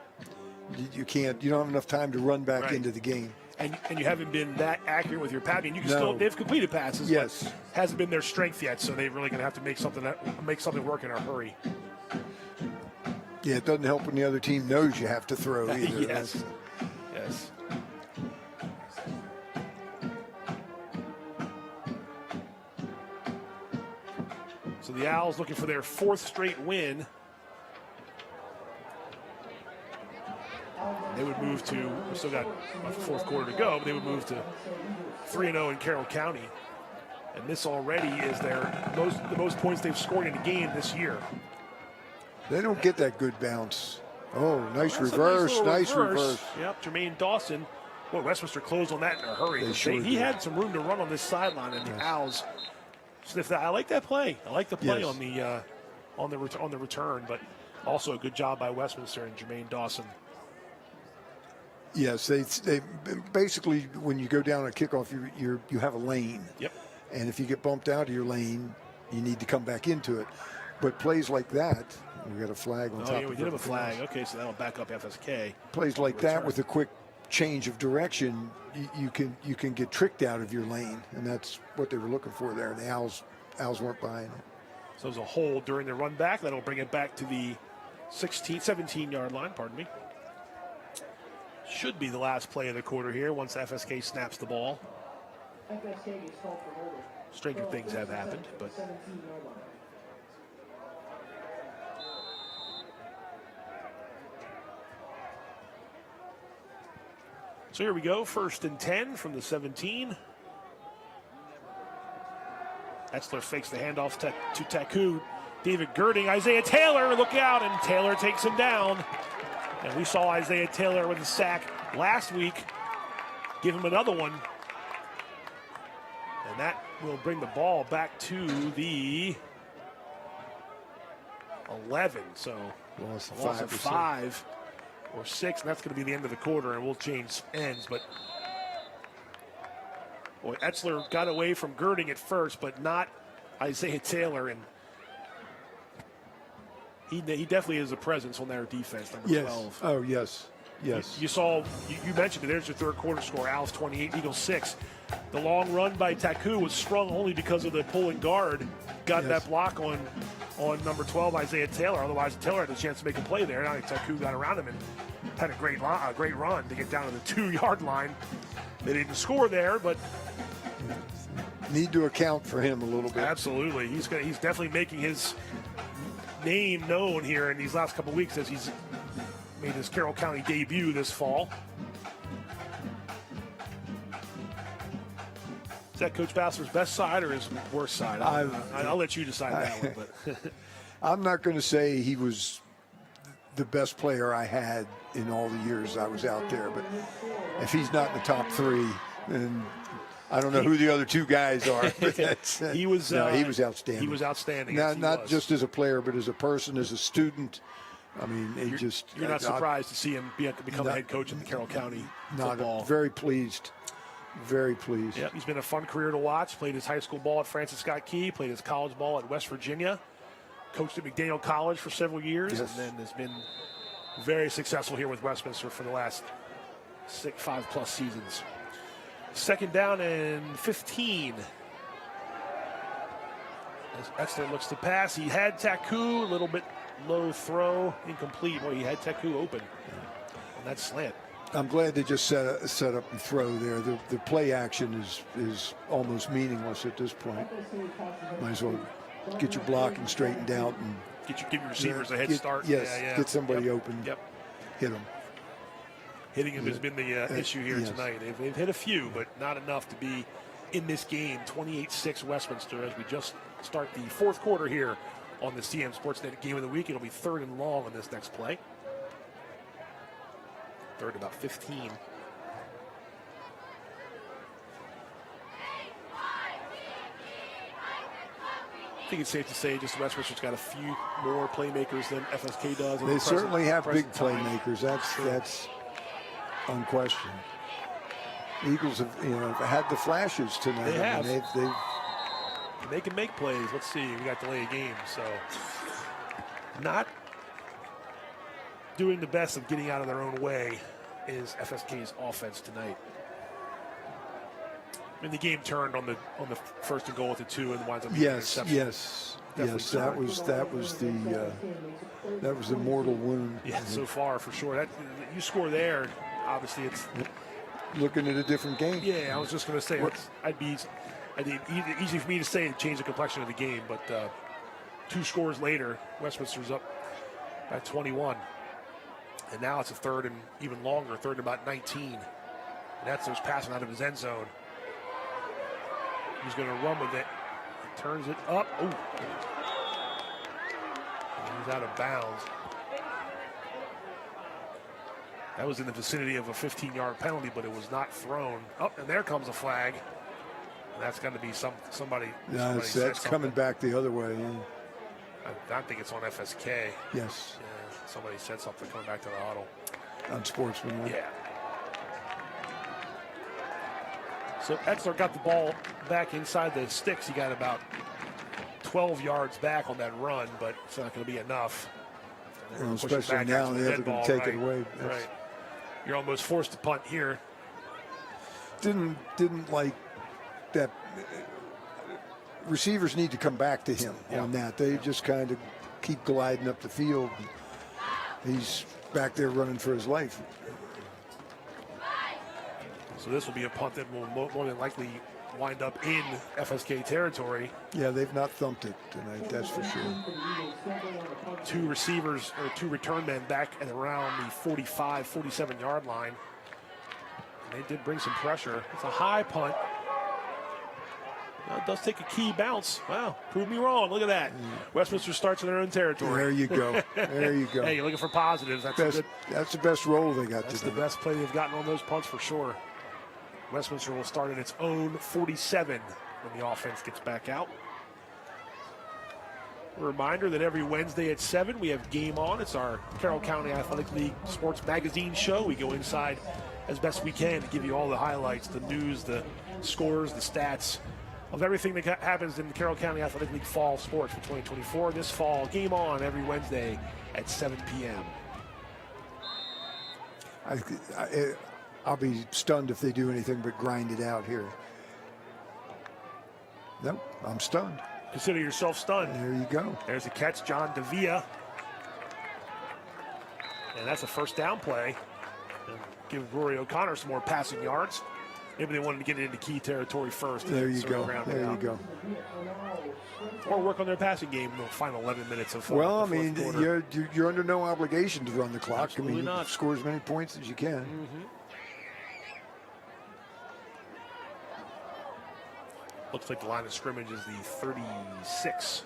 You don't have enough time to run back into the game. and you haven't been that accurate with your passing. You can No. they've completed passes. Yes. But hasn't been their strength yet, so they're really going to have to make something work in a hurry. Yeah, it doesn't help when the other team knows you have to throw either. Yes. Yes. So the Owls looking for their 4th straight win. They would move to, we still got a 4th quarter to go, but they would move to 3-0 in Carroll County. And this already is the most points they've scored in a game this year. They don't get that good bounce. Oh, nice That's reverse, a nice reverse. Yep, Jermaine Dawson. Well, Westminster closed on that in a hurry. He had some room to run on this sideline, and the Owls sniffed that. I like that play. I like the play on the return, but also a good job by Westminster and Jermaine Dawson. Yes, they basically, when you go down a kickoff, you have a lane. Yep. And if you get bumped out of your lane, you need to come back into it. But plays like that, we got a flag on top. Oh, yeah, we of did have a everything flag. else. Okay, so that'll back up FSK. Plays like that with a quick change of direction, you can get tricked out of your lane, and that's what they were looking for there. And the Owls weren't buying it. So there's a hold during the run back. That'll bring it back to the 17-yard line, pardon me. Should be the last play of the quarter here once FSK snaps the ball. Stranger things have happened, but so here we go, 1st and 10 from the 17. Etzler fakes the handoff to Taku. David Girding, Isaiah Taylor, look out, and Taylor takes him down. And we saw Isaiah Taylor with a sack last week. Give him another one. And that will bring the ball back to the 11. So Loss of loss of 5 or 6, and that's going to be the end of the quarter, and we'll change ends. But boy, Etzler got away from Girding at first, but not Isaiah Taylor, and he definitely is a presence on their defense, number 12. Oh, yes. Yes. You saw, you mentioned it, there's your 3rd quarter score, Owls 28, Eagles 6. The long run by Taku was sprung only because of the pulling guard. Got that block on number 12, Isaiah Taylor. Otherwise, Taylor had a chance to make a play there. Now Taku got around him and had a great run to get down to the 2-yard line. They didn't score there, but need to account for him a little bit. Absolutely. He's definitely making his name known here in these last couple of weeks as he's made his Carroll County debut this fall. Is that Coach Bassler's best side or his worst side? I'll let you decide that one. But I'm not going to say he was the best player I had in all the years I was out there, but if he's not in the top 3, then I don't know who the other 2 guys are. But he was outstanding. He was outstanding. Not just as a player, but as a person, as a student. I mean, you're not surprised to see him become a head coach in the Carroll County football. Very pleased. Very pleased. Yep, he's been a fun career to watch. Played his high school ball at Francis Scott Key. Played his college ball at West Virginia. Coached at McDaniel College for several years, and then has been very successful here with Westminster for the last 5+ seasons. 2nd down and 15. As Etzler looks to pass, he had Taku, a little bit low throw, incomplete. Well, he had Taku open on that slant. I'm glad they just set up and throw there. The play action is almost meaningless at this point. Might as well get your blocking straightened out and give your receivers a head start. Yes, get somebody open. Yep. Hit them. Hitting him has been the issue here tonight. They've hit a few, but not enough to be in this game. 28-6 Westminster as we just start the 4th quarter here on the CMSportsNet Game of the Week. It'll be 3rd and long on this next play. 3rd about 15. I think it's safe to say just Westminster's got a few more playmakers than FSK does. They certainly have big playmakers. That's unquestioned. The Eagles have had the flashes tonight. They have. They can make plays. Let's see. We got delay of game, so not doing the best of getting out of their own way is FSK's offense tonight. I mean, the game turned on the first and goal with the 2 and winds up being an Yes, interception. yes, Definitely yes. That was the mortal wound. Yeah, so far for sure. That you score there, obviously it's looking at a different game. Yeah, I was just going to say I'd be easy for me to say it changed the complexion of the game, but 2 scores later, Westminster's up by 21, and now it's a third and even longer, third and about 19. And that's those passing out of his end zone. He's going to run with it. Turns it up. Oh. He's out of bounds. That was in the vicinity of a 15-yard penalty, but it was not thrown. Oh, and there comes a flag. And that's got to be somebody. No, that's coming back the other way. Yeah. I think it's on FSK. Yes. Yeah, somebody said something coming back to the huddle. Unsportsmanlike. Yeah. So Exler got the ball back inside the sticks. He got about 12 yards back on that run, but it's not going to be enough. Well, especially now they're going to take it away. Right. You're almost forced to punt here. Didn't like that. Receivers need to come back to him on that. They just kind of keep gliding up the field. He's back there running for his life. So this will be a punt that will more than likely wind up in FSK territory. Yeah, they've not thumped it tonight, that's for sure. 2 receivers, or 2 return men back at around the 45, 47-yard line. And they did bring some pressure. It's a high punt. It does take a key bounce. Wow, prove me wrong. Look at that. Westminster starts in their own territory. There you go. There you go. Hey, you're looking for positives. That's the best roll they got today. That's the best play they've gotten on those punts for sure. Westminster will start at its own 47 when the offense gets back out. A reminder that every Wednesday at 7 we have Game On. It's our Carroll County Athletic League sports magazine show. We go inside as best we can to give you all the highlights, the news, the scores, the stats of everything that happens in the Carroll County Athletic League fall sports for 2024. This fall, Game On every Wednesday at 7 p.m. I'll be stunned if they do anything but grind it out here. Nope, I'm stunned. Consider yourself stunned. There you go. There's a catch, John Davia. And that's a first down play. And give Rory O'Connor some more passing yards. Maybe they wanted to get it into key territory first. There you go. There you go. Or work on their passing game in the final 11 minutes of well, I mean, you're under no obligation to run the clock. Absolutely I mean, not. Score as many points as you can. Mm-hmm. Looks like the line of scrimmage is the 36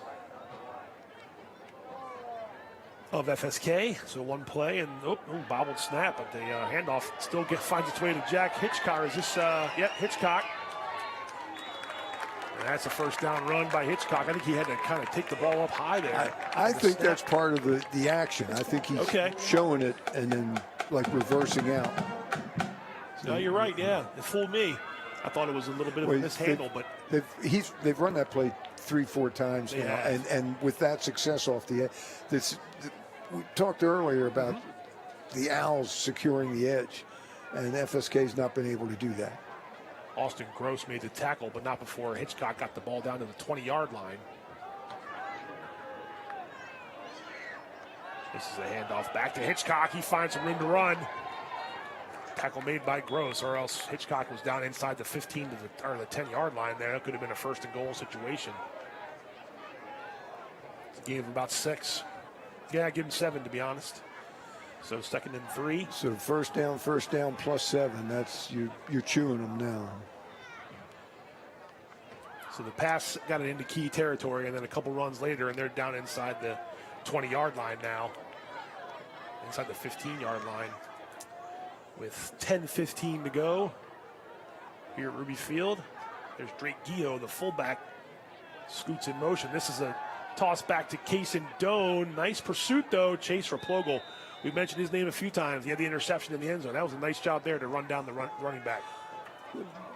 of FSK. So one play and bobbled snap, but the handoff still finds its way to Jack Hitchcock. Is this? Hitchcock. And that's a first down run by Hitchcock. I think he had to kind of take the ball up high there. I think that's part of the action. I think he's showing it and then like reversing out. So, no, you're right. Yeah, it fooled me. I thought it was a little bit of a mishandle, but they've run that play 3-4 times now, and with that success off the edge. We talked earlier about the Owls securing the edge, and FSK's not been able to do that. Austin Gross made the tackle, but not before Hitchcock got the ball down to the 20-yard line. This is a handoff back to Hitchcock. He finds some room to run. Tackle made by Gross, or else Hitchcock was down inside the 15 to the 10-yard line there. That could have been a first and goal situation. It's a game of about 6. Yeah, give him 7 to be honest. So 2nd and 3. So first down +7. That's you're chewing them now. So the pass got it into key territory, and then a couple runs later, and they're down inside the 20-yard line now. Inside the 15-yard line. With 10:15 to go here at Ruby Field. There's Drake Guillot, the fullback, scoots in motion. This is a toss back to Kaysen Doan. Nice pursuit, though. Chase Replogle. We mentioned his name a few times. He had the interception in the end zone. That was a nice job there to run down the running back.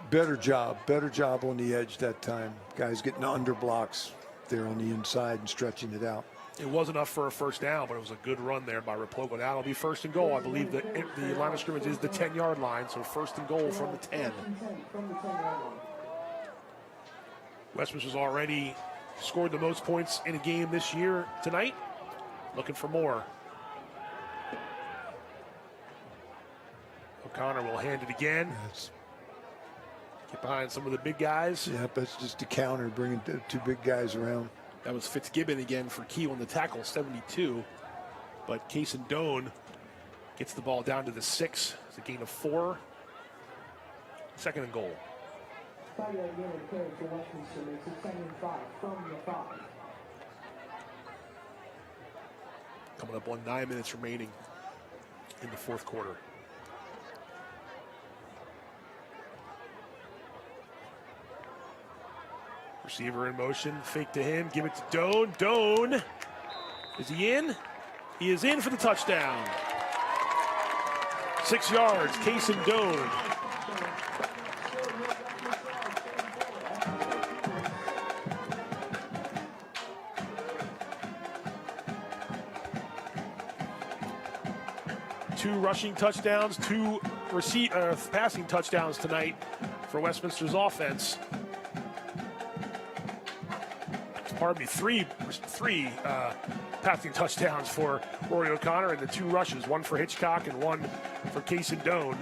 Better job on the edge that time. Guys getting under blocks there on the inside and stretching it out. It wasn't enough for a first down, but it was a good run there by Replogle. Now it'll be first and goal. I believe that the line of scrimmage is the 10-yard line, so first and goal from the 10. Westminster's already scored the most points in a game this year tonight. Looking for more. O'Connor will hand it again. Yes. Get behind some of the big guys. Yeah, that's just a counter, bringing the two big guys around. That was Fitzgibbon again for Key on the tackle, 72. But Cason Doan gets the ball down to the 6. It's a gain of 4. Second and goal. 5-yard gain of carry for Westminster makes it 2nd and 5 from the 5. Coming up on 9 minutes remaining in the fourth quarter. Receiver in motion, fake to him, give it to Doan. Doan, is he in? He is in for the touchdown. 6 yards, Cason Doan. Two rushing touchdowns, two passing touchdowns tonight for Westminster's offense. Pardon me, three passing touchdowns for Rory O'Connor, and the 2 rushes, one for Hitchcock and one for Cason Doan.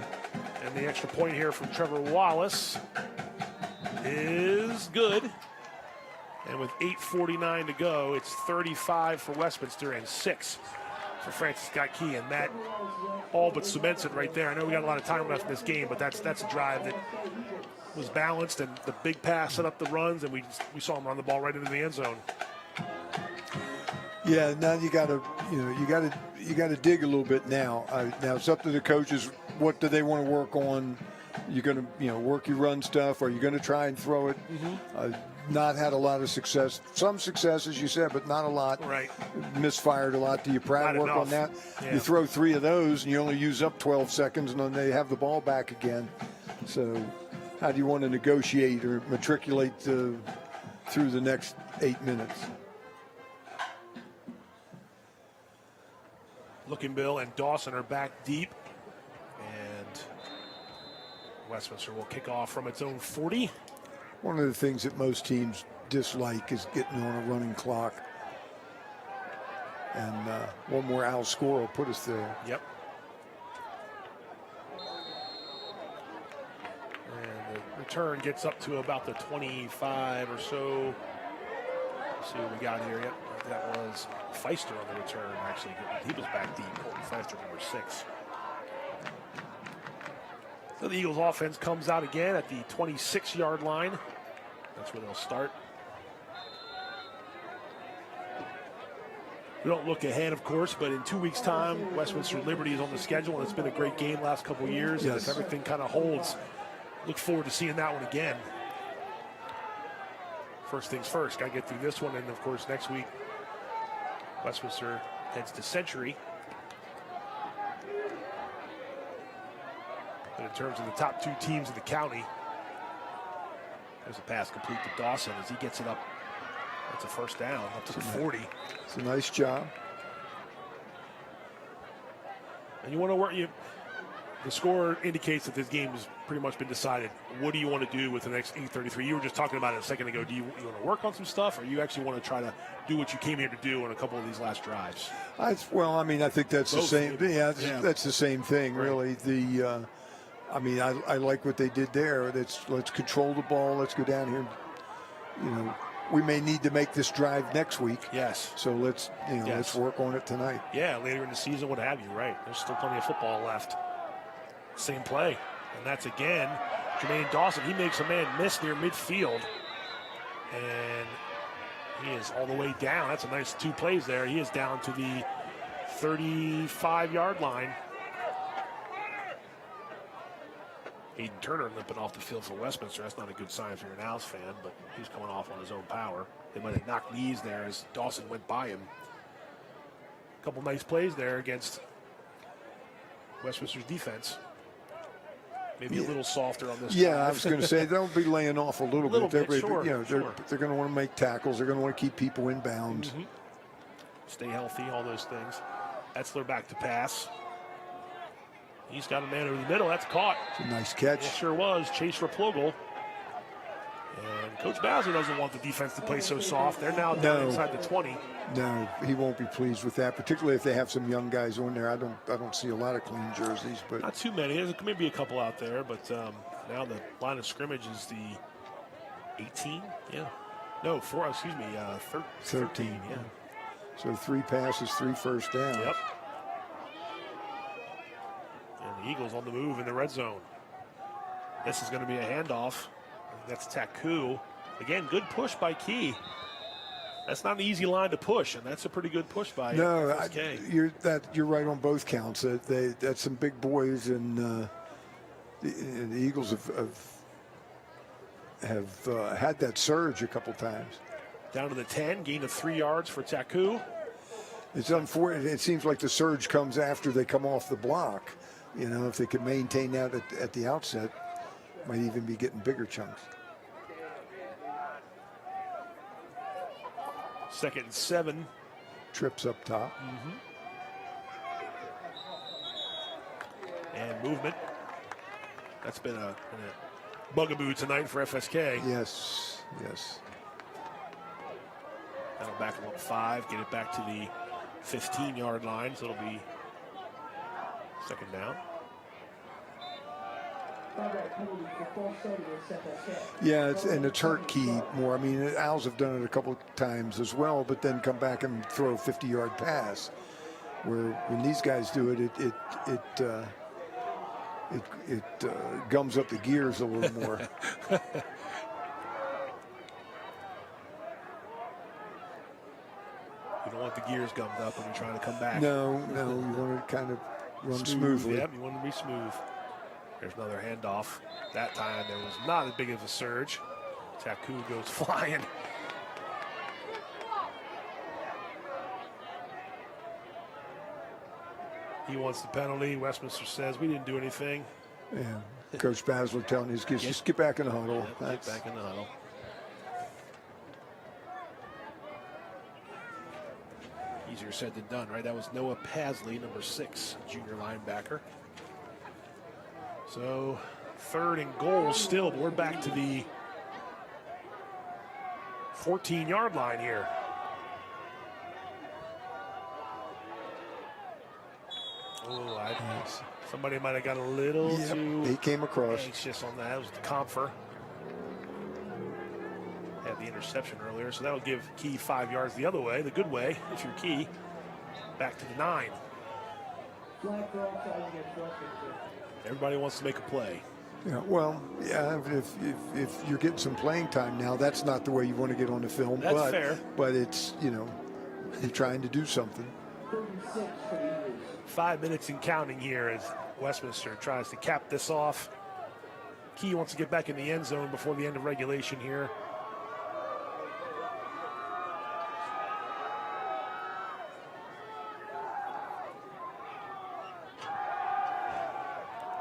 And the extra point here from Trevor Wallace is good. And with 8:49 to go, it's 35 for Westminster and 6 for Francis Scott Key, and that all but cements it right there. I know we got a lot of time left in this game, but that's a drive that was balanced, and the big pass set up the runs, and we saw him run the ball right into the end zone. Yeah, now you got to dig a little bit now. Now it's up to the coaches. What do they want to work on? You're going to work your run stuff, or you're going to try and throw it. Not had a lot of success. Some success, as you said, but not a lot. Right. Misfired a lot. Do you work on that? Yeah. You throw 3 of those, and you only use up 12 seconds, and then they have the ball back again. So how do you want to negotiate or matriculate through the next 8 minutes? Looking Bill and Dawson are back deep, and Westminster will kick off from its own 40. One of the things that most teams dislike is getting on a running clock. And one more Al score will put us there. Yep. And the return gets up to about the 25 or so. Let's see what we got here. Yep, that was Feister on the return, actually. He was back deep. Colton Feister, number 6. So the Eagles offense comes out again at the 26-yard line. That's where they'll start. We don't look ahead, of course, but in 2 weeks' time, Westminster Liberty is on the schedule, and it's been a great game last couple of years. Yes. And if everything kind of holds, look forward to seeing that one again. First things first, got to get through this one, and of course, next week, Westminster heads to Century. But in terms of the top 2 teams in the county, there's a pass complete to Dawson as he gets it up. That's a first down, up to the 40. It's a nice job. And you want to work, the score indicates that this game has pretty much been decided. What do you want to do with the next 8:33? You were just talking about it a second ago. Do you want to work on some stuff, or you actually want to try to do what you came here to do on a couple of these last drives? I think that's Both, the same. maybe. Yeah, that's the same thing, Right. really. I like what they did there. Let's control the ball. Let's go down here. We may need to make this drive next week. Yes. So let's work on it tonight. Yeah, later in the season, what have you, right. There's still plenty of football left. Same play. And that's again, Jermaine Dawson. He makes a man miss near midfield. And he is all the way down. That's a nice 2 plays there. He is down to the 35-yard line. Aiden Turner limping off the field for Westminster. That's not a good sign if you're an Owls fan, but he's coming off on his own power. They might have knocked knees there as Dawson went by him. A couple nice plays there against Westminster's defense. Maybe a little softer on this. Yeah, drive. I was going to say they'll be laying off a little bit. Sure, They're going to want to make tackles. They're going to want to keep people in bounds. Mm-hmm. Stay healthy, all those things. Etzler back to pass. He's got a man over the middle. That's caught. It's a nice catch. It sure was. Chase Raplogel. And Coach Bowser doesn't want the defense to play so soft. They're now down inside the 20. No, he won't be pleased with that, particularly if they have some young guys on there. I don't see a lot of clean jerseys, but not too many. There's maybe a couple out there, but now the line of scrimmage is the 18. Yeah, no, 13. Yeah. So 3 passes, 3 first downs. Yep. And the Eagles on the move in the red zone. This is going to be a handoff. That's Taku. Again, good push by Key. That's not an easy line to push, and that's a pretty good push by you're right on both counts. That's some big boys, and the Eagles have had that surge a couple times. Down to the 10, gain of 3 yards for Taku. It's unfortunate. It seems like the surge comes after they come off the block. You know, if they could maintain that at the outset, might even be getting bigger chunks. 2nd and 7. Trips up top. And movement. That's been a bugaboo tonight for FSK. Yes. That'll back them up 5, get it back to the 15-yard line, so it'll be 2nd down. Yeah, it's hurt Key more. I mean, the Owls have done it a couple times as well, but then come back and throw a 50-yard pass. Where when these guys do it gums up the gears a little more. You don't want the gears gummed up when you're trying to come back. No, you want to kind of run smoothly. Yep, you want to be smooth. There's another handoff. That time there was not as big of a surge. Taku goes flying. He wants the penalty. Westminster says we didn't do anything. Yeah, Coach Basler telling his kids, just get back in the huddle. Get back in the huddle. Easier said than done, right? That was Noah Pasley, number 6, junior linebacker. So 3rd and goal still, but we're back to the 14-yard line here. Oh, somebody might have got a little too he came across anxious on that. That was the Comfer. Had the interception earlier, so that'll give Key 5 yards the other way, the good way, if you're Key. Back to the 9. Everybody wants to make a play. Yeah, well, yeah. If you're getting some playing time now, that's not the way you want to get on the film. That's fair. But it's, you're trying to do something. 5 minutes and counting here as Westminster tries to cap this off. Key wants to get back in the end zone before the end of regulation here.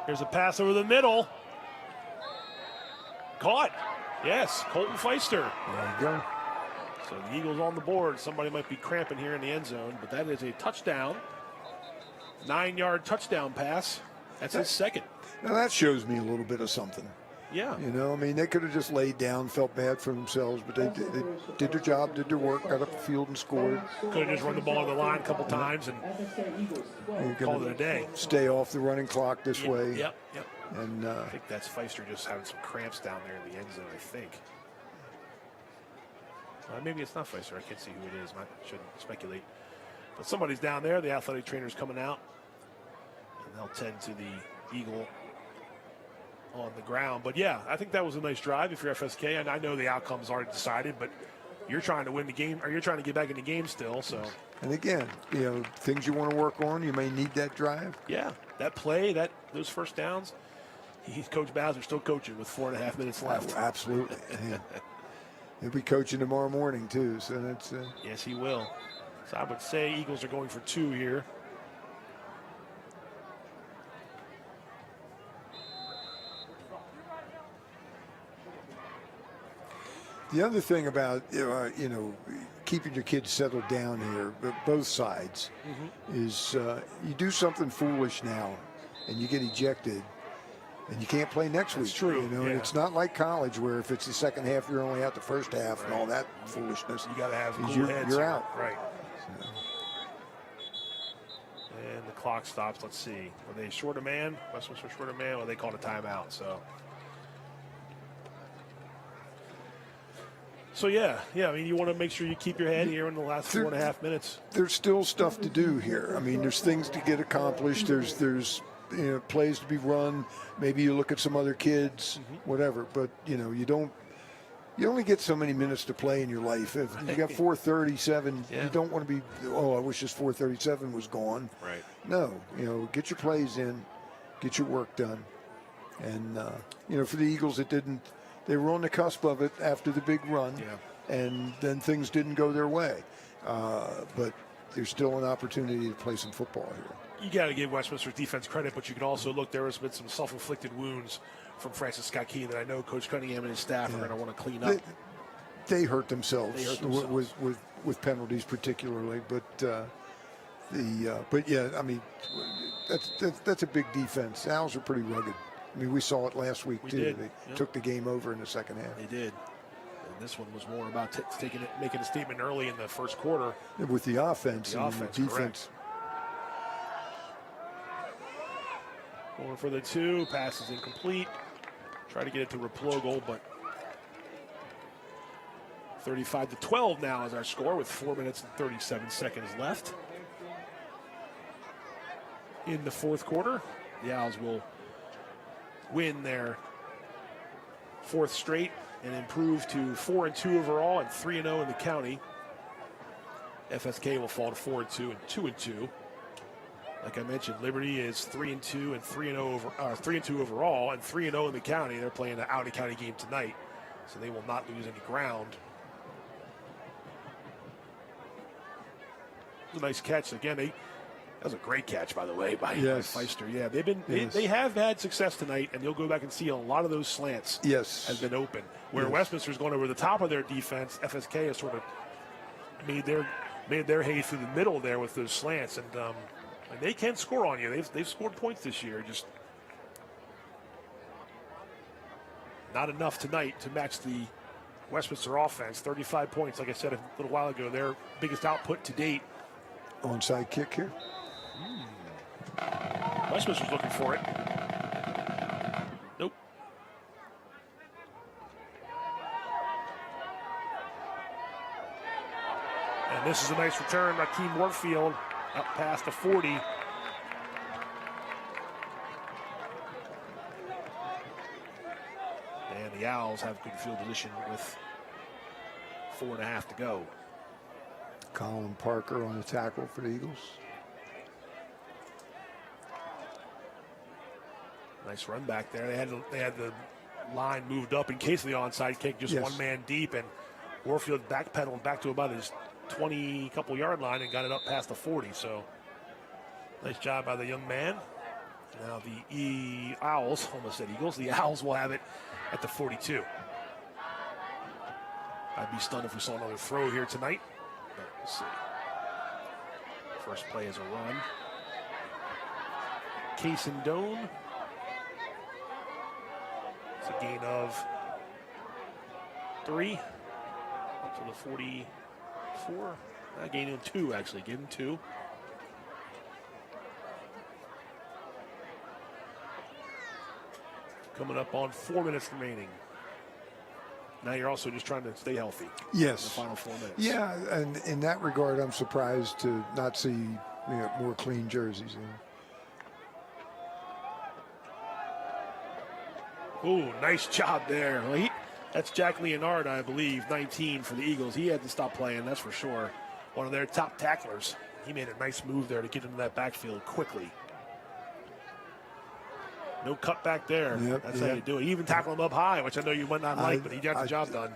Here's a pass over the middle. Caught. Yes, Colton Feister. There you go. So the Eagles on the board. Somebody might be cramping here in the end zone, but that is a touchdown. 9-yard touchdown pass. That's his 2nd. Now that shows me a little bit of something. Yeah. I mean, they could have just laid down, felt bad for themselves, but they did their job, did their work, got up the field and scored. Could have just run the ball on the line a couple times and called it a day. Stay off the running clock this way. Yep. And I think that's Feister just having some cramps down there in the end zone, I think. Maybe it's not Feister. I can't see who it is. I shouldn't speculate. But somebody's down there. The athletic trainer's coming out. And they'll tend to the Eagle on the ground. But, yeah, I think that was a nice drive if you're FSK. And I know the outcome's already decided, but you're trying to win the game, or you're trying to get back in the game still. So. And, again, things you want to work on, you may need that drive. Yeah, that play, those first downs, Coach Bowser still coaching with 4.5 minutes left. Oh, absolutely. Yeah. He'll be coaching tomorrow morning, too. So that's yes, he will. So I would say Eagles are going for 2 here. The other thing about, keeping your kids settled down here, both sides, is you do something foolish now and you get ejected. And you can't play next week. True. You know, yeah. it's not like college where if it's the second half, you're only out the first half and all that foolishness. You got to have cool you're, heads. You're out. Right. And the clock stops. Let's see. Were they short a man? Westminster short a man? Well, they called a timeout. So yeah. I mean, you want to make sure you keep your head here in the last 4.5 minutes. There's still stuff to do here. I mean, there's things to get accomplished. There's plays to be run. Maybe you look at some other kids, whatever. But you only get so many minutes to play in your life. If you got 4:37, you don't want to be, I wish this 4:37 was gone. Right. No, get your plays in, get your work done. And, for the Eagles, they were on the cusp of it after the big run. Yeah. And then things didn't go their way. But there's still an opportunity to play some football here. You got to give Westminster's defense credit, but you can also look, there has been some self-inflicted wounds from Francis Scott Key that I know Coach Cunningham and his staff are going to want to clean up. They hurt themselves, with penalties particularly, but I mean, that's a big defense. The Owls are pretty rugged. I mean, we saw it last week too. They took the game over in the second half. They did. And this one was more about making a statement early in the first quarter with the offense and the defense. Correct. Going for the 2, pass is incomplete. Try to get it to Replogle, but 35-12 now is our score with 4 minutes and 37 seconds left. In the fourth quarter, the Owls will win their 4th straight and improve to 4-2 overall and 3-0 in the county. FSK will fall to 4-2 and 2-2. Like I mentioned, Liberty is 3-2 and 3-2 overall, and 3-0 in the county. They're playing an out-of-county game tonight, so they will not lose any ground. It was a nice catch again. That was a great catch, by the way, by Feister. Yeah, they have had success tonight, and you'll go back and see a lot of those slants. Has been open. Where Westminster's going over the top of their defense, FSK has sort of made their hay through the middle there with those slants, and they can score on you. They've scored points this year, just not enough tonight to match the Westminster offense. 35 points, like I said a little while ago, their biggest output to date. Onside kick here. Westminster's looking for it. Nope. And this is a nice return by Keem Warfield up past the 40. And the Owls have good field position with 4.5 to go. Colin Parker on the tackle for the Eagles. Nice run back there. They had the line moved up in case of the onside kick, just one man deep, and Warfield backpedaling back to about his 20-couple yard line and got it up past the 40. So nice job by the young man. Now the Owls, almost said Eagles, the Owls will have it at the 42. I'd be stunned if we saw another throw here tonight. But we'll see. First play is a run. Kaysen Doan. It's a gain of 3 up to the 44. A gain of 2, actually. Give him 2. Coming up on 4 minutes remaining. Now you're also just trying to stay healthy. Yes. In the final 4 minutes. Yeah, and in that regard, I'm surprised to not see more clean jerseys. Ooh, nice job there. Well, that's Jack Leonard, I believe, 19 for the Eagles. He had to stop playing, that's for sure. One of their top tacklers. He made a nice move there to get into that backfield quickly. No cut back there. That's how you do it. You even tackle him up high, which I know you might not like, but he got the job done.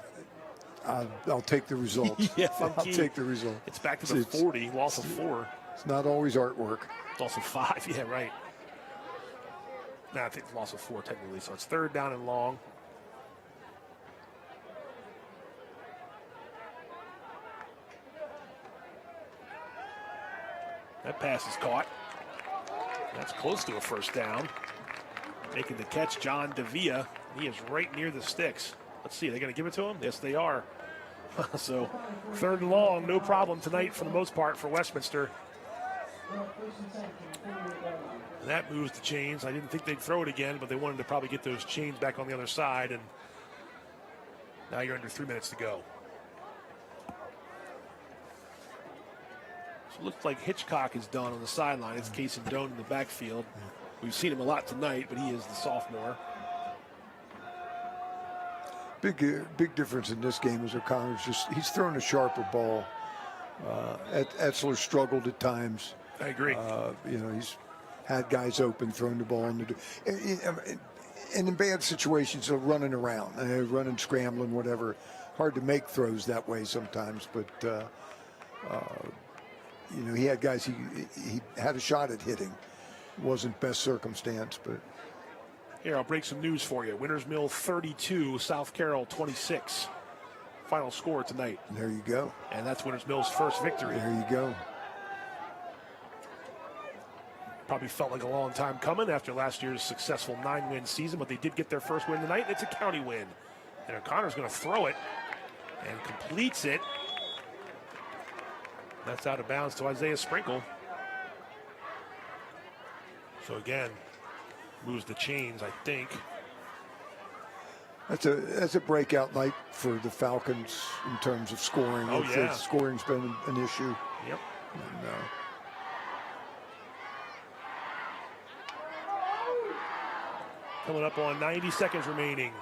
I'll take the result. I'll take the result. It's back to the 40, loss of 4. It's not always artwork. It's also 5, yeah, right. Now I think it's loss of 4 technically, so it's 3rd down and long. That pass is caught. That's close to a first down. Making the catch, John Davia. He is right near the sticks. Let's see, are they going to give it to him? Yes, they are. So 3rd and long, no problem tonight for the most part for Westminster. And that moves the chains. I didn't think they'd throw it again, but they wanted to probably get those chains back on the other side. And now you're under 3 minutes to go. So it looks like Hitchcock is done on the sideline. It's Casey Doan in the backfield. We've seen him a lot tonight, but he is the sophomore. Big difference in this game is O'Connor's he's throwing a sharper ball. Etzler struggled at times. I agree. He's had guys open, throwing the ball and in bad situations, they're running around, running, scrambling, whatever. Hard to make throws that way sometimes, but he had guys he had a shot at hitting. Wasn't best circumstance, but here I'll break some news for you. Winters Mill 32, South Carroll 26. Final score tonight. There you go. And that's Winters Mill's first victory. There you go. Probably felt like a long time coming after last year's successful 9-win season, but they did get their first win tonight. It's a county win. And O'Connor's going to throw it and completes it. That's out of bounds to Isaiah Sprinkle. So again, moves the chains, I think. That's a breakout night for the Falcons in terms of scoring. Oh, yeah. Scoring's been an issue. Yep. And, coming up on 90 seconds remaining.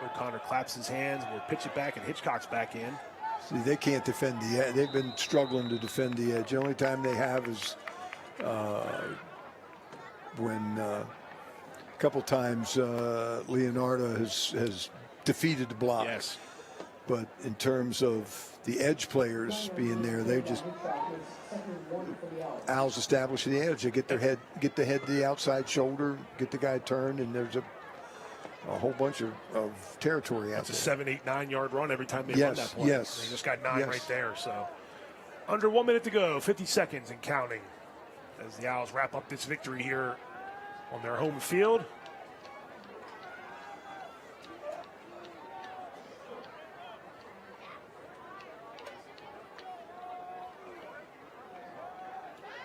O'Connor claps his hands and will pitch it back, and Hitchcock's back in. See, they can't defend the edge. They've been struggling to defend the edge. The only time they have is when a couple times Leonardo has defeated the block. Yes. But in terms of the edge players being there, they just Owls establish the edge. They get the head to the outside shoulder, get the guy turned, and there's a whole bunch of territory out there. It's a 7, 8, 9 yard run every time they run that play. Yes. They just got 9 right there. So under 1 minute to go, 50 seconds and counting as the Owls wrap up this victory here on their home field.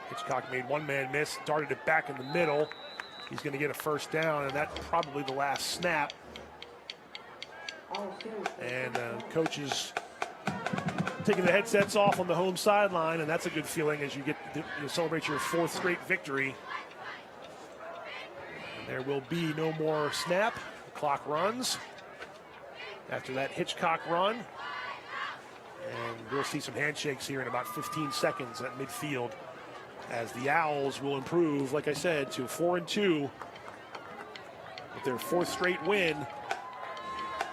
Hitchcock made one man miss, darted it back in the middle. He's going to get a first down, and that's probably the last snap. And coaches taking the headsets off on the home sideline, and that's a good feeling as you celebrate your 4th straight victory. And there will be no more snap. The clock runs after that Hitchcock run. And we'll see some handshakes here in about 15 seconds at midfield, as the Owls will improve, like I said, to 4-2 with their 4th straight win,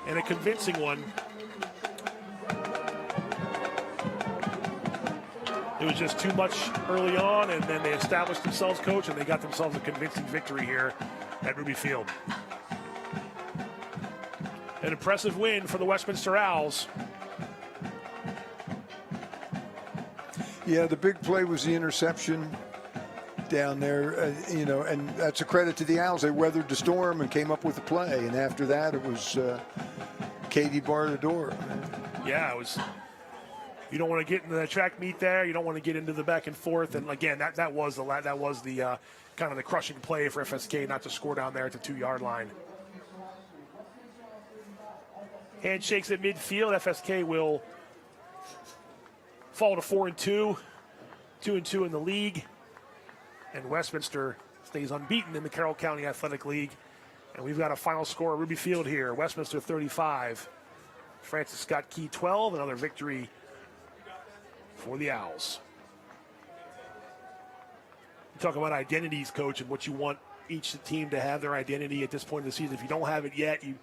and a convincing one. It was just too much early on, and then they established themselves, coach, and they got themselves a convincing victory here at Ruby Field. An impressive win for the Westminster Owls. Yeah, the big play was the interception down there, and that's a credit to the Owls. They weathered the storm and came up with a play, and after that, it was Katie bar the door. Yeah, it was. You don't want to get into the track meet there. You don't want to get into the back and forth. And again, that was the kind of the crushing play for FSK not to score down there at the 2-yard line. Handshakes at midfield. FSK will fall to 4-2, 2-2 in the league, and Westminster stays unbeaten in the Carroll County Athletic League. And we've got a final score at Ruby Field here: Westminster 35, Francis Scott Key 12. Another victory for the Owls. You talk about identities, coach, and what you want each team to have their identity at this point in the season. If you don't have it yet, you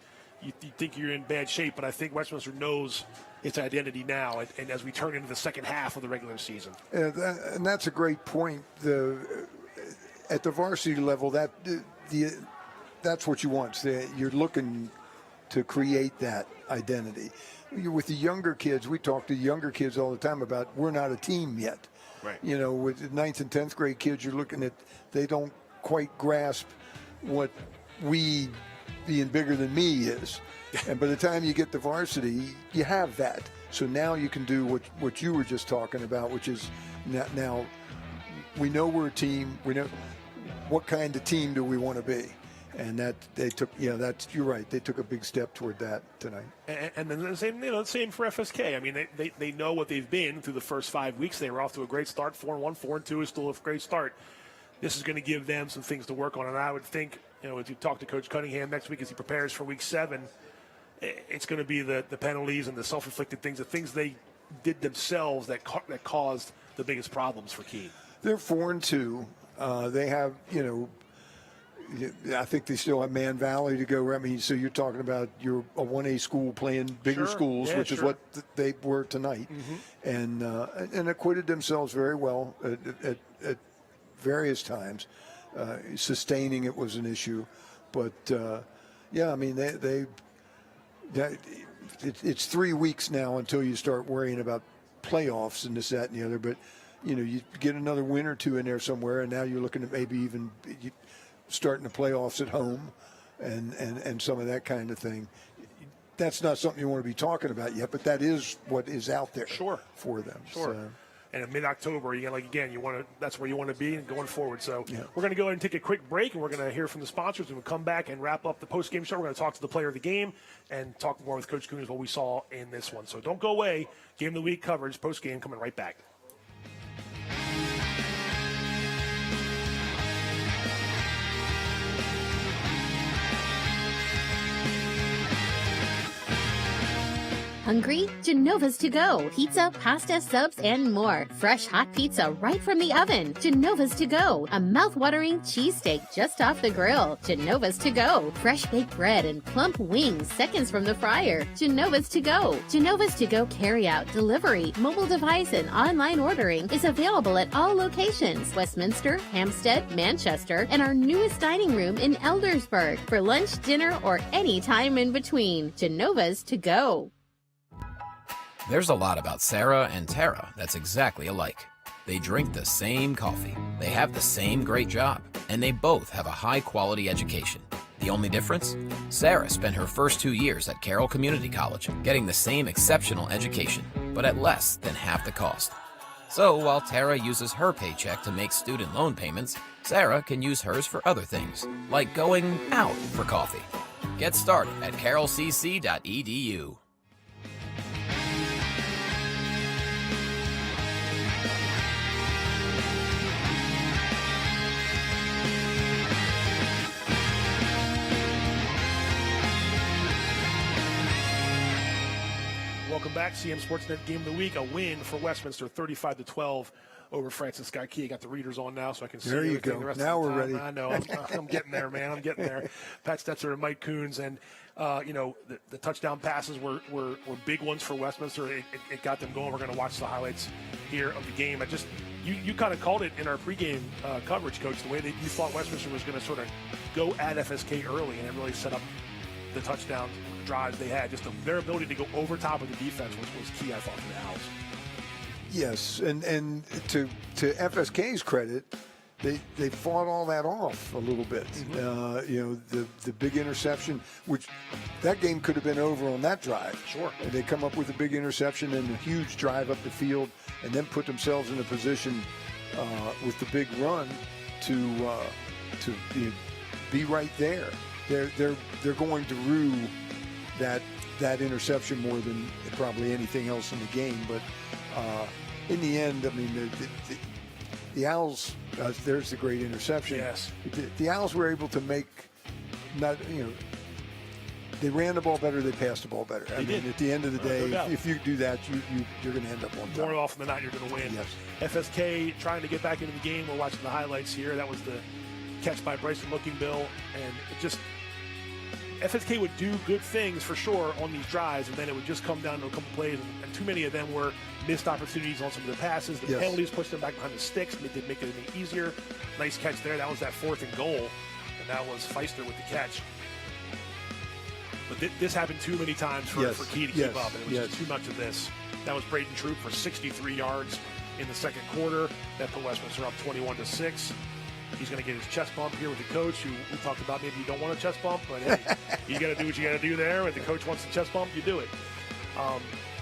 think you're in bad shape, but I think Westminster knows its identity now, and as we turn into the second half of the regular season. And that's a great point. At the varsity level, that's what you want. You're looking to create that identity. with the younger kids, we talk to younger kids all the time about we're not a team yet. Right. You know, with the 9th and 10th grade kids, you're looking at, they don't quite grasp what we being bigger than me is. And by the time you get to varsity, you have that. So now you can do what you were just talking about, which is now we know we're a team. We know what kind of team do we want to be. And that they took, you're right. They took a big step toward that tonight. And then the same for FSK. I mean, they know what they've been through the first 5 weeks. They were off to a great start, 4-1, 4-2 is still a great start. This is going to give them some things to work on. And I would think, as you talk to Coach Cunningham next week as he prepares for Week 7, it's going to be the penalties and the self-inflicted things, the things they did themselves that caused the biggest problems for Keene. They're 4-2. They have, I think they still have Man Valley to go. I mean, so you're talking about you're a 1A school playing bigger schools, which is what they were tonight, and acquitted themselves very well at various times. Sustaining it was an issue, but I mean it's 3 weeks now until you start worrying about playoffs and this, that, and the other. But you get another win or two in there somewhere, and now you're looking at maybe even starting the playoffs at home and some of that kind of thing. That's not something you want to be talking about yet, but that is what is out there for them. Sure. So. And in mid-October, that's where you want to be going forward. So we're going to go ahead and take a quick break, and we're going to hear from the sponsors, and we'll come back and wrap up the post-game show. We're going to talk to the player of the game and talk more with Coach Coons what we saw in this one. So don't go away. Game of the Week coverage, post-game, coming right back. Hungry? Genova's to go. Pizza, pasta, subs, and more. Fresh hot pizza right from the oven. Genova's to go. A mouth-watering cheesesteak just off the grill. Genova's to go. Fresh baked bread and plump wings seconds from the fryer. Genova's to go. Genova's to go carry-out, delivery, mobile device, and online ordering is available at all locations. Westminster, Hampstead, Manchester, and our newest dining room in Eldersburg. For lunch, dinner, or any time in between. Genova's to go. There's a lot about Sarah and Tara that's exactly alike. They drink the same coffee, they have the same great job, and they both have a high-quality education. The only difference? Sarah spent her first 2 years at Carroll Community College, getting the same exceptional education, but at less than half the cost. So while Tara uses her paycheck to make student loan payments, Sarah can use hers for other things, like going out for coffee. Get started at carrollcc.edu. Welcome back. CMSportsNet Game of the Week. A win for Westminster, 35-12 over Francis Scott Key. I got the readers on now, so I can see there you go. The rest now of the we're time. ready. I know. I'm getting there, man. I'm getting there. Pat Stetzer and Mike Coons, and the touchdown passes were big ones for Westminster. It got them going. We're going to watch the highlights here of the game. You kind of called it in our pregame coverage, Coach, the way that you thought Westminster was going to sort of go at FSK early and really set up the touchdown drives they had. Just their ability to go over top of the defense was key, I thought, for the Owls. Yes, and to FSK's credit, they fought all that off a little bit. The big interception, which that game could have been over on that drive. Sure. And they come up with a big interception and a huge drive up the field, and then put themselves in a position with the big run to be right there. They're going to rue that interception more than probably anything else in the game. But in the end, I mean, the Owls. There's the great interception. Yes. The Owls were able to make they ran the ball better. They passed the ball better. I mean, at the end of the day, if you do that, you're going to end up on top. More often than not, you're going to win. Yes. FSK trying to get back into the game. We're watching the highlights here. That was the catch by Bryson Lookingbill, and FSK would do good things for sure on these drives, and then it would just come down to a couple plays, and too many of them were missed opportunities on some of the passes. The penalties pushed them back behind the sticks, and they did make it any easier. Nice catch there. That was that 4th and goal, and that was Feister with the catch. But this happened too many times for Key to keep up. And it was just too much of this. That was Braden Troop for 63 yards in the second quarter. That put Westminster up 21-6. He's going to get his chest bump here with the coach, who we talked about maybe you don't want a chest bump, but hey, you got to do what you got to do there. When the coach wants the chest bump, you do it.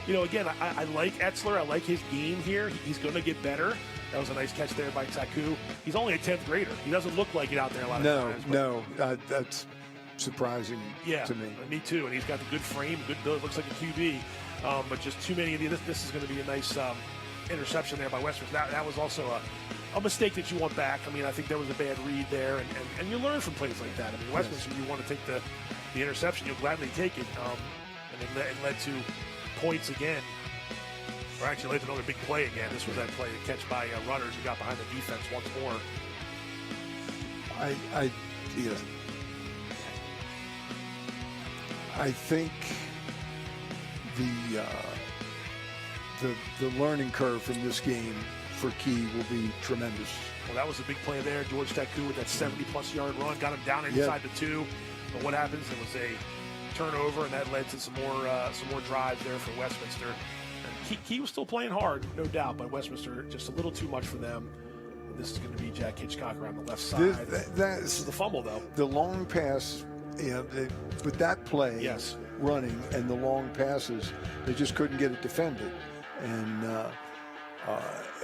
Again, I like Etzler. I like his game here. He's going to get better. That was a nice catch there by Taku. He's only a 10th grader. He doesn't look like it out there a lot of times. No, that's surprising to me. Me too. And he's got the good frame, good build. Looks like a QB. But just too many of these. This is going to be a nice interception there by Westminster. That was also a mistake that you want back. I mean, I think there was a bad read there, and you learn from plays like that. I mean, Westminster, you want to take the interception, you'll gladly take it. And it led to points again. Or actually led to another big play again. This was that play, the catch by runners who got behind the defense once more. I think the learning curve from this game for Key will be tremendous. Well, that was a big play there. George Taku with that 70-plus yard run got him down inside the 2. But what happens? It was a turnover, and that led to some more drives there for Westminster. And Key was still playing hard, no doubt, but Westminster just a little too much for them. And this is going to be Jack Hitchcock around the left side. This is the fumble, though. The long pass, with that play running and the long passes, they just couldn't get it defended. And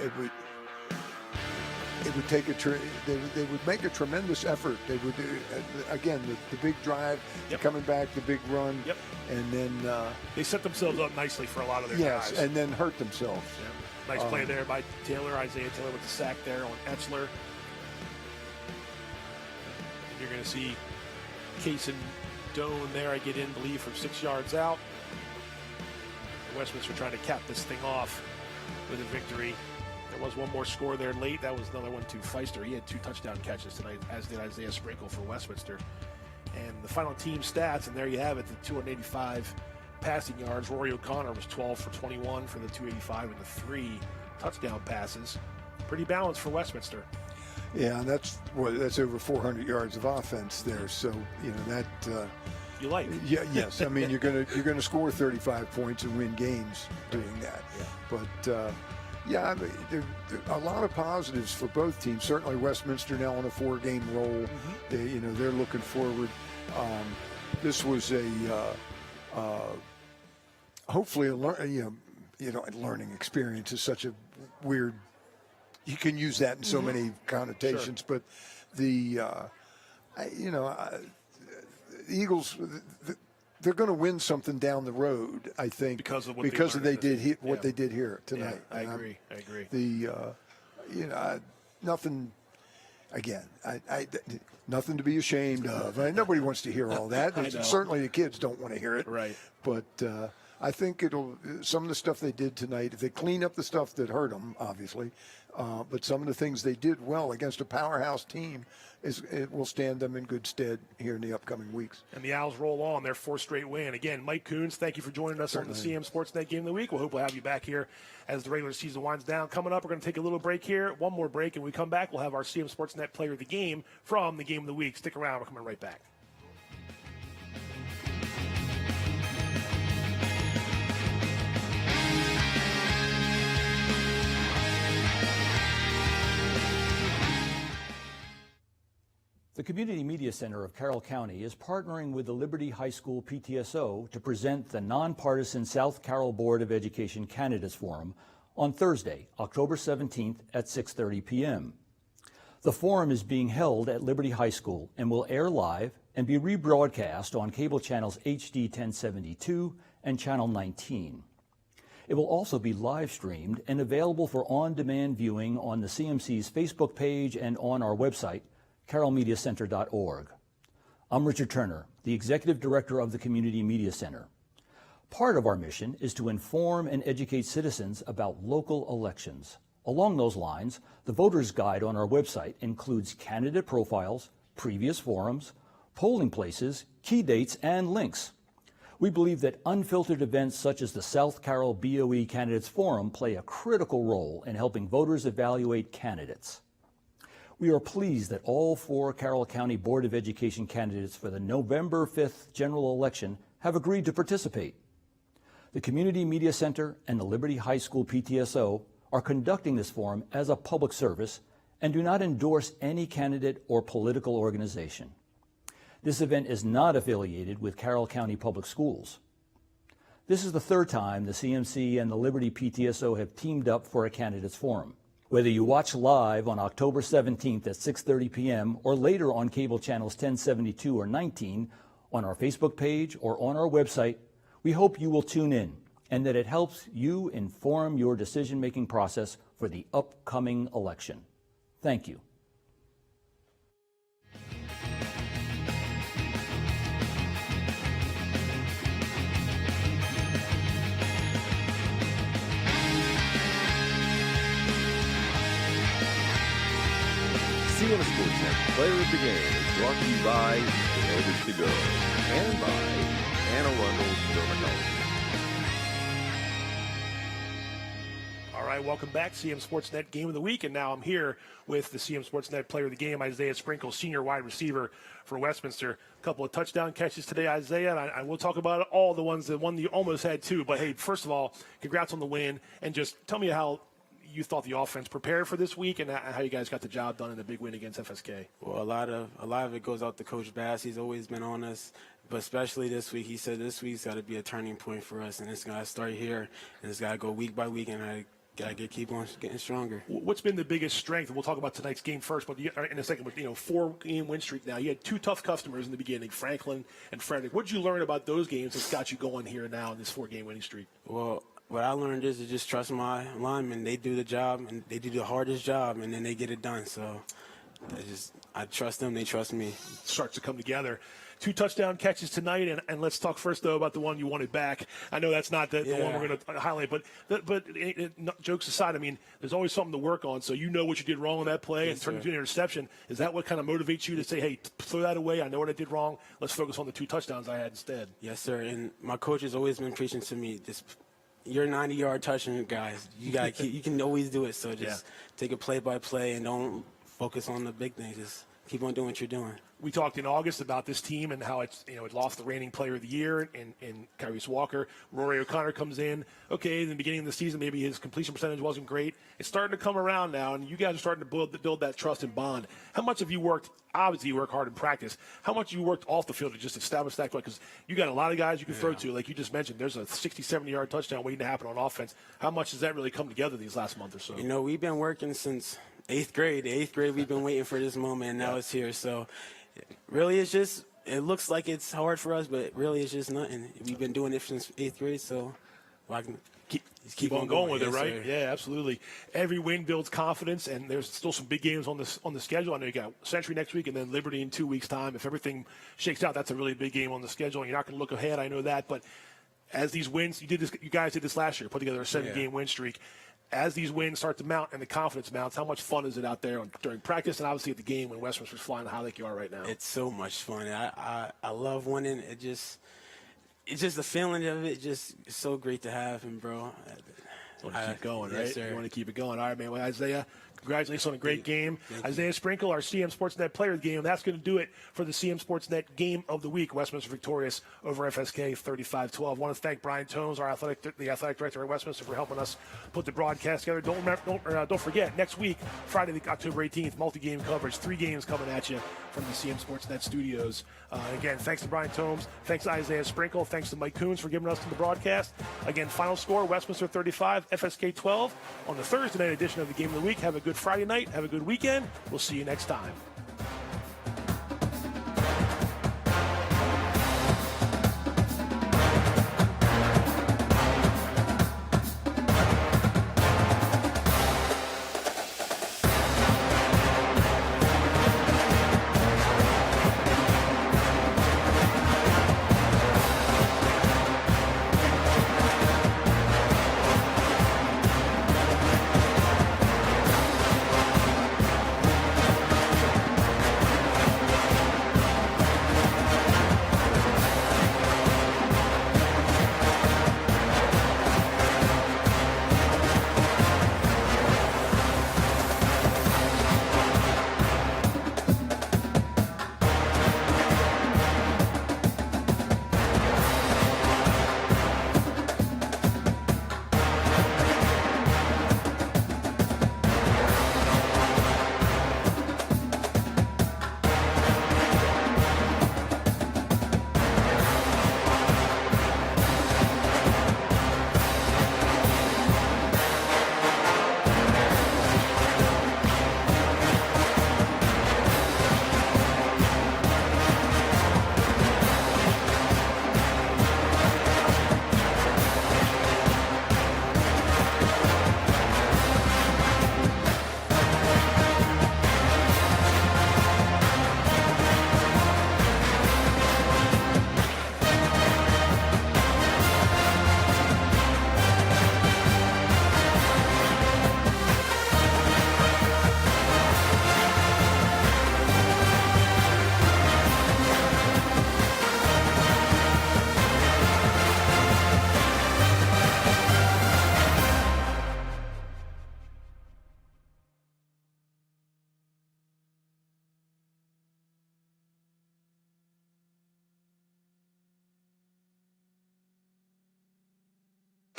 it would take they would make a tremendous effort. They would again the big drive, coming back, the big run, and then they set themselves up nicely for a lot of their guys. and then hurt themselves. Nice play there by Isaiah Taylor with the sack there on Etzler. And you're going to see Case and Doan there. I get in, believe, from 6 yards out. Westminster trying to cap this thing off with a victory. There was one more score there late. That was another one to Feister. He had 2 touchdown catches tonight, as did Isaiah Sprinkle for Westminster. And the final team stats, and there you have it, the 285 passing yards. Rory O'Connor was 12 for 21 for the 285 and the 3 touchdown passes. Pretty balanced for Westminster. Yeah, and that's over 400 yards of offense there. So that you like. Yes. I mean, you're gonna score 35 points and win games doing that. But I mean, there are a lot of positives for both teams. Certainly, Westminster now on a 4-game roll. They're looking forward. This was hopefully a learning experience is such a weird. You can use that in so many connotations, but the Eagles, they're going to win something down the road, I think, because of what they did here tonight. I agree. Nothing. Again, nothing to be ashamed of. Nobody wants to hear all that. Certainly, the kids don't want to hear it. Right. But I think some of the stuff they did tonight, if they clean up the stuff that hurt them, obviously, but some of the things they did well against a powerhouse team, it will stand them in good stead here in the upcoming weeks. And the Owls roll on their 4th straight win. Again, Mike Coons, thank you for joining us on the CMSportsNet Game of the Week. We'll hope we'll have you back here as the regular season winds down. Coming up, we're going to take a little break here, one more break, and when we come back, we'll have our CMSportsNet Player of the Game from the Game of the Week. Stick around. We're coming right back. The Community Media Center of Carroll County is partnering with the Liberty High School PTSO to present the nonpartisan South Carroll Board of Education Candidates Forum on Thursday, October 17th at 6:30 p.m. The forum is being held at Liberty High School and will air live and be rebroadcast on cable channels HD 1072 and Channel 19. It will also be live streamed and available for on-demand viewing on the CMC's Facebook page and on our website, carrollmediacenter.org. I'm Richard Turner, the Executive Director of the Community Media Center. Part of our mission is to inform and educate citizens about local elections. Along those lines, the Voter's Guide on our website includes candidate profiles, previous forums, polling places, key dates, and links. We believe that unfiltered events such as the South Carroll BOE Candidates Forum play a critical role in helping voters evaluate candidates. We are pleased that all 4 Carroll County Board of Education candidates for the November 5th general election have agreed to participate. The Community Media Center and the Liberty High School PTSO are conducting this forum as a public service and do not endorse any candidate or political organization. This event is not affiliated with Carroll County Public Schools. This is the third time the CMC and the Liberty PTSO have teamed up for a candidates forum. Whether you watch live on October 17th at 6:30 p.m. or later on cable channels 1072 or 19, on our Facebook page or on our website, we hope you will tune in and that it helps you inform your decision-making process for the upcoming election. Thank you. CMSportsNet Player of the Game is brought to you by Novus to Go and by Anna Rundle's Dermatology. All right, welcome back, CM Sportsnet Game of the Week, and now I'm here with the CM Sportsnet Player of the Game, Isaiah Sprinkle, senior wide receiver for Westminster. A couple of touchdown catches today, Isaiah, and I will talk about all the ones, the one you almost had too. But hey, first of all, congrats on the win, and just tell me how you thought the offense prepared for this week and how you guys got the job done in the big win against FSK. Well, a lot of it goes out to Coach Bass. He's always been on us, but especially this week. He said this week's got to be a turning point for us, and it's got to start here, and it's got to go week by week, and I got to keep on getting stronger. What's been the biggest strength? We'll talk about tonight's game first, but in a second. But 4-game win streak now. You had two tough customers in the beginning, Franklin and Frederick. What did you learn about those games that's got you going here now in this 4-game winning streak? Well, what I learned is to just trust my linemen. They do the job, and they do the hardest job, and then they get it done. So I trust them. They trust me. It starts to come together. 2 touchdown catches tonight, and let's talk first, though, about the one you wanted back. I know that's not the one we're going to highlight, but jokes aside, I mean, there's always something to work on. So you know what you did wrong on that play and turned it into an interception. Is that what kind of motivates you to say, hey, throw that away? I know what I did wrong. Let's focus on the 2 touchdowns I had instead. Yes, sir. And my coach has always been preaching to me, you're 90-yard touchdown guys. You got to keep. You can always do it. So just take it play by play and don't focus on the big things. Just keep on doing what you're doing. We talked in August about this team and how it lost the reigning player of the year in Kyrese Walker. Rory O'Connor comes in. Okay, in the beginning of the season, maybe his completion percentage wasn't great. It's starting to come around now, and you guys are starting to build that trust and bond. How much have you worked? Obviously, you work hard in practice. How much you worked off the field to just establish that? Because you got a lot of guys you can throw to, like you just mentioned. There's a 60, 70-yard touchdown waiting to happen on offense. How much has that really come together these last month or so? We've been working since 8th grade. The 8th grade, we've been waiting for this moment, and now it's here. So really, it looks like it's hard for us, but really it's just nothing. We've been doing it since 8th grade, so I can keep on going with it, right? Sir. Yeah, absolutely. Every win builds confidence, and there's still some big games on the schedule. I know you got Century next week and then Liberty in 2 weeks' time. If everything shakes out, that's a really big game on the schedule, and you're not going to look ahead. I know that, but as these wins, you guys did this last year, put together a 7-game win streak. As these wins start to mount and the confidence mounts, how much fun is it out there during practice and obviously at the game when Westminster's flying the high like you are right now? It's so much fun. I love winning. It's just the feeling of it. Just it's so great to have him, bro. You want to keep going, right? Sir. You want to keep it going. All right, man. Well, Isaiah, congratulations on a great game. Isaiah Sprinkle, our CM Sportsnet Player of the Game. That's going to do it for the CM Sportsnet Game of the Week. Westminster victorious over FSK 35-12. I want to thank Brian Tomes, the athletic director at Westminster, for helping us put the broadcast together. Don't forget, next week, Friday, October 18th, multi-game coverage. 3 games coming at you from the CM Sportsnet studios. Again, thanks to Brian Tomes. Thanks to Isaiah Sprinkle. Thanks to Mike Coons for giving us the broadcast. Again, final score, Westminster 35, FSK 12 on the Thursday night edition of the Game of the Week. Have a good Friday night. Have a good weekend. We'll see you next time.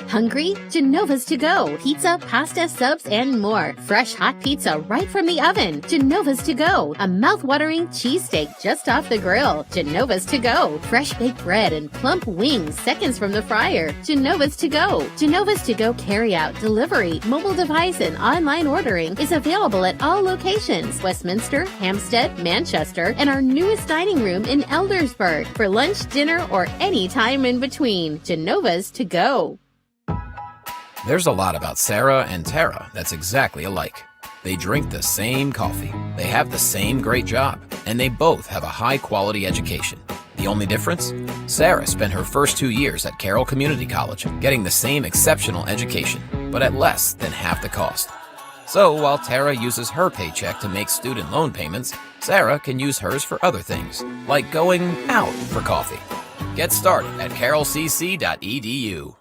Hungry? Genova's to go. Pizza, pasta, subs, and more. Fresh hot pizza right from the oven. Genova's to go. A mouth-watering cheesesteak just off the grill. Genova's to go. Fresh baked bread and plump wings seconds from the fryer. Genova's to go. Genova's to go carry-out, delivery, mobile device, and online ordering is available at all locations. Westminster, Hampstead, Manchester, and our newest dining room in Eldersburg. For lunch, dinner, or any time in between. Genova's to go. There's a lot about Sarah and Tara that's exactly alike. They drink the same coffee, they have the same great job, and they both have a high-quality education. The only difference? Sarah spent her first 2 years at Carroll Community College, getting the same exceptional education, but at less than half the cost. So while Tara uses her paycheck to make student loan payments, Sarah can use hers for other things, like going out for coffee. Get started at carrollcc.edu.